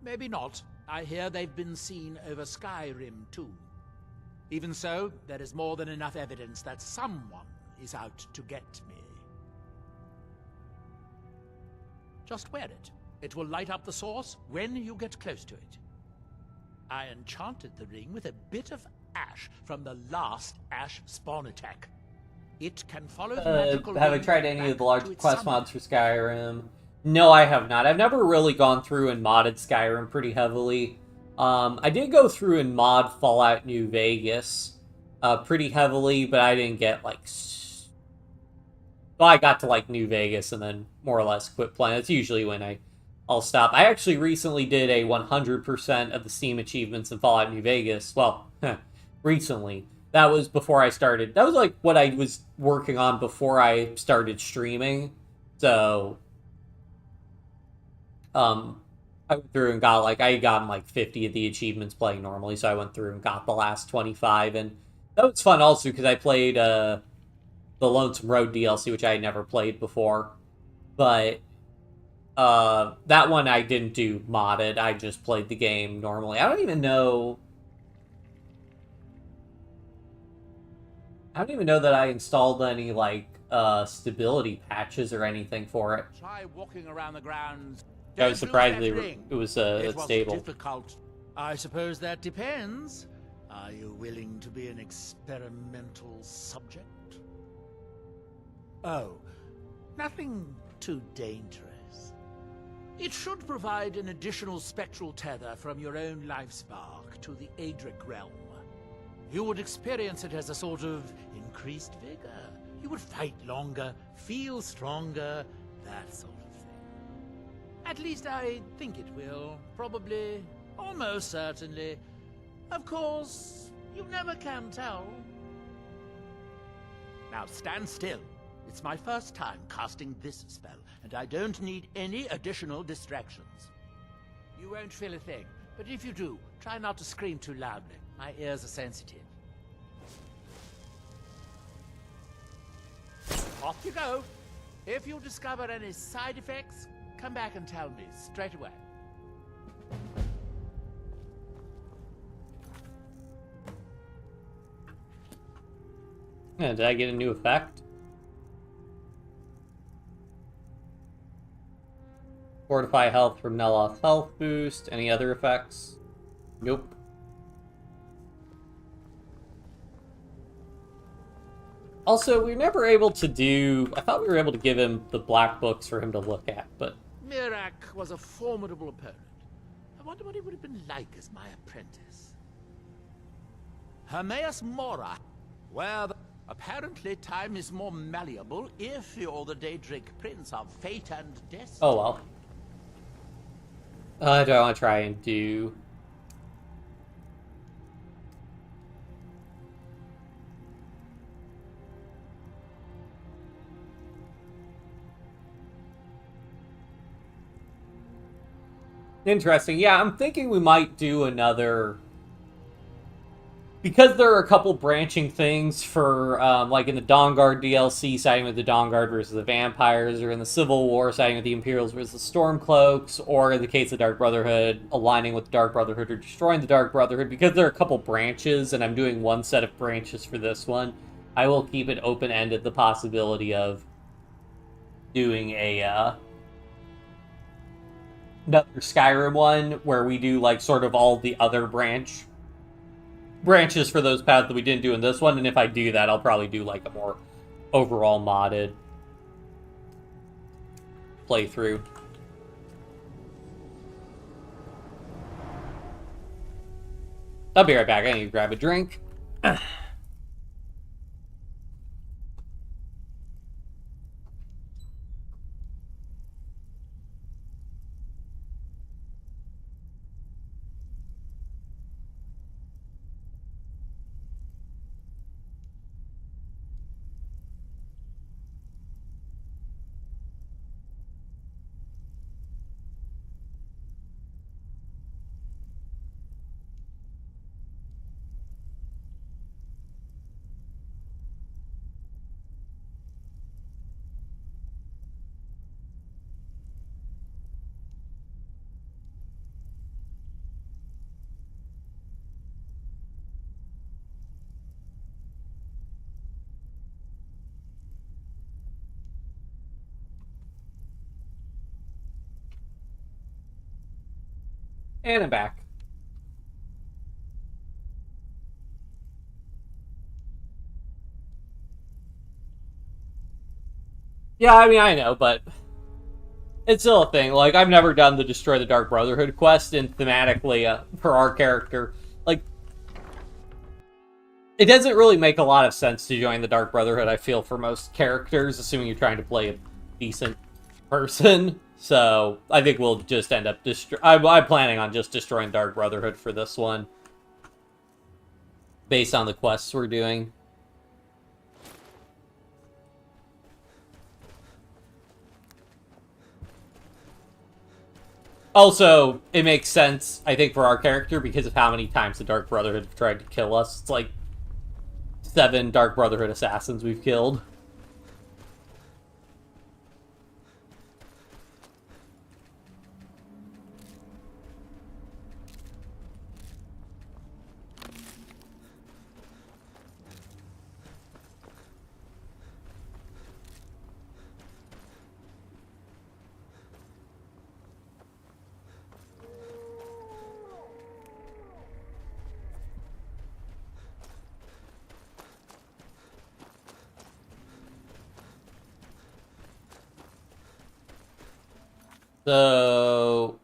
J: Maybe not. I hear they've been seen over Skyrim too. Even so, there is more than enough evidence that someone is out to get me. Just wear it. It will light up the source when you get close to it. I enchanted the ring with a bit of ash from the last ash spawn attack. It can follow the magical
A: have I tried any of the large quest mods for Skyrim? No, I have not. I've never really gone through and modded Skyrim pretty heavily. I did go through and mod Fallout New Vegas pretty heavily, but I didn't get, like... Well, I got to, like, New Vegas and then more or less quit playing. That's usually when I'll stop. I actually recently did a 100% of the Steam achievements in Fallout New Vegas. Well, recently. That was before I started. That was, like, what I was working on before I started streaming. So... I went through and got, like, I had gotten, like, 50 of the achievements playing normally, so I went through and got the last 25, and that was fun also, because I played, the Lonesome Road DLC, which I had never played before, but, that one I didn't do modded, I just played the game normally. I don't even know that I installed any, like, stability patches or anything for it.
J: Try walking around the grounds.
A: I was surprised it was stable.
J: Difficult. I suppose that depends. Are you willing to be an experimental subject? Oh, nothing too dangerous. It should provide an additional spectral tether from your own life spark to the Adric realm. You would experience it as a sort of increased vigor. You would fight longer, feel stronger, that sort of thing.
R: At least I think it will. Probably. Almost certainly. Of course, you never can tell. Now stand still. It's my first time casting this spell, and I don't need any additional distractions. You won't feel a thing, but if you do, try not to scream too loudly. My ears are sensitive. Off you go. If you discover any side effects, come back and tell me straight away.
A: Yeah, did I get a new effect? Fortify health from Neloth health boost. Any other effects? Nope. Also, we were never able to do... I thought we were able to give him the black books for him to look at, but...
R: Mirak was a formidable opponent. I wonder what he would have been like as my apprentice. Hermaeus Mora. Well, apparently time is more malleable if you're the Daedric Prince of Fate and Destiny.
A: Oh well. Do I want to try and do... Interesting. Yeah, I'm thinking we might do another... Because there are a couple branching things for, like in the Dawnguard DLC, siding with the Dawnguard versus the Vampires, or in the Civil War, siding with the Imperials versus the Stormcloaks, or in the case of Dark Brotherhood, aligning with the Dark Brotherhood or destroying the Dark Brotherhood. Because there are a couple branches, and I'm doing one set of branches for this one, I will keep it open-ended, the possibility of doing a, another Skyrim one, where we do, like, sort of all the other branches for those paths that we didn't do in this one, and if I do that, I'll probably do, like, a more overall modded playthrough. I'll be right back. I need to grab a drink. And I'm back. Yeah, I mean, I know, but it's still a thing. Like, I've never done the Destroy the Dark Brotherhood quest, and thematically, for our character, like, it doesn't really make a lot of sense to join the Dark Brotherhood, I feel, for most characters, assuming you're trying to play a decent person. So, I think we'll just end up I'm planning on just destroying Dark Brotherhood for this one. Based on the quests we're doing. Also, it makes sense, I think, for our character because of how many times the Dark Brotherhood have tried to kill us. It's like 7 Dark Brotherhood assassins we've killed. So...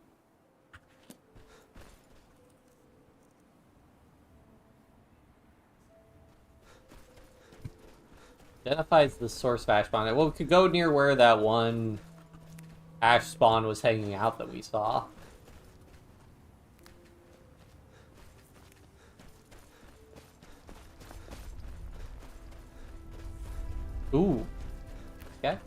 A: identifies the source Vashbond. Well, we could go near where that one Ash spawn was hanging out that we saw. Ooh. Okay.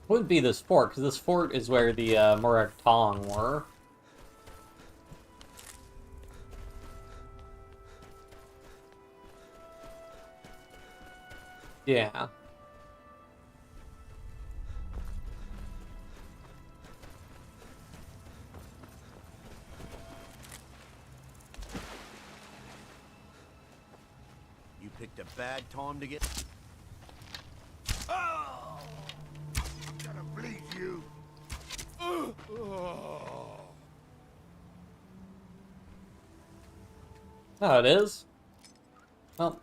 A: Wouldn't be this fort, because this fort is where the Murak Tong were. Yeah.
I: You picked a bad time to get... Bleed you.
A: Oh, it is? Well.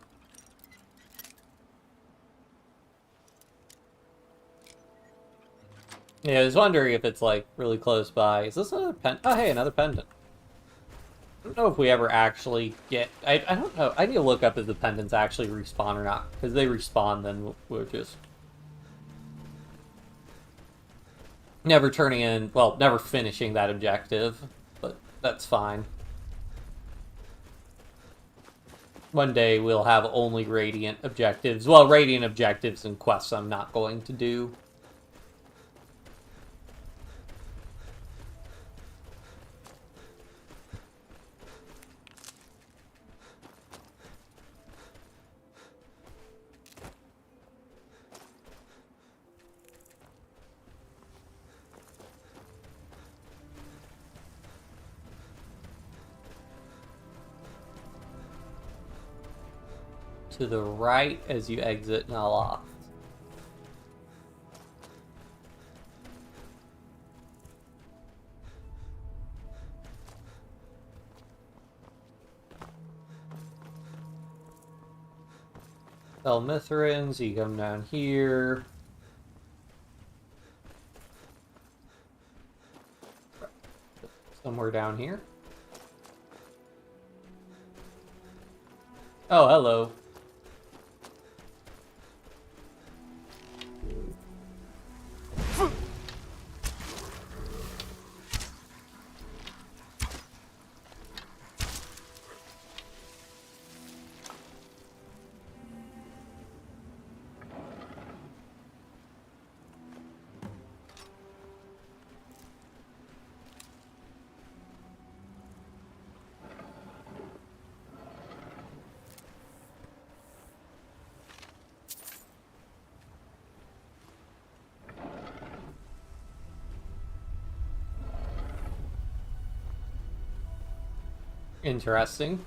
A: Yeah, I was wondering if it's, like, really close by. Is this another pendant? Oh, hey, another pendant. I don't know if we ever actually get... I don't know. I need to look up if the pendants actually respawn or not. Because if they respawn, then we'll just... Never turning in... Well, never finishing that objective. But that's fine. One day we'll have only Radiant objectives. Well, Radiant objectives and quests I'm not going to do. To the right as you exit Naloth. Elmithrins, you come down here. Somewhere down here. Oh, hello. Interesting.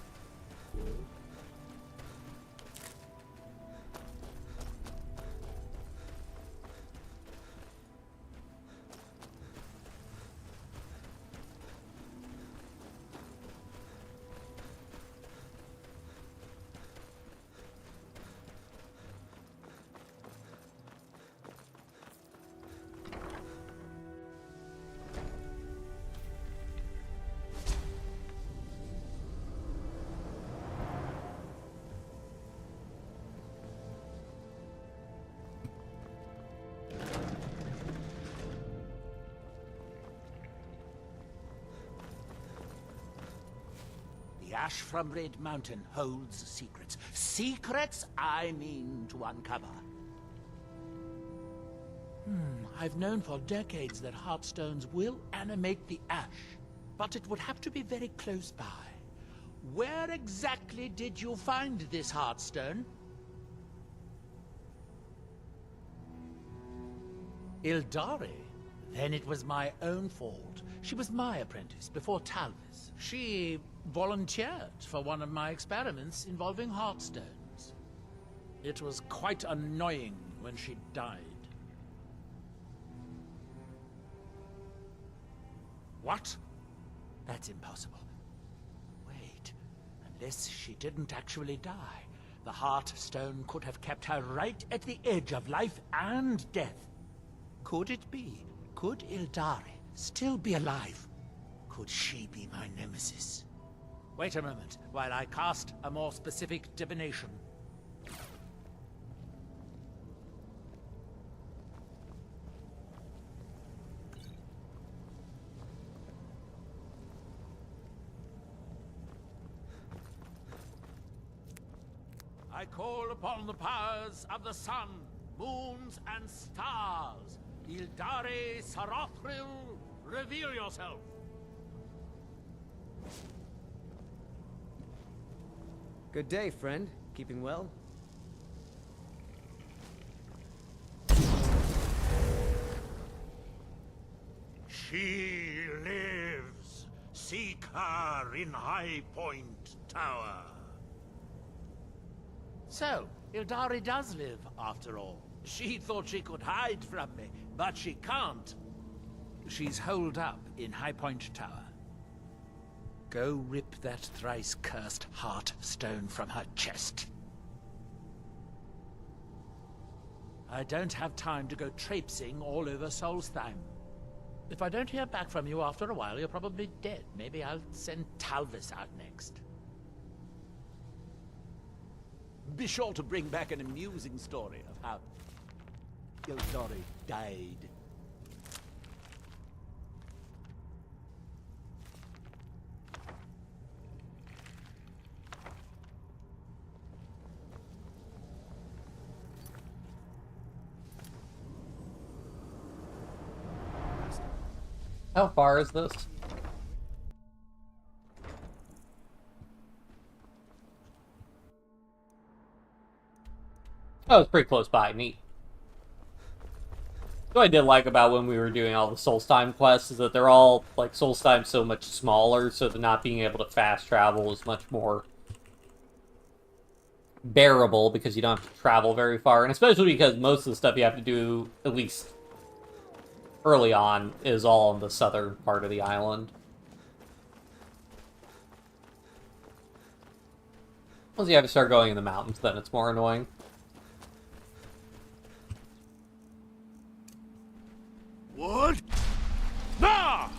R: The ash from Red Mountain holds secrets. Secrets I mean to uncover. I've known for decades that heartstones will animate the ash, but it would have to be very close by. Where exactly did you find this heartstone? Ildari? Then it was my own fault. She was my apprentice before Talvis. She volunteered for one of my experiments involving heartstones.
J: It was quite annoying when she died. What? That's impossible. Wait, unless she didn't actually die, the Heart Stone could have kept her right at the edge of life and death. Could it be? Could Ildari still be alive? Could she be my nemesis? Wait a moment, while I cast a more specific divination. I call upon the powers of the sun, moons, and stars. Ildari Sarothril, reveal yourself.
N: Good day, friend. Keeping well?
I: She lives. Seek her in High Point Tower.
J: So, Ildari does live, after all. She thought she could hide from me, but she can't. She's holed up in High Point Tower. Go rip that thrice-cursed heart stone from her chest. I don't have time to go traipsing all over Solstheim. If I don't hear back from you after a while, you're probably dead. Maybe I'll send Talvis out next. Be sure to bring back an amusing story of how Ildari died.
A: How far is this? Oh, it's pretty close by. Neat. What I did like about when we were doing all the Solstheim quests is that they're all, like, Solstheim so much smaller, so that not being able to fast travel is much more bearable because you don't have to travel very far. And especially because most of the stuff you have to do, at least early on, is all on the southern part of the island. Once you have to start going in the mountains, then it's more annoying.
I: What? Nah!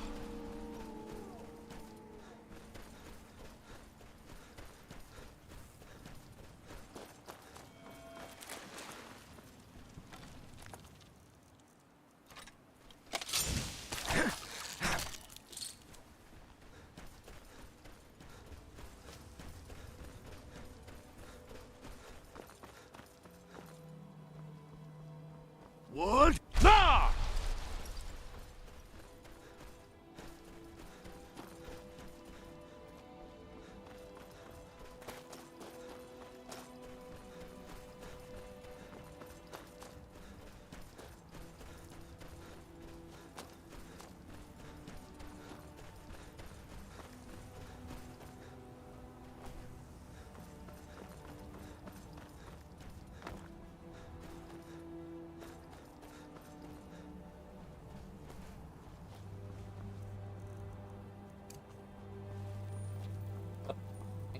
I: What? Nah!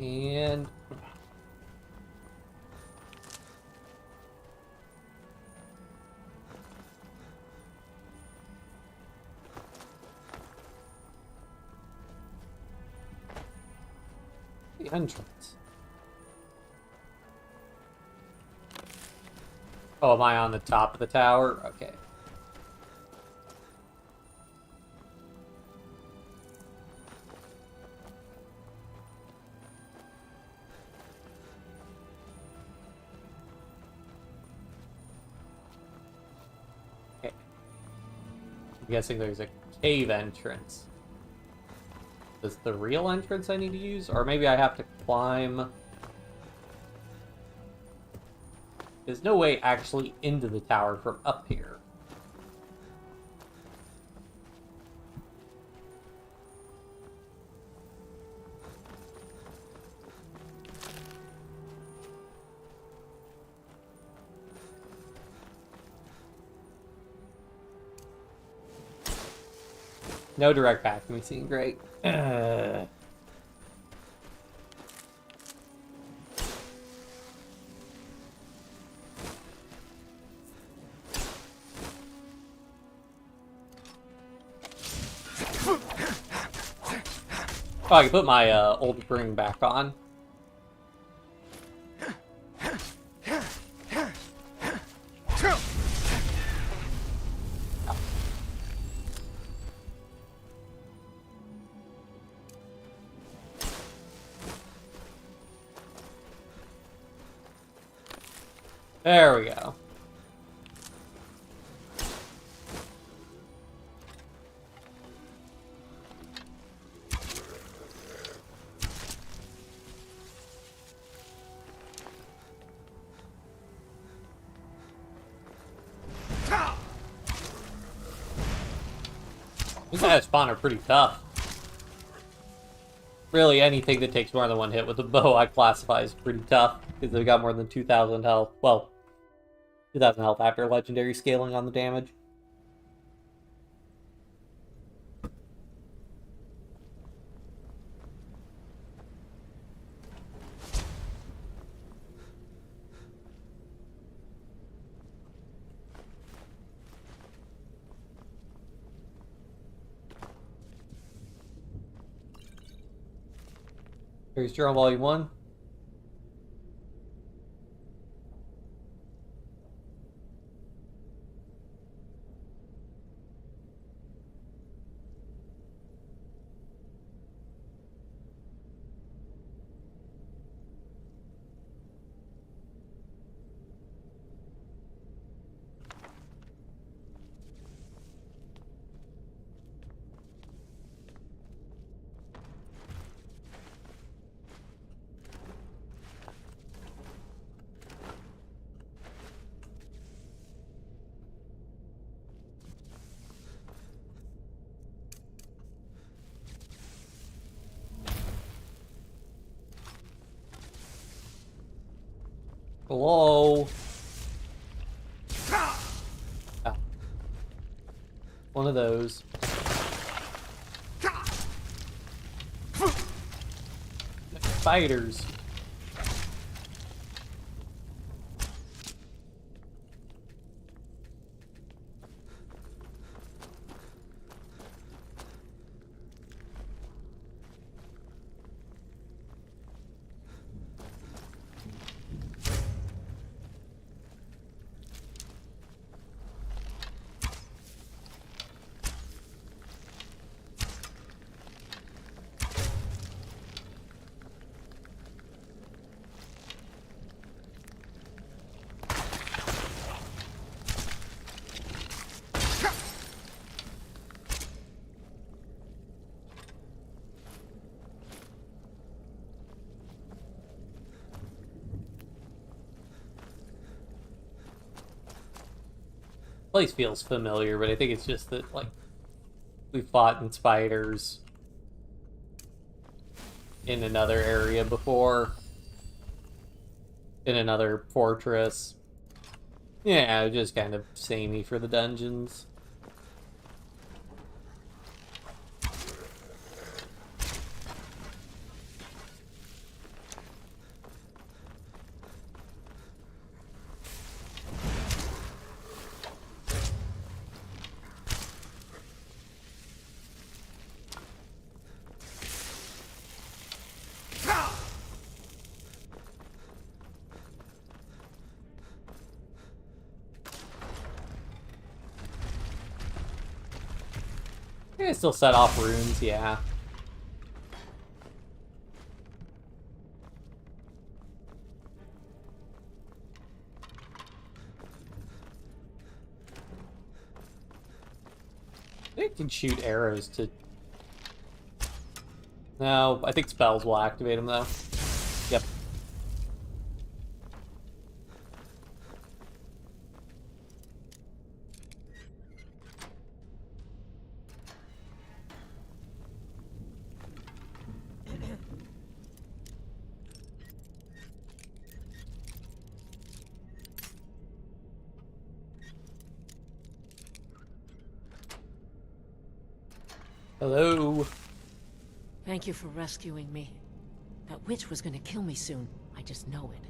A: And the entrance. Oh, am I on the top of the tower? Okay. I'm guessing there's a cave entrance. Is the real entrance I need to use? Or maybe I have to climb... There's no way actually into the tower from up here. No direct path can be seen. Great. Oh, I can put my old ring back on. There we go. These guys spawn are pretty tough. Really, anything that takes more than one hit with a bow I classify as pretty tough, because they've got more than 2,000 health. Well, 2,000 health after legendary scaling on the damage. Here's Journal Volume 1. Hello? Ah. One of those. Spiders. Place feels familiar, but I think it's just that, like, we fought in spiders in another area before. In another fortress. Yeah, just kind of samey for the dungeons. I still set off runes, yeah. They can shoot arrows to... No, I think spells will activate them, though. Yep. Hello.
Q: Thank you for rescuing me. That witch was gonna kill me soon. I just know it.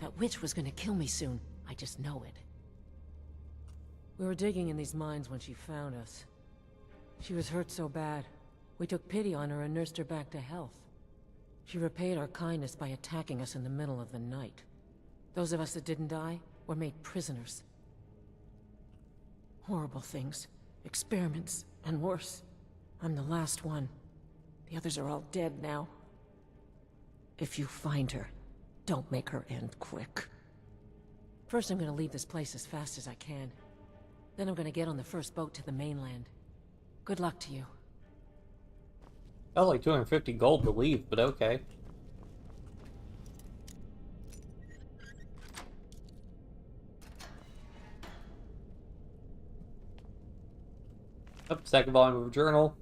Q: That witch was gonna kill me soon. I just know it. We were digging in these mines when she found us. She was hurt so bad, we took pity on her and nursed her back to health. She repaid our kindness by attacking us in the middle of the night. Those of us that didn't die were made prisoners. Horrible things. Experiments, and worse. I'm the last one. The others are all dead now. If you find her, don't make her end quick. First, I'm gonna leave this place as fast as I can. Then I'm gonna get on the first boat to the mainland. Good luck to you.
A: That was like 250 gold to leave, but okay. Up, second volume of a journal.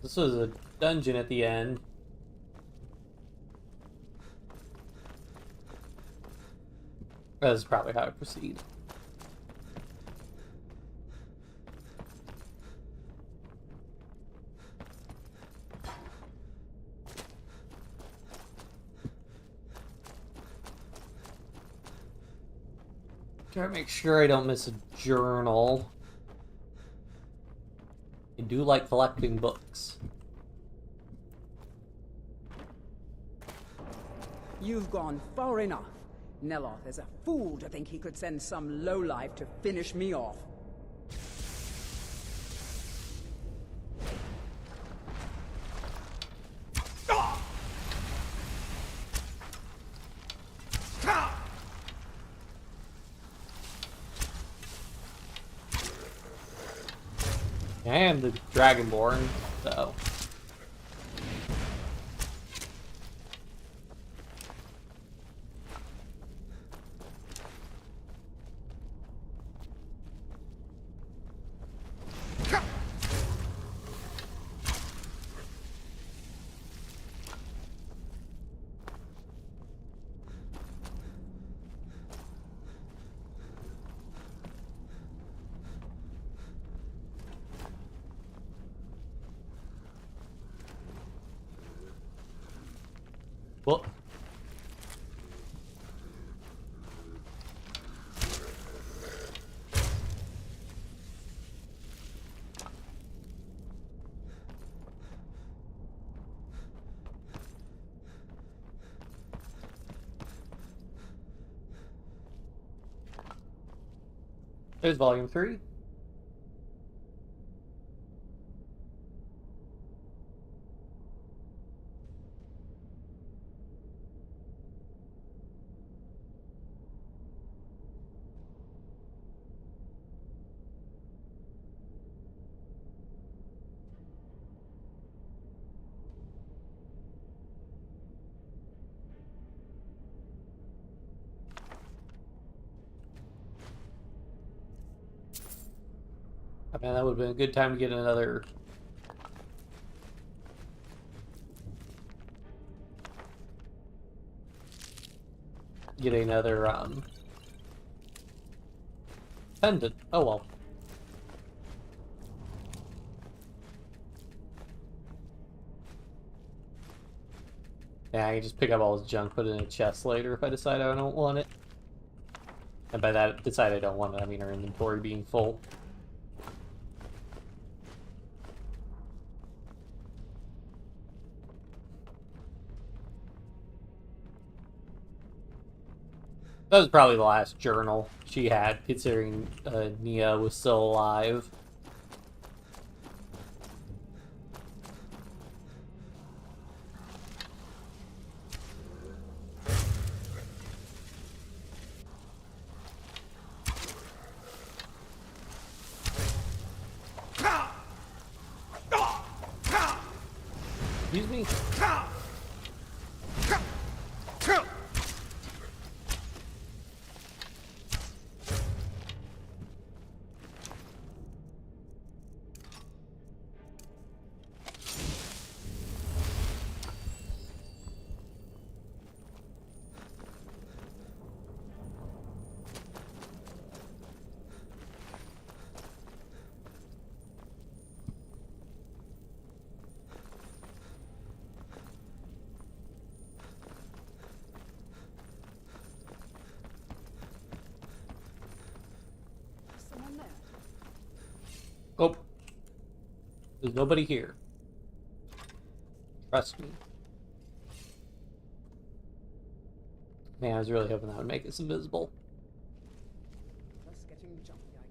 A: This was a dungeon at the end. That's probably how I proceed. Try to make sure I don't miss a journal. I do like collecting books.
C: You've gone far enough. Neloth is a fool to think he could send some lowlife to finish me off.
A: I am the Dragonborn, so. Well, there's volume 3. Oh, man, that would have been a good time to get another. Get another, pendant. Oh well. Yeah, I can just pick up all this junk, put it in a chest later if I decide I don't want it. And by that, decide I don't want it, I mean our inventory being full. That was probably the last journal she had, considering Nia was still alive. Excuse me? Oh. There's nobody here. Trust me. Man, I was really hoping that would make us invisible.
C: Just getting jumpy, I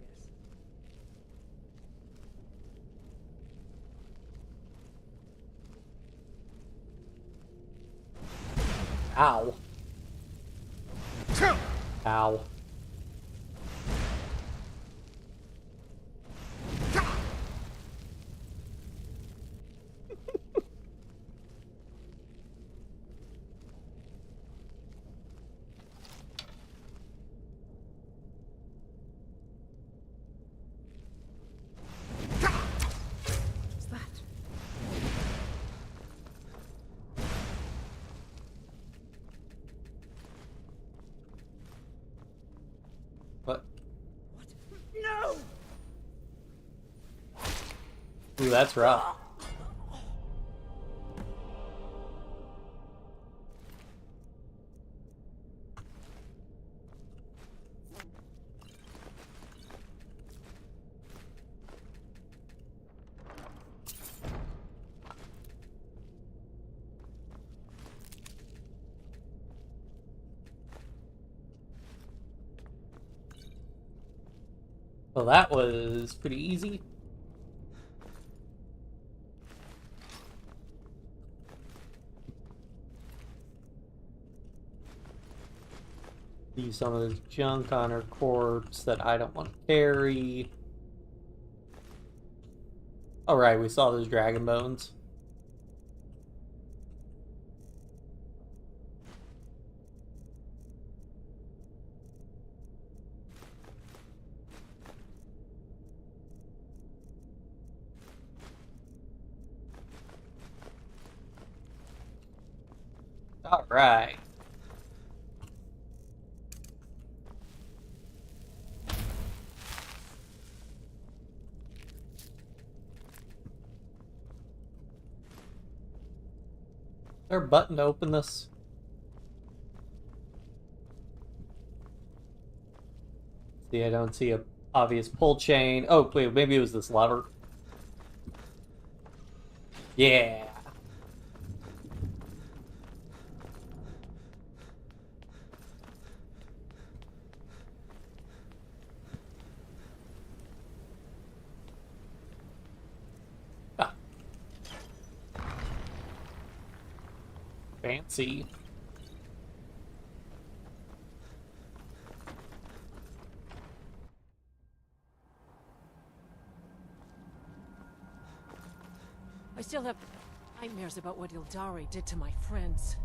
C: guess.
A: Ow. Ow.
C: What's that?
A: What?
C: No!
A: Ooh, that's rough. Well, that was pretty easy. Leave some of this junk on her corpse that I don't want to carry. Alright, we saw those dragon bones. Alright. Is there a button to open this? See, I don't see a obvious pull chain. Oh, wait, maybe it was this lever. Yeah. Fancy.
Q: I still have nightmares about what Ildari did to my friends.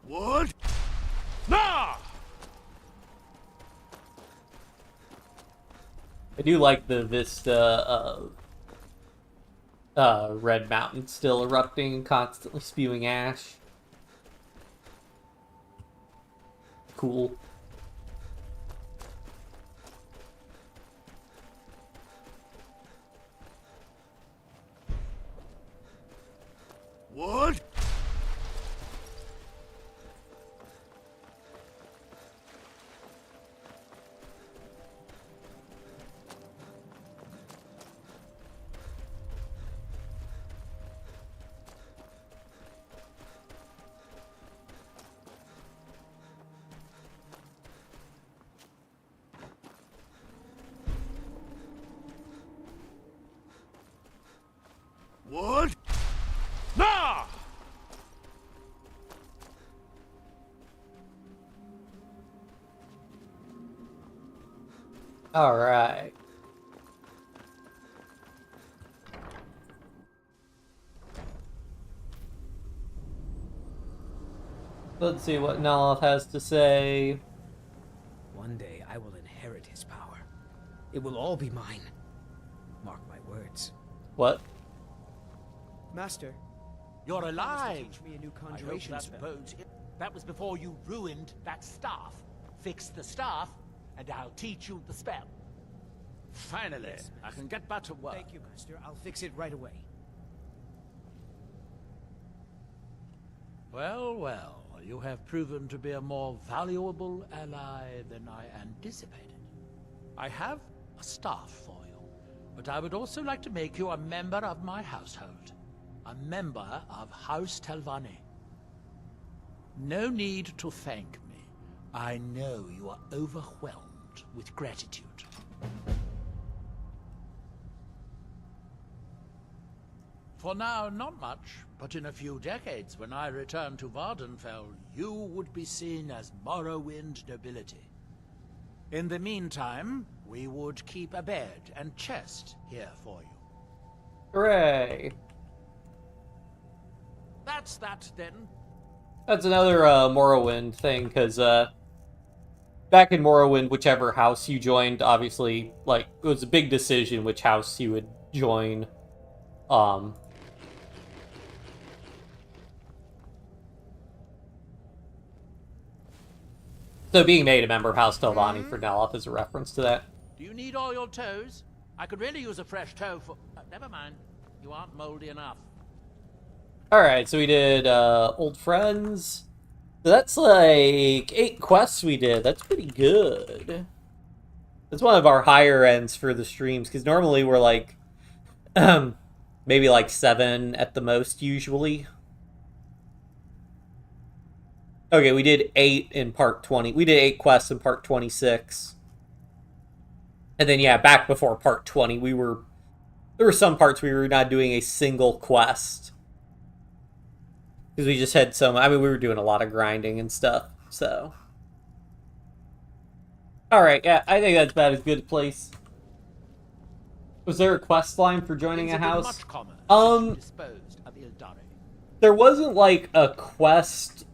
I: What? Nah!
A: I do like the vista of Red Mountain still erupting and constantly spewing ash. Cool.
I: would. Nah!
A: All right. Let's see what Naloth has to say.
N: One day I will inherit his power. It will all be mine. Mark my words.
A: What?
N: Master.
R: You're alive!
N: Teach me a new
R: I hope
N: conjuration
R: that
N: spell.
R: bodes it. That was before you ruined that staff. Fix the staff, and I'll teach you the spell. Finally, I can get back to work.
N: Thank you, Master. I'll fix it right away.
R: Well, well, you have proven to be a more valuable ally than I anticipated. I have a staff for you, but I would also like to make you a member of my household. A member of House Telvanni. No need to thank me. I know you are overwhelmed with gratitude. For now, not much, but in a few decades, when I return to Vardenfell, you would be seen as Morrowind nobility. In the meantime, we would keep a bed and chest here for you.
A: Hooray!
R: That's that, then.
A: That's another Morrowind thing, because back in Morrowind, whichever house you joined, obviously, like, it was a big decision which house you would join. So being made a member of House Telvanni for Naloth is a reference to that.
R: Do you need all your toes? I could really use a fresh toe for... never mind. You aren't moldy enough.
A: Alright, so we did Old Friends. So that's like 8 quests we did. That's pretty good. That's one of our higher ends for the streams, because normally we're like maybe like 7 at the most usually. Okay, we did 8 in part 20. We did 8 quests in part 26. And then yeah, back before part 20, there were some parts we were not doing a single quest. Because we just had we were doing a lot of grinding and stuff, so. Alright, yeah, I think that's about as good a place. Was there a quest line for joining a house? There wasn't like a quest.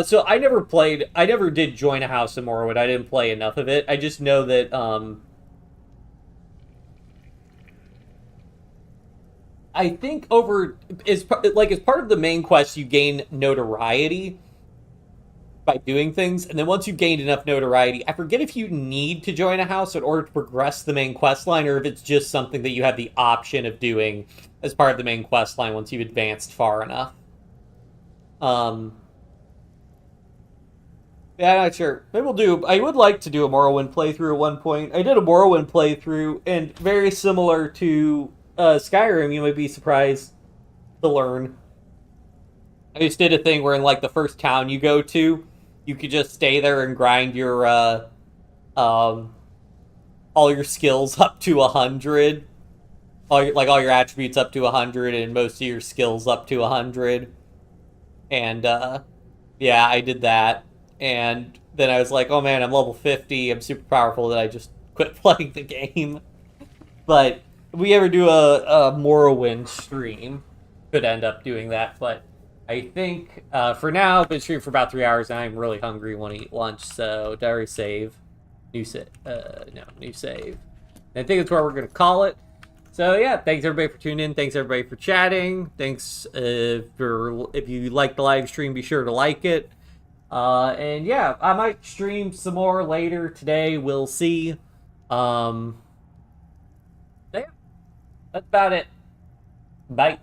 A: So I never did join a house in Morrowind. I didn't play enough of it. I just know that, I think as part of the main quest, you gain notoriety by doing things, and then once you've gained enough notoriety, I forget if you need to join a house in order to progress the main quest line, or if it's just something that you have the option of doing as part of the main quest line once you've advanced far enough. Yeah, I'm not sure. Maybe I would like to do a Morrowind playthrough at one point. I did a Morrowind playthrough, and very similar to Skyrim, you might be surprised to learn. I just did a thing where in like the first town you go to, you could just stay there and grind your all your skills up to 100, all your attributes up to 100, and most of your skills up to 100. And yeah, I did that, and then I was like, oh man, I'm level 50, I'm super powerful, that I just quit playing the game. But if we ever do a Morrowind stream, could end up doing that. But I think for now, I've been streaming for about 3 hours, and I'm really hungry, want to eat lunch. So diary save, new save. And I think that's where we're gonna call it. So yeah, thanks everybody for tuning in. Thanks everybody for chatting. Thanks if you like the live stream, be sure to like it. And yeah, I might stream some more later today. We'll see. Yeah. That's about it. Bye.